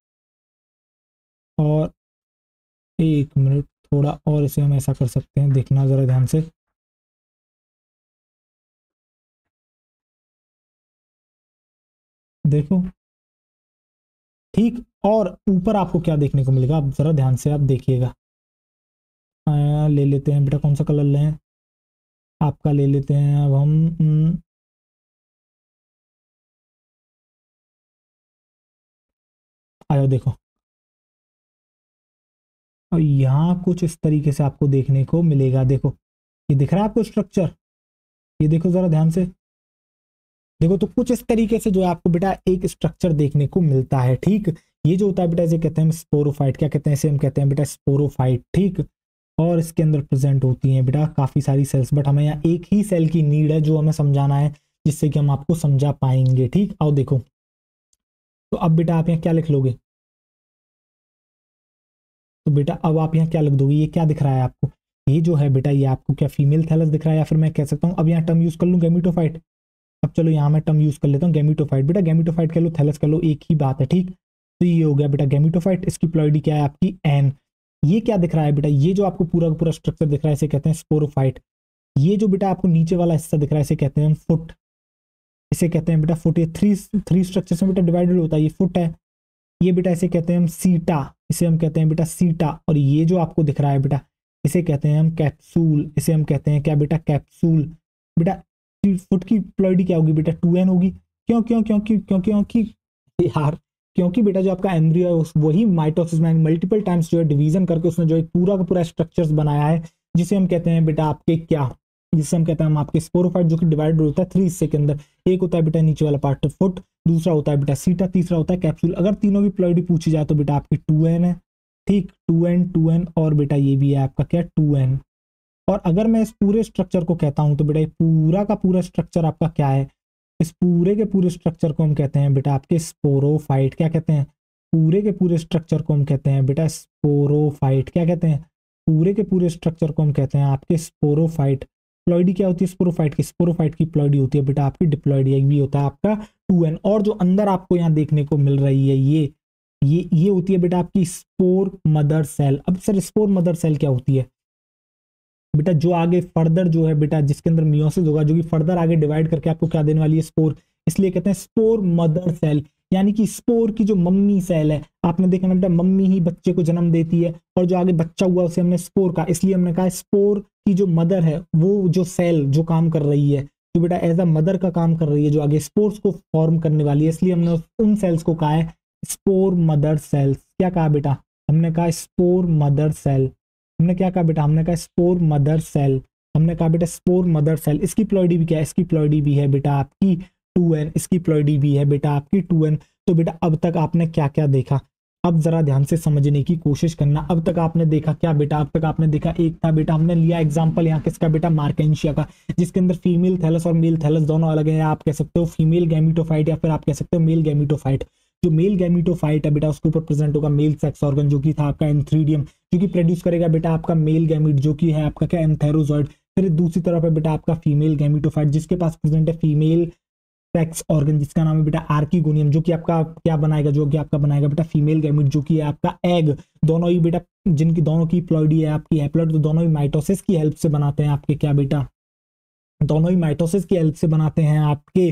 और एक मिनट, थोड़ा और इसे हम ऐसा कर सकते हैं, देखना जरा ध्यान से। देखो ठीक, और ऊपर आपको क्या देखने को मिलेगा, आप जरा ध्यान से आप देखिएगा। ले लेते हैं बेटा, कौन सा कलर लें, आपका ले लेते हैं अब हम। आयो देखो, और यहाँ कुछ इस तरीके से आपको देखने को मिलेगा। देखो ये दिख रहा है आपको स्ट्रक्चर, ये देखो जरा ध्यान से। देखो तो कुछ इस तरीके से जो है आपको बेटा एक स्ट्रक्चर देखने को मिलता है। ठीक, ये जो होता है बेटा इसे कहते हैं स्पोरोफाइट। क्या कहते हैं इसे, हम कहते हैं बेटा स्पोरोफाइट। ठीक, और इसके अंदर प्रेजेंट होती हैं बेटा काफी सारी सेल्स, बट हमें यहाँ एक ही सेल की नीड है जो हमें समझाना है, जिससे कि हम आपको समझा पाएंगे। ठीक, आओ देखो, तो अब बेटा आप यहाँ क्या लिख लोगे, तो बेटा अब आप यहाँ क्या लिख दोगे, ये क्या दिख रहा है आपको, ये जो है बेटा ये आपको क्या फीमेल थैलस दिख रहा है, या फिर मैं कह सकता हूँ अब यहाँ टर्म यूज कर लूँ गैमीटोफाइट। अब चलो यहाँ मैं टर्म यूज कर लेता हूँ गैमीटोफाइट। बेटा गैमीटोफाइट कह लो थैलस कह लो एक ही बात है। ठीक, तो ये हो गया बेटा गैमीटोफाइट। इसकी प्लॉइडी क्या है आपकी एन। ये क्या दिख रहा है बेटा, ये जो आपको पूरा का पूरा स्ट्रक्चर दिख रहा है इसे कहते हैं स्पोरोफाइट। ये जो बेटा आपको नीचे वाला हिस्सा दिख रहा है इसे कहते हैं हम फुट, इसे कहते हैं बेटा फुट। ये थ्री थ्री स्ट्रक्चर में बेटा डिवाइडेड होता है, ये फुट है। ये बेटा इसे कहते हैं हम सीटा, इसे हम कहते हैं बेटा सीटा। और ये जो आपको दिख रहा है बेटा इसे कहते हैं हम कैप्सूल, इसे हम कहते हैं क्या बेटा कैप्सूल। बेटा फुट की प्लॉइडी क्या होगी बेटा 2n होगी। क्यों क्यों क्योंकि क्योंकि क्योंकि यार क्योंकि बेटा जो आपका एम्ब्रियो है वही माइटोसिस में मल्टीपल टाइम्स जो है डिवीजन करके उसने जो एक पूरा का पूरा स्ट्रक्चर्स बनाया है, जिसे हम कहते हैं बेटा आपके क्या, जिसे हम कहते हैं हम आपके स्पोरोफाइट, जो कि डिवाइड होता है 3 हिस्से के अंदर। एक होता है बेटा नीचे वाला पार्ट फुट, दूसरा होता है बेटा सीटा, तीसरा होता है कैप्सूल। अगर तीनों की प्लॉइडी पूछी जाए तो बेटा आपकी 2n है। ठीक, 2n और बेटा ये भी है आपका क्या 2n। और अगर मैं इस पूरे स्ट्रक्चर को कहता हूं तो बेटा ये पूरा का पूरा स्ट्रक्चर आपका क्या है, इस पूरे के पूरे स्ट्रक्चर को हम कहते हैं बेटा आपके स्पोरोफाइट। क्या कहते हैं, पूरे के पूरे स्ट्रक्चर को हम कहते हैं बेटा स्पोरोफाइट। क्या कहते हैं, पूरे के पूरे स्ट्रक्चर को हम कहते हैं आपके स्पोरोफाइट। प्लॉइडी क्या होती है स्पोरोफाइट की, स्पोरोफाइट की प्लॉइडी होती है बेटा आपकी डिप्लॉइडी, एक भी होता है आपका 2n। और जो अंदर आपको यहाँ देखने को मिल रही है ये होती है बेटा आपकी स्पोर मदर सेल। अब सर स्पोर मदर सेल क्या होती है बेटा, जो आगे फर्दर जो है बेटा जिसके अंदर मियोसिस होगा, जो कि फर्दर आगे डिवाइड करके आपको क्या देने वाली है स्पोर, इसलिए कहते हैं स्पोर मदर सेल। यानी कि स्पोर की जो मम्मी सेल है, आपने देखा ना बेटा मम्मी ही बच्चे को जन्म देती है, और जो आगे बच्चा हुआ उसे हमने स्पोर कहा, इसलिए हमने कहा स्पोर की जो मदर है वो जो सेल जो काम कर रही है, तो बेटा एज अ मदर का काम कर रही है, जो आगे स्पोर्स को फॉर्म करने वाली है, इसलिए हमने उन सेल्स को कहा है स्पोर मदर सेल्स। क्या कहा बेटा, हमने कहा स्पोर मदर सेल। हमने क्या कहा बेटा, हमने कहा स्पोर मदर सेल। हमने कहा बेटा स्पोर मदर सेल। इसकी प्लॉइडी भी क्या है, इसकी प्लॉइडी भी है बेटा आपकी 2n, इसकी प्लॉइडी भी है बेटा आपकी 2n। तो बेटा अब तक आपने क्या क्या देखा, अब जरा ध्यान से समझने की कोशिश करना। अब तक आपने देखा क्या बेटा, अब तक आपने देखा एक था बेटा, हमने लिया एग्जांपल यहाँ किसका बेटा मार्केंशिया का, जिसके अंदर फीमेल थैलस और मेल थैलस दोनों अलग है। आप कह सकते हो फीमेल गैमीटोफाइट या फिर आप कह सकते हो मेल गैमीटोफाइट। जो मेल गैमीटोफाइट है बेटा उसके ऊपर प्रेजेंट होगा मेल सेक्स ऑर्गन, जो कि था आपका एंथ्रीडियम, जो कि प्रोड्यूस करेगा बेटा आपका मेल गैमीट, जो कि है आपका क्या एंथेरोजॉइड। फिर दूसरी तरफ है बेटा आपका फीमेल गैमीटोफाइट, जिसके पास प्रेजेंट है फीमेल सेक्स ऑर्गन, जिसका नाम है बेटा आर्किगोनियम, जो कि आपका क्या बनाएगा, जो कि आपका बनाएगा बेटा फीमेल गैमीट, जो कि है आपका एग। दोनों ही बेटा जिनकी दोनों की प्लॉइडी है आपकी हैप्लॉइड, तो दोनों ही माइटोसिस की हेल्प से बनाते हैं आपके क्या बेटा, दोनों ही माइटोसिस की हेल्प से बनाते हैं आपके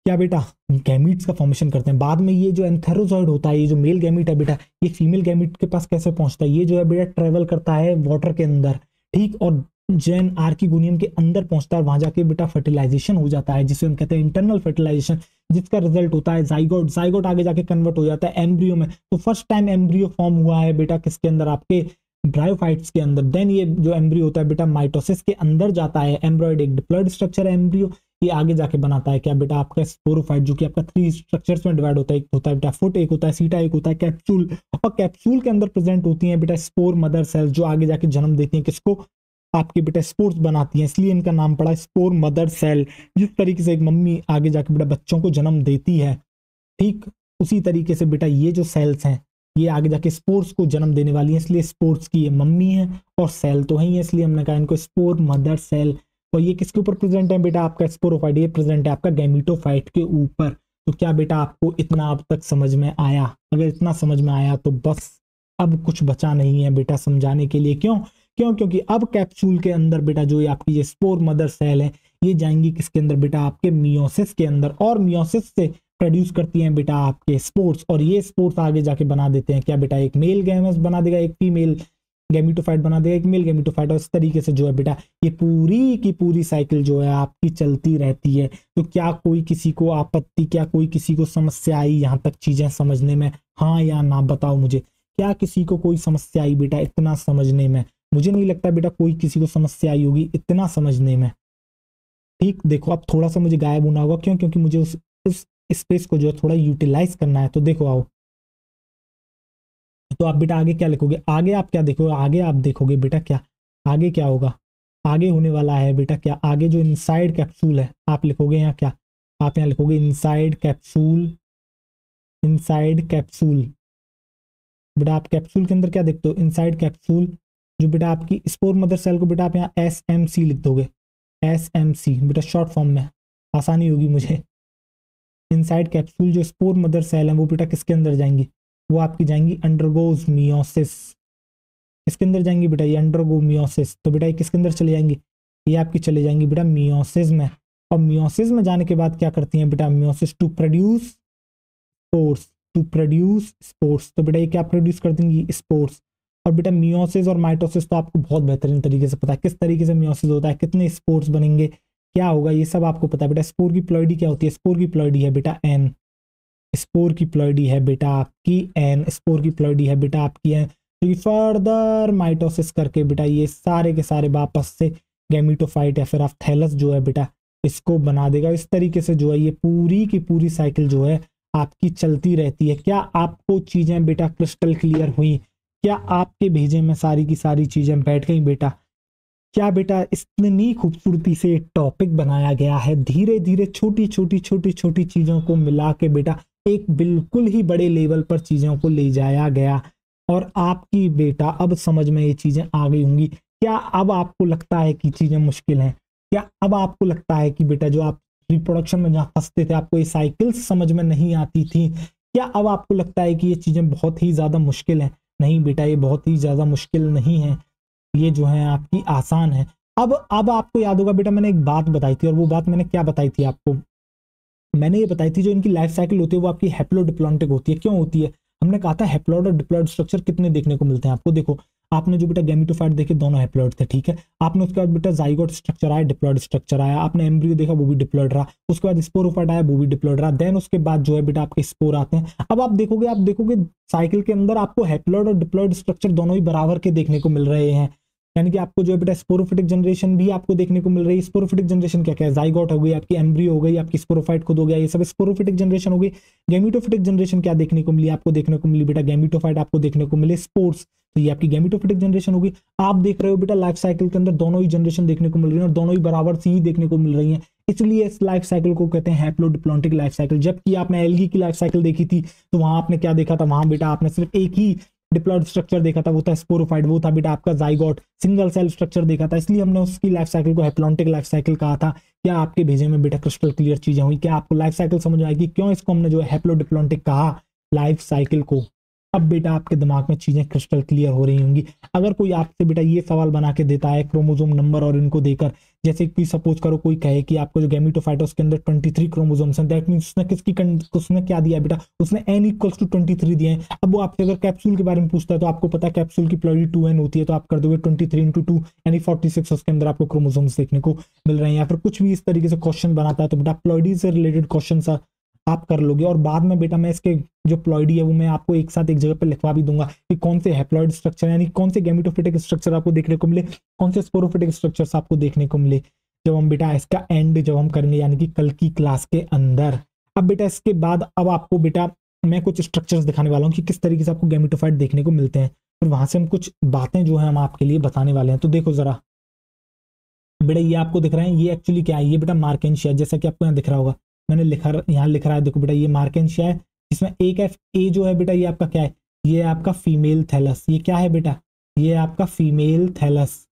क्या बेटा गैमीट्स का फॉर्मेशन करते हैं। बाद में ये जो एंथेरोजॉइड होता है, ये जो मेल गैमीट है बेटा, ये फीमेल गैमीट के पास कैसे पहुंचता है, ये जो है बेटा ट्रेवल करता है वाटर के अंदर। ठीक, और जेन आर्किगोनियम के अंदर पहुंचता है, वहां जाके बेटा फर्टिलाइजेशन हो जाता है, जिसे हम कहते हैं इंटरनल फर्टिलाइजेशन, जिसका रिजल्ट होता है जाइगोट। जाइगोट आगे जाके कन्वर्ट हो जाता है एम्ब्रियो में। तो फर्स्ट टाइम एम्ब्रियो फॉर्म हुआ है बेटा किसके अंदर, आपके ब्रायोफाइट्स के अंदर। देन ये जो एम्ब्रियो होता है बेटा माइटोसिस के अंदर जाता है। एम्ब्रॉयड एक डिप्लॉयड स्ट्रक्चर है एम्ब्रियो, ये आगे जाके बनाता है क्या बेटा, आपका स्पोरोफाइट, जो कि आपका 3 स्ट्रक्चर्स में डिवाइड होता है। एक होता है बेटा फुट, एक होता है सीटा, एक होता है कैप्सूल। और कैप्सूल के अंदर प्रेजेंट होती है बेटा स्पोर मदर सेल्स, जो आगे जाके जन्म देती हैं किसको, आपके बेटा स्पोर्स बनाती हैं, इसलिए इनका नाम पड़ा स्पोर मदर सेल। जिस तरीके से एक मम्मी आगे जाके बेटा बच्चों को जन्म देती है, ठीक उसी तरीके से बेटा ये जो सेल्स हैं ये आगे जाके स्पोर्स को जन्म देने वाली है, इसलिए स्पोर्स की ये मम्मी है और सेल तो है ही है, इसलिए हमने कहा इनको स्पोर मदर सेल। और ये किसके ऊपर प्रेजेंट है बेटा, आपका स्पोरोफाइट, ये प्रेजेंट है आपका गैमीटोफाइट के ऊपर। तो क्या बेटा आपको इतना अब तक समझ में आया? अगर इतना समझ में आया तो बस अब कुछ बचा नहीं है बेटा समझाने के लिए। क्यों? क्योंकि अब कैप्सूल के अंदर बेटा जो ये आपकी ये स्पोर मदर सेल है ये जाएंगी किसके अंदर बेटा, आपके मियोसिस के अंदर, और मियोसिस से प्रोड्यूस करती हैं बेटा आपके स्पोर्स, और ये स्पोर्स आगे जाके बना देते हैं क्या बेटा, एक मेल गैमेट्स बना देगा, एक फीमेल गैमीटोफाइट बना देगा, एक मेल गैमीटोफाइट। और इस तरीके से जो है बेटा ये पूरी की पूरी साइकिल जो है आपकी चलती रहती है। तो क्या कोई किसी को आपत्ति, क्या कोई किसी को समस्या आई यहाँ तक चीजें समझने में, हाँ या ना बताओ मुझे, क्या किसी को कोई समस्या आई बेटा इतना समझने में? मुझे नहीं लगता बेटा कोई किसी को समस्या आई होगी इतना समझने में। ठीक, देखो अब थोड़ा सा मुझे गायब होना होगा, क्यों? क्योंकि मुझे उस स्पेस को जो है थोड़ा यूटिलाइज करना है। तो देखो आओ, तो आप बेटा आगे क्या लिखोगे, आगे आप क्या देखोगे, आगे आप देखोगे बेटा क्या आगे क्या होगा, आगे होने वाला है बेटा क्या, आगे जो इनसाइड कैप्सूल है आप लिखोगे यहाँ क्या, आप यहाँ लिखोगे इनसाइड कैप्सूल, इनसाइड कैप्सूल। बेटा आप कैप्सूल के अंदर क्या देखते हो, इनसाइड कैप्सूल, जो बेटा आपकी स्पोर मदर सेल को बेटा आप यहाँ SMC लिख दोगे, SMC बेटा शॉर्ट फॉर्म में, आसानी होगी मुझे। इनसाइड कैप्सूल जो स्पोर मदर सेल है वो बेटा किसके अंदर जाएंगी, वो आपकी जाएंगी अंडरगोज मियोसिस, किसके अंदर जाएंगी बेटा, ये अंडरगो मियोसिस। तो बेटा ये किसके अंदर चले जाएंगी, ये आपकी चले जाएंगी बेटा मियोसिस में। और मियोसिस में जाने के बाद क्या करती हैं बेटा, meiosis to produce spores, to produce spores. तो बेटा ये क्या प्रोड्यूस कर देंगी, स्पोर्स। और बेटा मियोसिस और माइटोसिस तो आपको बहुत बेहतरीन तरीके से पता है, किस तरीके से मियोसिस होता है, कितने स्पोर्स बनेंगे, क्या होगा, ये सब आपको पता है बेटा। स्पोर की प्लॉइडी क्या होती है, स्पोर की प्लॉइडी है बेटा N, स्पोर की प्लॉइडी है बेटा आपकी N, स्पोर की प्लॉइडी है बेटा आपकी N। तो फर्दर माइटोसिस करके बेटा ये सारे के सारे वापस से गैमीटोफाइट या फिर आप थैलस जो है बेटा इसको बना देगा। इस तरीके से जो है ये पूरी की पूरी साइकिल जो है आपकी चलती रहती है। क्या आपको चीजें बेटा क्रिस्टल क्लियर हुई? क्या आपके भेजे में सारी की सारी चीजें बैठ गई बेटा? क्या बेटा इतनी खूबसूरती से टॉपिक बनाया गया है, धीरे धीरे छोटी छोटी छोटी छोटी चीजों को मिला के बेटा एक बिल्कुल ही बड़े लेवल पर चीजों को ले जाया गया, और आपकी बेटा अब समझ में ये चीजें आ गई होंगी। क्या अब आपको लगता है कि चीजें मुश्किल हैं? क्या अब आपको लगता है कि बेटा जो आप रिप्रोडक्शन में जहाँ फंसते थे आपको ये साइकिल्स समझ में नहीं आती थी, क्या अब आपको लगता है कि ये चीजें बहुत ही ज्यादा मुश्किल है? नहीं बेटा ये बहुत ही ज्यादा मुश्किल नहीं है, ये जो है आपकी आसान है। अब आपको याद होगा बेटा मैंने एक बात बताई थी, और वो बात मैंने क्या बताई थी आपको, मैंने ये बताई थी जो इनकी लाइफ साइकिल होती है वो आपकी हैप्लोडिप्लॉन्टिक होती है। क्यों होती है? हमने कहा था हैप्लॉइड और डिप्लॉइड स्ट्रक्चर कितने देखने को मिलते हैं आपको। देखो आपने जो बेटा गैमीटोफाइट देखे दोनों हैप्लॉइड थे, ठीक है। आपने उसके बाद बेटा जाइगोट स्ट्रक्चर आया, डिप्लॉइड स्ट्रक्चर आया। आपने एम्ब्रियो देखा वो भी डिप्लॉइड रहा। उसके बाद स्पोरोफाइट आया वो भी डिप्लॉइड रहा। देन उसके बाद जो है बेटा आपके स्पोर आते हैं। अब आप देखोगे साइकिल के अंदर आपको हैप्लॉइड और डिप्लॉइड स्ट्रक्चर दोनों ही बराबर के देखने को मिल रहे हैं। यानी कि आपको जो है बेटा स्पोरोफिटिक जनरेशन भी आपको देखने को मिल रही है। स्पोरोफिटिक जनरेशन क्या क्या है, जाइगोट हो गई, आपकी एम्ब्रियो हो गई, आपकी स्पोरोफाइट खुद हो गया, ये सब स्पोरोफिटिक जनरेशन हो गई। गैमीटोफिटिक जनरेशन क्या देखने को मिली आपको, देखने को मिली बेटा गैमीटोफाइट आपको देखने को मिले स्पोर्स, तो ये आपकी गैमीटोफिटिक जनरेशन होगी। आप देख रहे हो बेटा लाइफ साइकिल के अंदर दोनों ही जनरेशन देखने को मिल रही है और दोनों ही बराबर सी ही देखने को मिल रही है, इसलिए इस लाइफ साइकिल को कहते हैं हैप्लोडिप्लॉन्टिक लाइफ साइकिल। जबकि आपने एल्गी की लाइफ साइकिल देखी थी तो वहां आपने क्या देखा था, वहां बेटा आपने सिर्फ एक ही डिप्लॉइड स्ट्रक्चर देखा था, वो था स्पोरोफाइट, वो था बेटा आपका जाइगोट, सिंगल सेल स्ट्रक्चर देखा था, इसलिए हमने उसकी लाइफ साइकिल को हैप्लॉन्टिक लाइफ साइकिल कहा था। क्या आपके भेजे में बेटा क्रिस्टल क्लियर चीजें हुई? क्या आपको लाइफ साइकिल समझ आएगी क्यों इसको हमने जो है हैप्लोडिप्लॉन्टिक कहा लाइफ साइकिल को? अब बेटा आपके दिमाग में चीजें क्रिस्टल क्लियर हो रही होंगी। अगर कोई आपसे बेटा ये सवाल बना के देता है क्रोमोसोम नंबर और इनको देकर, जैसे कि सपोज करो कोई कहे कि आपको जो गैमीटोफाइट है उसके अंदर 23 क्रोमोसोम्स हैं, दैट मींस उसने क्या दिया बेटा, उसने n=23 दिए हैं। अब वो आपसे अगर कैप्सूल के बारे में पूछता है तो आपको पता है कैप्सूल की प्लॉइडी 2n होती है, तो आप कर दोगे 23 × 2 यानी 46 उसके अंदर आपको क्रोमोसोम्स देखने को मिल रहे हैं। या फिर कुछ भी इस तरीके से क्वेश्चन बनाता है तो बेटा प्लॉइडी से रिलेटेड क्वेश्चन आप कर लोगे। और बाद में बेटा मैं इसके जो प्लॉइडी है वो मैं आपको एक साथ एक जगह पर लिखवा भी दूंगा कि कौन से हैप्लॉइड स्ट्रक्चर यानी कौन से गैमीटोफिटिक स्ट्रक्चर आपको देखने को मिले, कौन से स्पोरोफिटिक स्ट्रक्चर्स आपको देखने को मिले। जब हम बेटा इसका एंड जब हम करेंगे यानी कि कल की क्लास के अंदर। अब बेटा इसके बाद अब आपको बेटा मैं कुछ स्ट्रक्चर्स दिखाने वाला हूँ कि किस तरीके से आपको गैमेटोफाइट देखने को मिलते हैं, और वहां से हम कुछ बातें जो है हम आपके लिए बताने वाले हैं। तो देखो जरा बेटा, ये आपको दिख रहा है, ये एक्चुअली क्या है, ये बेटा मार्केंशिया, जैसा कि आपको यहाँ दिख रहा होगा, मैंने लिखा यहाँ लिख रहा है, देखो बेटा ये मार्केंशिया है, इसमें एक एफ ए जो है बेटा ये आपका क्या है, ये आपका फीमेल थैलस, ये क्या है बेटा, ये आपका फीमेल थैलस।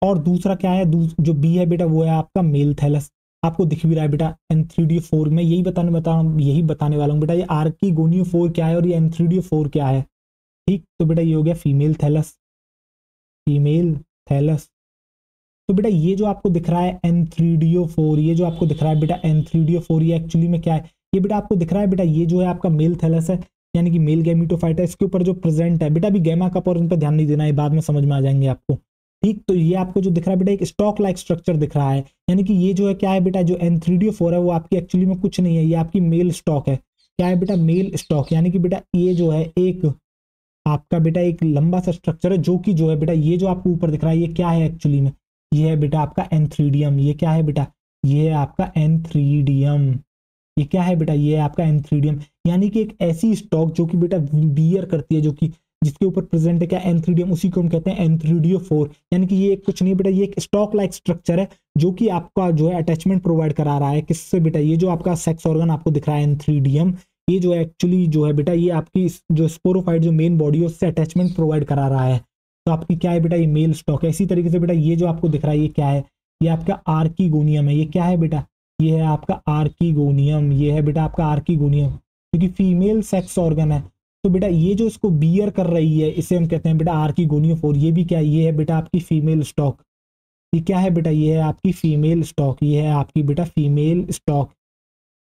और दूसरा क्या है, जो बी है बेटा वो है आपका मेल थैलस। आपको दिख भी रहा है बेटा N3DO4 में, यही बताने वाला हूँ बेटा, ये आर्किगोनियोफोर क्या है और ये N3DO4 क्या है। ठीक, तो बेटा ये हो गया फीमेल थैलस, फीमेल थैलस। तो बेटा ये जो आपको दिख रहा है N3DO4, ये जो आपको दिख रहा है बेटा N3DO4, ये एक्चुअली में क्या है, ये बेटा आपको दिख रहा है बेटा, ये जो है आपका मेल थैलस है, यानी कि मेल गैमेटोफाइट है। इसके ऊपर जो प्रेजेंट है बेटा, अभी गैमा कप और इन पर ध्यान नहीं देना है, बाद में समझ में आ जाएंगे आपको। ठीक, तो ये आपको जो दिख रहा है बेटा एक स्टॉक लाइक स्ट्रक्चर दिख रहा है, यानी कि ये जो है क्या है बेटा, जो N3DO4 है वो आपकी एक्चुअली में कुछ नहीं है, ये आपकी मेल स्टॉक है। क्या है बेटा, मेल स्टॉक, यानी कि बेटा ये जो है एक आपका बेटा एक लंबा सा स्ट्रक्चर है, जो कि जो है बेटा ये जो आपको ऊपर दिख रहा है ये क्या है एक्चुअली में, ये है बेटा आपका एंथ्रीडियम। ये क्या है बेटा, ये है आपका एंथ्रीडियम। ये क्या है बेटा, ये है आपका एंथ्रीडियम, यानी कि एक ऐसी स्टॉक जो कि बेटा बियर करती है, जो कि जिसके ऊपर प्रेजेंट है क्या, एंथ्रीडियम, उसी को हम कहते हैं N3DO4। यानी कि ये कुछ नहीं बेटा, ये एक स्टॉक लाइक स्ट्रक्चर है जो कि आपका जो है अटैचमेंट प्रोवाइड करा रहा है, किससे बेटा, ये जो आपका सेक्स ऑर्गन आपको दिख रहा है एंथ्रीडियम, ये जो एक्चुअली जो है बेटा ये आपकी जो स्पोरोफाइट जो मेन बॉडी है उससे अटैचमेंट प्रोवाइड करा रहा है। तो आपकी क्या है बेटा, ये मेल स्टॉक है। इसी तरीके से बेटा ये जो आपको दिख रहा है ये क्या है, ये आपका आर्किगोनियम है। ये क्या है बेटा, ये है आपका आर्किगोनियम, ये है बेटा आपका आर्किगोनियम, क्योंकि फीमेल सेक्स ऑर्गन है। तो बेटा ये जो इसको बियर कर रही है इसे हम कहते हैं बेटा आर्किगोनियोफोर। ये भी क्या है, ये है बेटा आपकी फीमेल स्टॉक। ये क्या है बेटा, ये है आपकी फीमेल स्टॉक, ये है आपकी बेटा फीमेल स्टॉक,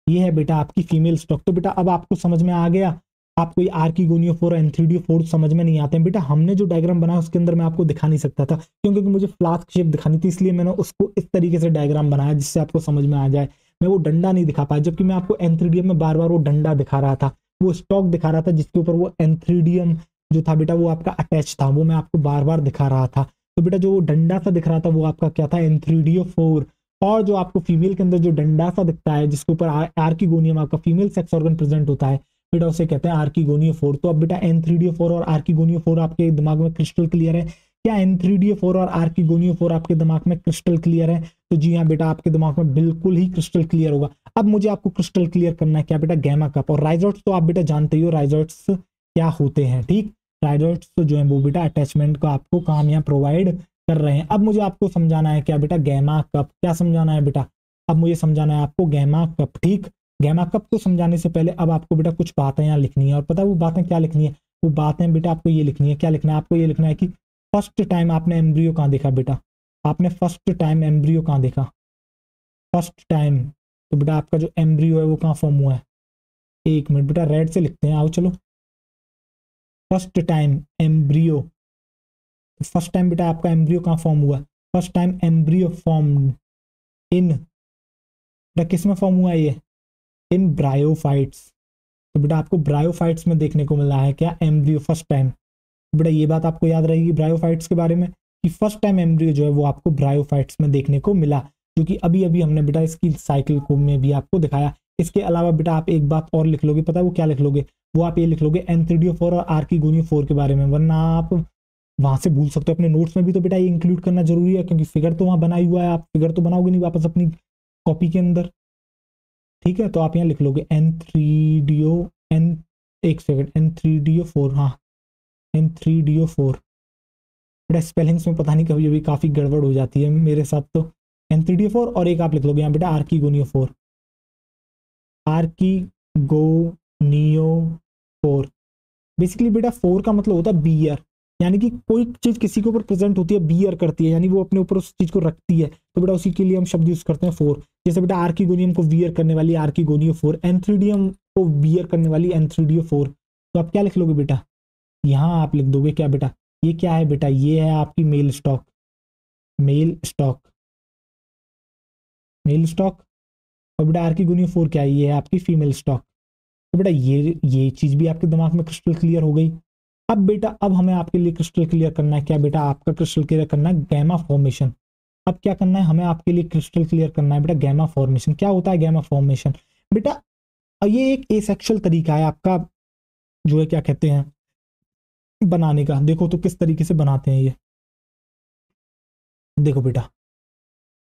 ये है बेटा आपकी फीमेल स्टॉक। तो बेटा अब आपको समझ में आ गया, आपको ये आर्किगोनियोफोर N3DO4 समझ में नहीं आते हैं बेटा। हमने जो डायग्राम बनाया उसके अंदर मैं आपको दिखा नहीं सकता था, क्योंकि मुझे फ्लास्क शेप दिखानी थी, इसलिए मैंने उसको इस तरीके से डायग्राम बनाया जिससे आपको समझ में आ जाए। मैं वो डंडा नहीं दिखा पाया, जबकि मैं आपको N3DO में बार बार वो डंडा दिखा रहा था, वो स्टॉक दिखा रहा था जिसके ऊपर वो N3DO जो था बेटा वो आपका अटैच था, वो मैं आपको बार बार दिखा रहा था। तो बेटा जो डंडा सा दिख रहा था वो आपका क्या था, N3DO4। और जो आपको फीमेल के अंदर जो डंडा सा दिखता है जिसके ऊपर आर्किगोनियम आपका फीमेल सेक्स ऑर्गन प्रेजेंट होता है बेटा, उसे कहते हैं आर्किगोनियोफोर। तो अब बेटा N3DO4 और आर्किगोनियोफोर आपके दिमाग में क्रिस्टल क्लियर है क्या, N3DO4 और आर्किगोनियोफोर आपके दिमाग में क्रिस्टल क्लियर है? तो जी हाँ बेटा, आपके दिमाग में बिल्कुल ही क्रिस्टल क्लियर होगा। अब मुझे आपको क्रिस्टल क्लियर करना है क्या बेटा, गैमा कप और राइजोट्स। तो आप बेटा जानते ही हो राइजोट्स क्या होते हैं। ठीक, राइजोट्स तो जो है वो बेटा अटैचमेंट का आपको काम यहाँ प्रोवाइड कर रहे हैं। अब मुझे आपको समझाना है क्या बेटा, गैमा कप। क्या समझाना है बेटा, अब मुझे समझाना है आपको गैमा कप। ठीक, गैमा कप को समझाने से पहले अब आपको बेटा कुछ बातें यहाँ लिखनी है, और पता है वो बातें क्या लिखनी है, वो बातें बेटा आपको ये लिखनी है। क्या लिखना है आपको, ये लिखना है कि फर्स्ट टाइम आपने एम्ब्रियो कहाँ देखा बेटा, आपने फर्स्ट टाइम एम्ब्रियो कहाँ देखा, फर्स्ट टाइम। तो बेटा आपका जो एम्ब्रियो है वो कहाँ फॉर्म हुआ है, एक मिनट बेटा रेड से लिखते हैं, आओ चलो। First time embryo, first time बेटा आपका एम्ब्रियो कहाँ फॉर्म हुआ, first time embryo form in, बेटा किस में फॉर्म हुआ है ये, इन ब्रायोफाइट्स। तो बेटा आपको ब्रायोफाइट्स में देखने को मिला है क्या, एम्ब्रियो फर्स्ट टाइम। बेटा ये बात आपको याद रहेगी ब्रायोफाइट्स के बारे में कि फर्स्ट टाइम एम्ब्रियो जो है वो आपको ब्रायोफाइट्स में देखने को मिला, क्योंकि अभी अभी हमने बेटा इसकी साइकिल को में भी आपको दिखाया। इसके अलावा बेटा आप एक बात और लिख लोगे, पता है वो क्या लिख लोगे, वो आप ये लिख लोगे N3DO4 और आर्किगोनियोफोर के बारे में, वरना आप वहां से भूल सकते हो। अपने नोट्स में भी तो बेटा ये इंक्लूड करना जरूरी है, क्योंकि फिगर तो वहां बना ही हुआ है, आप फिगर तो बनाओगे नहीं वापस अपनी कॉपी के अंदर। ठीक है, तो आप यहाँ लिख लोगे N3DO N, एक सेकंड, N3DO4, हाँ N3DO4। बेटा स्पेलिंग्स में पता नहीं कभी कभी काफी गड़बड़ हो जाती है मेरे साथ, तो N3DO4 और एक आप लिख लोगे यहाँ बेटा आर्किगोनियोफोर, आर्किगोनियोफोर। बेसिकली बेटा 4 का मतलब होता है बियर, यानी कि कोई चीज किसी के ऊपर प्रेजेंट होती है, बियर करती है, यानी वो अपने ऊपर उस चीज को रखती है, तो बेटा उसी के लिए हम शब्द यूज करते हैं 4। जैसे बेटा आर्किगोनियम को बियर करने वाली आर्किगोनियोफोर, N3DO को बियर करने वाली N3DO4। तो आप क्या लिख लोगे बेटा, यहाँ आप लिख दोगे क्या बेटा, ये क्या है बेटा, ये है आपकी male stalk, male stalk, male stalk. और बेटा आर्किगोनियोफोर क्या है, ये है आपकी फीमेल स्टॉक। तो बेटा ये चीज भी आपके दिमाग में क्रिस्टल क्लियर हो गई। अब बेटा अब हमें आपके लिए क्रिस्टल क्लियर करना है क्या बेटा, आपका क्रिस्टल क्लियर करना है गैमा फॉर्मेशन। अब क्या करना है हमें, आपके लिए क्रिस्टल क्लियर करना है बेटा गैमा फॉर्मेशन। क्या होता है गैमा फॉर्मेशन बेटा? ये एक एसेक्सुअल तरीका है आपका जो है क्या कहते हैं बनाने का। देखो तो किस तरीके से बनाते हैं ये, देखो बेटा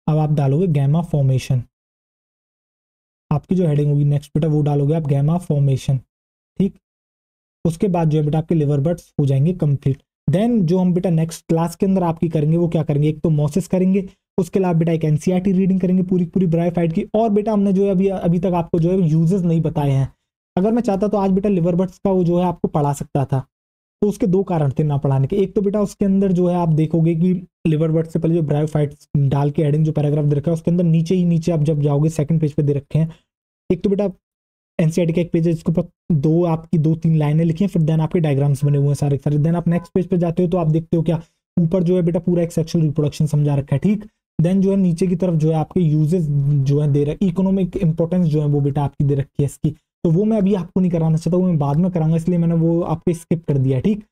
अब आप डालोगे गैमा फॉर्मेशन, आपकी जो हेडिंग होगी नेक्स्ट बेटा वो डालोगे आप गैमा फॉर्मेशन, ठीक। उसके बाद जो है बेटा आपके लिवर बर्ड्स हो जाएंगे कंप्लीट। देन जो हम बेटा नेक्स्ट क्लास के अंदर आपकी करेंगे वो क्या करेंगे, एक तो मोसिस करेंगे, उसके अलावा बेटा एक एनसीईआरटी रीडिंग करेंगे पूरी पूरी ब्रायोफाइट की। और बेटा हमने जो है अभी अभी तक आपको जो है यूजेस नहीं बताए हैं। अगर मैं चाहता तो आज बेटा लिवर बर्ड्स का वो जो है आपको पढ़ा सकता था, तो उसके दो कारण थे ना पढ़ाने के। एक तो बेटा उसके अंदर जो है आप देखोगे कि लिवर बर्ड से पहले जो ब्रायोफाइट्स डाल के हेडिंग जो पैराग्राफ दे रखा है उसके अंदर नीचे ही नीचे आप जब जाओगे सेकंड पेज पे दे रखे हैं, एक तो बेटा एनसीईआरटी का एक पेज है जिसके ऊपर दो आपकी दो तीन लाइनें लिखी हैं, फिर देन आपके डायग्राम्स बने हुए हैं सारे सारे। देन आप नेक्स्ट पेज पे जाते हो तो आप देखते हो क्या ऊपर जो है बेटा पूरा एक सेक्सुअल रिप्रोडक्शन समझा रखा है, ठीक। देन जो है नीचे की तरफ जो है आपके यूजेस जो है दे रहे, इकोनॉमिक इंपॉर्टेंस जो है वो बेटा आपकी दे रखी है इसकी, तो वो मैं अभी आपको नहीं कराना चाहता, वो मैं बाद में कराऊंगा, इसलिए मैंने वो आपको स्किप कर दिया, ठीक।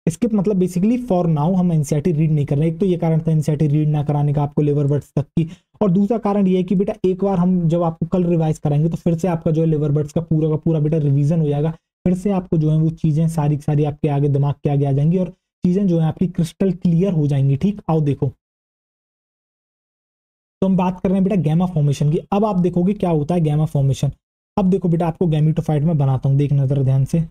स्किप मतलब बेसिकली फॉर नाउ हम एनसीईआरटी रीड नहीं कर रहे। एक तो ये कारण था एनसीईआरटी रीड ना कराने का आपको लिवर बर्ड्स तक की, और दूसरा कारण ये है कि बेटा एक बार हम जब आपको कल रिवाइज कराएंगे तो फिर से आपका जो है लिवर बर्ड्स का पूरा बेटा रिवीजन हो जाएगा, फिर से आपको जो है वो चीजें सारी सारी आपके आगे दिमाग के आगे आ जाएंगी और चीजें जो है आपकी क्रिस्टल क्लियर हो जाएंगी, ठीक। आओ देखो, तो हम बात कर रहे हैं बेटा गैमा फॉर्मेशन की। अब आप देखोगे क्या होता है गैमा फॉर्मेशन। अब देखो बेटा आपको गैमीटोफाइट में बनाता हूँ, देख नजर ध्यान से,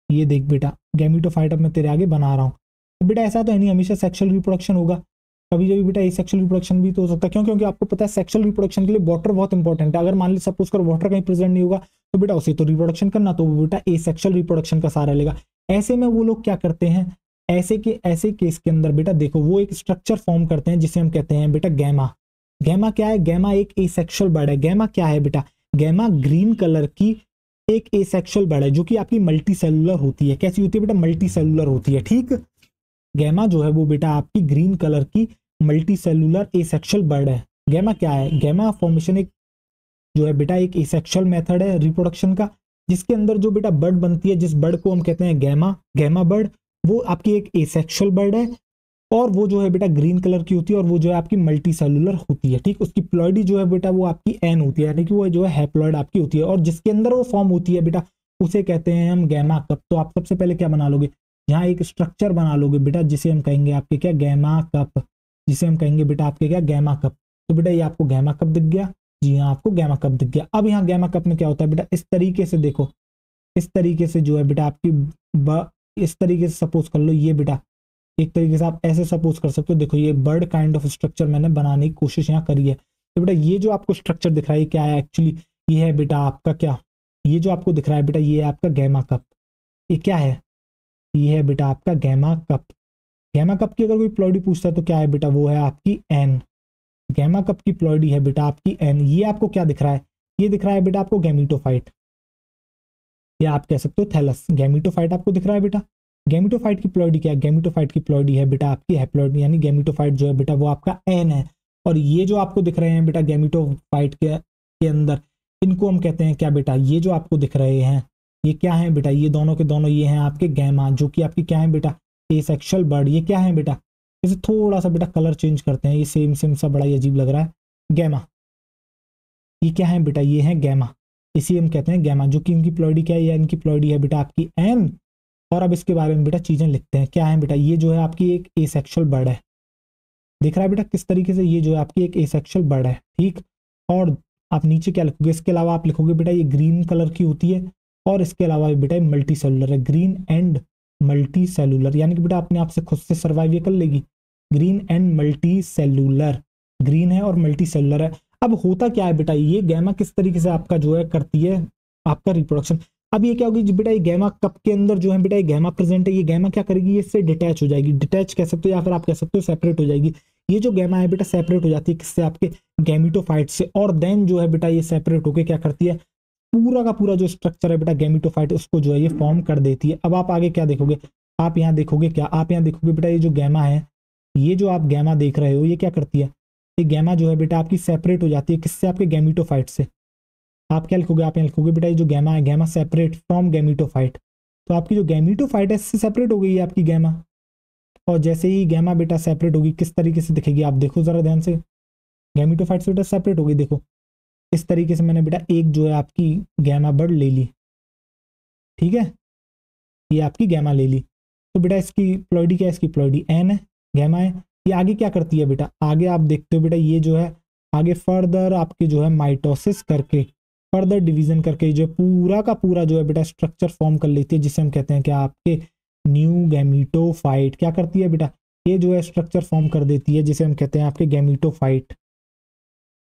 ये देख बेटा गैमीटोफाइट अब मैं तेरे आगे बना रहा हूँ। तो बेटा ऐसा तो है नहीं हमेशा सेक्सुअल रिप्रोडक्शन होगा, कभी कभी बेटा एसेक्सुअल रिप्रोडक्शन भी तो हो सकता है। क्यों? क्योंकि आपको पता है सेक्सुअल रिप्रोडक्शन के लिए वाटर बहुत इंपॉर्टेंट है। अगर मान ली सपोज कर वाटर कहीं प्रेजेंट नहीं होगा तो बेटा उसे तो रिप्रोडक्शन करना, तो वो बेटा एसेक्सुअल रिप्रोडक्शन का सहारा लेगा। ऐसे में वो लोग क्या करते हैं, ऐसे केस के अंदर बेटा देखो वो एक स्ट्रक्चर फॉर्म करते हैं जिसे हम कहते हैं बेटा गैमा। गैमा क्या है? गैमा एक एसेक्सुअल बर्ड है। गैमा क्या है बेटा? गैमा ग्रीन कलर की एक एसेक्सुअल बर्ड है जो कि आपकी मल्टी सेलुलर होती है। कैसी होती है बेटा? मल्टी सेलुलर होती है, ठीक। गैमा जो है वो बेटा आपकी ग्रीन कलर की मल्टी सेलुलर एसेक्सुअल बर्ड है। गैमा क्या है? गैमा फॉर्मेशन एक जो है बेटा एक एसेक्सुअल मेथड है रिप्रोडक्शन का, जिसके अंदर जो बेटा बर्ड बनती है, जिस बर्ड को हम कहते हैं गैमा, गैमा बर्ड, वो आपकी एक एसेक्सुअल बर्ड है और वो जो है बेटा ग्रीन कलर की होती है और वो जो है आपकी मल्टी सेलुलर होती है, ठीक। उसकी प्लॉइडी जो है बेटा वो आपकी एन होती है, यानी कि वो जो है हैप्लॉइड आपकी होती है, और जिसके अंदर वो फॉर्म होती है बेटा उसे कहते हैं हम गैमा कप। तो आप सबसे पहले क्या बना लोगे, यहाँ एक स्ट्रक्चर बना लोगे बेटा जिसे हम कहेंगे आपके क्या, गैमा कप, जिसे हम कहेंगे बेटा आपके क्या, गैमा कप। तो बेटा ये आपको गैमा कप दिख गया, जी हाँ आपको गैमा कप दिख गया। अब यहाँ गैमा कप में क्या होता है बेटा, इस तरीके से देखो, इस तरीके से जो है बेटा आपकी इस तरीके से सपोज कर लो ये बेटा, एक तरीके से आप ऐसे सपोज कर सकते हो। देखो ये बर्ड काइंड ऑफ स्ट्रक्चर मैंने बनाने की कोशिश यहाँ करी है। तो बेटा ये जो आपको स्ट्रक्चर दिख रहा है क्या है एक्चुअली, ये है बेटा आपका क्या, ये जो आपको दिख रहा है बेटा ये है आपका गैमा कप। ये क्या है? ये है बेटा आपका गैमा कप। गैमा कप की अगर कोई प्लॉइडी पूछता है तो क्या है बेटा, वो है आपकी एन। गैमा कप की प्लॉइडी है बेटा आपकी एन। ये आपको क्या दिख रहा है? ये दिख रहा है बेटा आपको गैमीटोफाइट, या आप कह सकते हो थैलस। गैमीटोफाइट आपको दिख रहा है बेटा। गैमीटोफाइट की प्लॉइडी क्या है? गैमीटोफाइट की प्लॉइडी है बेटा आपकी हैप्लॉइड, यानी गैमीटोफाइट जो है बेटा वो आपका एन है। और ये जो आपको दिख रहे हैं बेटा गैमीटोफाइट के अंदर, इनको हम कहते हैं क्या बेटा, ये जो आपको दिख रहे हैं ये क्या है बेटा, ये दोनों के दोनों ये हैं आपके गैमा, जो कि आपकी क्या है बेटा, एसेक्सुअल बर्ड। ये क्या है बेटा, इसे थोड़ा सा बेटा कलर चेंज करते हैं, ये सेम सेम सा बड़ा ही अजीब लग रहा है। गैमा, ये क्या है बेटा, ये है गैमा, इसी हम कहते हैं गैमा, जो कि इनकी प्लॉइडी क्या है, या इनकी प्लॉइडी है बेटा आपकी एन। और अब इसके बारे में बेटा चीजें लिखते हैं, क्या है बेटा, ये जो है आपकी एक एसेक्सुअल बर्ड है। दिख रहा है बेटा किस तरीके से, ये जो है आपकी एक एसेक्सुअल बर्ड है, ठीक। और आप नीचे क्या लिखोगे, इसके अलावा आप लिखोगे बेटा ये ग्रीन कलर की होती है, और इसके अलावा बेटा मल्टी सेलुलर है, ग्रीन एंड मल्टी सेलुलर, यानी कि बेटा अपने आप से खुद से सर्वाइव ये कर लेगी। Green and multi cellular, green है और मल्टी सेलुलर है। अब होता क्या है बेटा, ये गैमा किस तरीके से आपका जो है करती है आपका रिप्रोडक्शन। अब ये क्या होगी बेटा, ये गैमा कप के अंदर जो है बेटा ये गैमा प्रेजेंट है, ये गैमा क्या करेगी, ये इससे डिटैच हो जाएगी, डिटैच कह सकते हो या फिर आप कह सकते हो सेपरेट हो जाएगी। ये जो गैमा है बेटा सेपरेट हो जाती है किससे, आपके गैमीटोफाइट से, और देन जो है बेटा ये सेपरेट होकर क्या करती है, पूरा का पूरा जो स्ट्रक्चर है बेटा गैमीटोफाइट उसको जो है ये फॉर्म कर देती है। अब आप आगे क्या देखोगे, आप यहाँ देखोगे क्या, आप यहाँ देखोगे बेटा ये जो गैमा है, ये जो आप गैमा देख रहे हो ये क्या करती है, ये गैमा जो है बेटा आपकी सेपरेट हो जाती है किससे, आपके गैमीटोफाइट से। आप क्या लिखोगे, आप यहाँ लिखोगे बेटा ये जो गैमा है, गैमा सेपरेट फ्रॉम गैमीटोफाइट। तो आपकी जो गैमीटोफाइट है इससे सेपरेट हो गई है आपकी गैमा, और जैसे ही गैमा बेटा सेपरेट होगी किस तरीके से दिखेगी आप देखो जरा ध्यान से, गैमेटोफाइट्स बेटा सेपरेट होगी, देखो इस तरीके से मैंने बेटा एक जो है आपकी गैमा बर्ड ले ली, ठीक है, ये आपकी गैमा ले ली। तो बेटा इसकी प्लॉइडी क्या है, इसकी प्लॉइडी एन है, गैमा है। ये आगे क्या करती है बेटा, आगे आप देखते हो बेटा ये जो है आगे फर्दर आपके जो है माइटोसिस करके, फर्दर डिवीजन करके जो पूरा का पूरा जो है बेटा स्ट्रक्चर फॉर्म कर लेती है, जिसे हम कहते हैं क्या आपके न्यू गैमीटोफाइट। क्या करती है बेटा, ये जो है स्ट्रक्चर फॉर्म कर देती है जिसे हम कहते हैं आपके गैमीटोफाइट,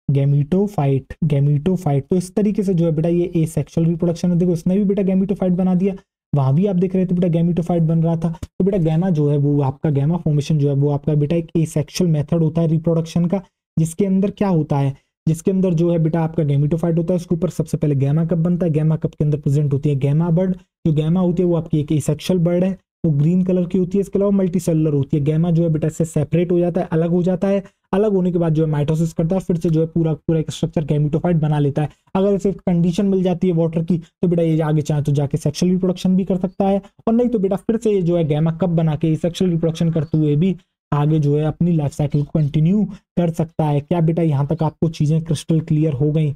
गैमीटोफाइट, गैमीटोफाइट। तो इस तरीके से जो है बेटा ये एसेक्सुअल रिप्रोडक्शन है। देखो इसने भी बेटा गैमीटोफाइट बना दिया, वहां भी आप देख रहे थे बेटा गैमीटोफाइट बन रहा था। तो बेटा गैमा जो है वो आपका गैमा फॉर्मेशन जो है वो आपका बेटा एक एसेक्सुअल मेथड होता है रिप्रोडक्शन का, जिसके अंदर क्या होता है, जिसके अंदर जो है बेटा आपका गैमीटोफाइट होता है, उसके ऊपर सबसे पहले गैमा कप बनता है, गैमा कप के अंदर प्रेजेंट होती है गैमा बर्ड। जो गैमा होती है वो आपकी एक एसेक्सुअल बर्ड है, वो ग्रीन कलर की होती है, इसके अलावा मल्टी सेलुलर होती है। गैमा जो है बेटा इससे सेपरेट हो जाता है, अलग हो जाता है, अलग होने के बाद जो है माइटोसिस करता है, फिर से जो है पूरा पूरा एक स्ट्रक्चर गैमीटोफाइट बना लेता है। अगर इसे कंडीशन मिल जाती है वाटर की तो बेटा ये आगे चाहे तो जाके सेक्सुअल रिप्रोडक्शन भी कर सकता है, और नहीं तो बेटा फिर से ये जो है गैमा कप बना के सेक्सुअल रिप्रोडक्शन करते हुए भी आगे जो है अपनी लाइफ साइकिल को कंटिन्यू कर सकता है। क्या बेटा यहाँ तक आपको चीजें क्रिस्टल क्लियर हो गई?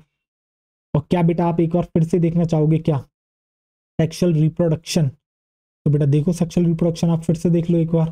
और क्या बेटा आप एक बार फिर से देखना चाहोगे क्या सेक्सुअल रिप्रोडक्शन? तो बेटा देखो सेक्सुअल रिप्रोडक्शन आप फिर से देख लो एक बार,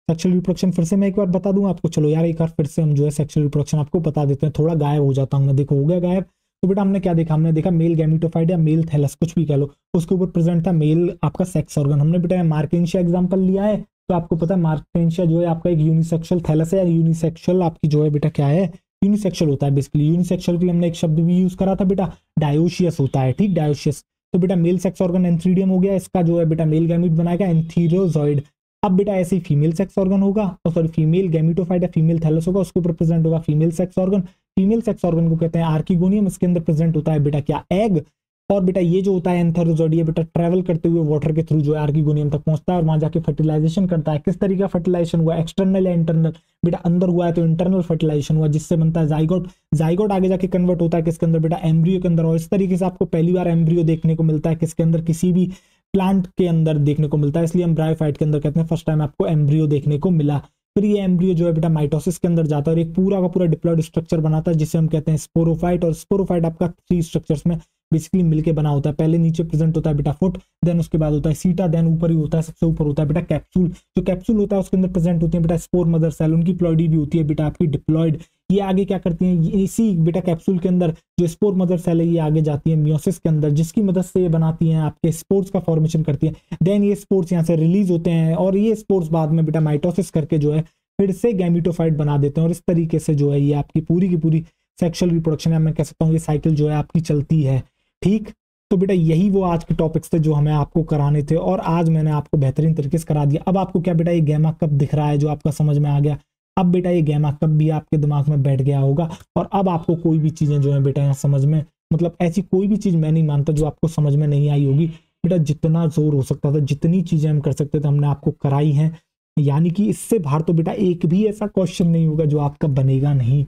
सेक्सुअल रिप्रोडक्शन फिर से मैं एक बार बता दूं आपको। चलो यार एक बार फिर से हम जो है सेक्सुअल रिप्रोडक्शन आपको बता देते हैं, थोड़ा गायब हो जाता हूँ मैं, देखो हो गया गायब। तो बेटा हमने क्या देखा, हमने देखा मेल गैमीटोफाइट या मेल थैलस कुछ भी कह लो, उसके ऊपर प्रेजेंट था मेल आपका सेक्स ऑर्गन। हमने बेटा मार्केंशिया एग्जाम्पल लिया है, तो आपको पता है मार्केंशिया जो है आपका एक यूनिसेक्सुअल थैलस है, या यूनिसेक्सुअल आपकी जो है बेटा क्या है, यूनिसेक्सुअल होता है बेसिकली। यूनिसेक्सुअल के लिए हमने एक शब्द भी यूज करा था बेटा, डायोशियस होता है, ठीक, डायोशियस। तो बेटा मेल सेक्स ऑर्गन एंथ्रीडियम हो गया, इसका जो है बेटा मेल गैमीट बनाएगा एंथीरोजॉइड। अब बेटा ऐसे ही फीमेल सेक्स ऑर्गन होगा, और सॉरी फीमेल गैमीटोफाइट या फीमेल थैलस होगा, उसके ऊपर प्रेजेंट होगा female sex organ. Female sex organ को कहते हैं आर्किगोनियम, इसके अंदर प्रेजेंट होता है बेटा क्या, एग। और बेटा ये जो होता है एंथेरोजॉइड, ये बेटा ट्रेवल करते हुए वाटर के थ्रू जो है आर्किगोनियम तक पहुंचता है और वहां जाके फर्टिलाइजेशन करता है। किस तरीके का फर्टिलाइजेशन हुआ, एक्सटर्नल या इंटरनल? बेटा अंदर हुआ है तो इंटरनल फर्टिलाइजेशन हुआ, जिससे बनता है जाइगोट। जाइगोट आगे जाके कन्वर्ट होता है किसके अंदर बेटा, एम्ब्रियो के अंदर। और इस तरीके से आपको पहली बार एम्ब्रियो देखने को मिलता है किसके अंदर, किसी भी प्लांट के अंदर देखने को मिलता है, इसलिए हम ब्रायोफाइट के अंदर कहते हैं फर्स्ट टाइम आपको एम्ब्रियो देखने को मिला। फिर ये एम्ब्रियो जो है बेटा माइटोसिस के अंदर जाता है और एक पूरा का पूरा डिप्लॉयड स्ट्रक्चर बनाता है, जिसे हम कहते हैं स्पोरोफाइट। और स्पोरोफाइट आपका 3 स्ट्रक्चर्स में बेसिकली मिलके बना होता है। पहले नीचे प्रेजेंट होता है बेटा फुट, देन उसके बाद होता है सीटा, देन ऊपर ही होता है, सबसे ऊपर होता है बेटा कैप्सूल। जो कैप्सूल होता है उसके अंदर प्रेजेंट होती है बेटा स्पोर मदर सेल, उनकी प्लॉइडी भी होती है बेटा आपकी डिप्लॉयड। ये आगे क्या करती है, इसी बेटा कैप्सूल के अंदर जो स्पोर मदर सेल है ये आगे जाती है मियोसिस के अंदर, जिसकी मदद से ये बनाती हैं आपके स्पोर्स का फॉर्मेशन करती है। देन ये स्पोर्स यहाँ से रिलीज होते हैं और ये स्पोर्स बाद में बेटा माइटोसिस करके जो है फिर से गैमीटोफाइट बना देते हैं, और इस तरीके से जो है ये आपकी पूरी की पूरी सेक्सुअल रिप्रोडक्शन है, मैं कह सकता हूँ ये साइकिल जो है आपकी चलती है, ठीक। तो बेटा यही वो आज के टॉपिक्स थे जो हमें आपको कराने थे, और आज मैंने आपको बेहतरीन तरीके से करा दिया। अब आपको क्या बेटा ये गैमा कप दिख रहा है जो आपका समझ में आ गया, अब बेटा ये गैमा कप भी आपके दिमाग में बैठ गया होगा, और अब आपको कोई भी चीजें जो है बेटा यहाँ समझ में, मतलब ऐसी कोई भी चीज मैं नहीं मानता जो आपको समझ में नहीं आई होगी। बेटा जितना जोर हो सकता था, जितनी चीजें हम कर सकते थे हमने आपको कराई हैं, यानी कि इससे बाहर तो बेटा एक भी ऐसा क्वेश्चन नहीं होगा जो आपका बनेगा नहीं।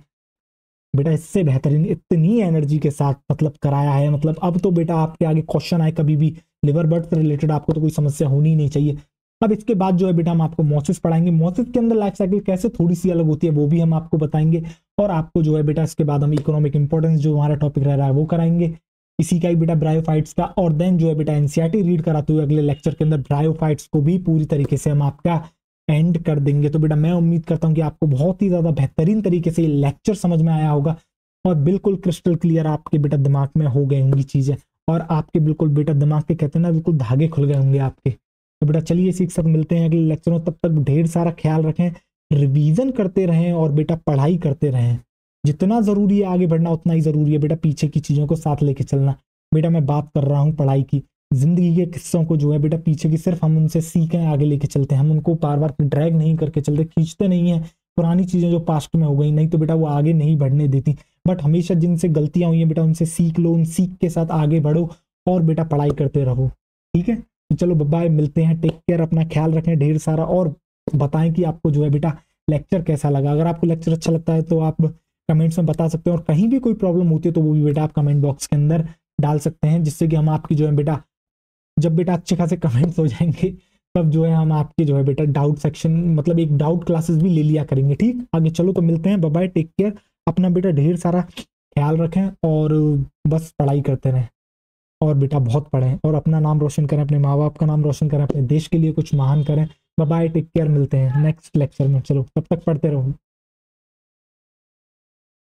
बेटा इससे बेहतरीन इतनी एनर्जी के साथ मतलब कराया है, मतलब अब तो बेटा आपके आगे क्वेश्चन आए कभी भी लिवर बर्ड से रिलेटेड आपको तो कोई समस्या होनी ही नहीं चाहिए। अब इसके बाद जो है बेटा हम आपको मोसिस पढ़ाएंगे, मोसिस के अंदर लाइफ साइकिल कैसे थोड़ी सी अलग होती है वो भी हम आपको बताएंगे, और आपको जो है बेटा इसके बाद हम इकोनॉमिक इंपॉर्टेंस जो हमारा टॉपिक रह रहा है वो कराएंगे, इसी का ही बेटा ब्रायोफाइट्स का। और देन जो है बेटा एनसीईआरटी रीड कराते हुए अगले लेक्चर के अंदर ब्रायोफाइट्स को भी पूरी तरीके से हम आपका एंड कर देंगे। तो बेटा मैं उम्मीद करता हूं कि आपको बहुत ही ज्यादा बेहतरीन तरीके से ये लेक्चर समझ में आया होगा, और बिल्कुल क्रिस्टल क्लियर आपके बेटा दिमाग में हो गई होंगी चीजें, और आपके बिल्कुल बेटा दिमाग के कहते हैं ना बिल्कुल धागे खुल गए होंगे आपके। तो बेटा चलिए इसी के साथ मिलते हैं अगले लेक्चर में, तब तक ढेर सारा ख्याल रखें, रिवीजन करते रहें और बेटा पढ़ाई करते रहें। जितना जरूरी है आगे बढ़ना उतना ही जरूरी है बेटा पीछे की चीजों को साथ लेके चलना। बेटा मैं बात कर रहा हूँ पढ़ाई की, जिंदगी के किस्सों को जो है बेटा पीछे की सिर्फ हम उनसे सीखें, आगे लेके चलते हैं, हम उनको बार बार ड्रैग नहीं करके चलते, खींचते नहीं है पुरानी चीजें जो पास्ट में हो गई, नहीं तो बेटा वो आगे नहीं बढ़ने देती। बट हमेशा जिनसे गलतियां हुई हैं बेटा उनसे सीख लो, उन सीख के साथ आगे बढ़ो और बेटा पढ़ाई करते रहो, ठीक है। तो चलो बाय, मिलते हैं, टेक केयर, अपना ख्याल रखें ढेर सारा, और बताएं कि आपको जो है बेटा लेक्चर कैसा लगा। अगर आपको लेक्चर अच्छा लगता है तो आप कमेंट्स में बता सकते हैं, और कहीं भी कोई प्रॉब्लम होती है तो वो भी बेटा आप कमेंट बॉक्स के अंदर डाल सकते हैं, जिससे कि हम आपकी जो है बेटा जब बेटा अच्छे खासे कमेंट्स हो जाएंगे तब जो है हम आपके जो है बेटा डाउट सेक्शन मतलब एक डाउट क्लासेस भी ले लिया करेंगे। ठीक, आगे चलो तो मिलते हैं, बाय बाय, टेक केयर, अपना बेटा ढेर सारा ख्याल रखें और बस पढ़ाई करते रहें और बेटा बहुत पढ़ें और अपना नाम रोशन करें, अपने माँ बाप का नाम रोशन करें, अपने देश के लिए कुछ महान करें। बाय बाय, टेक केयर, मिलते हैं नेक्स्ट लेक्चर में। चलो तब तक पढ़ते रहो।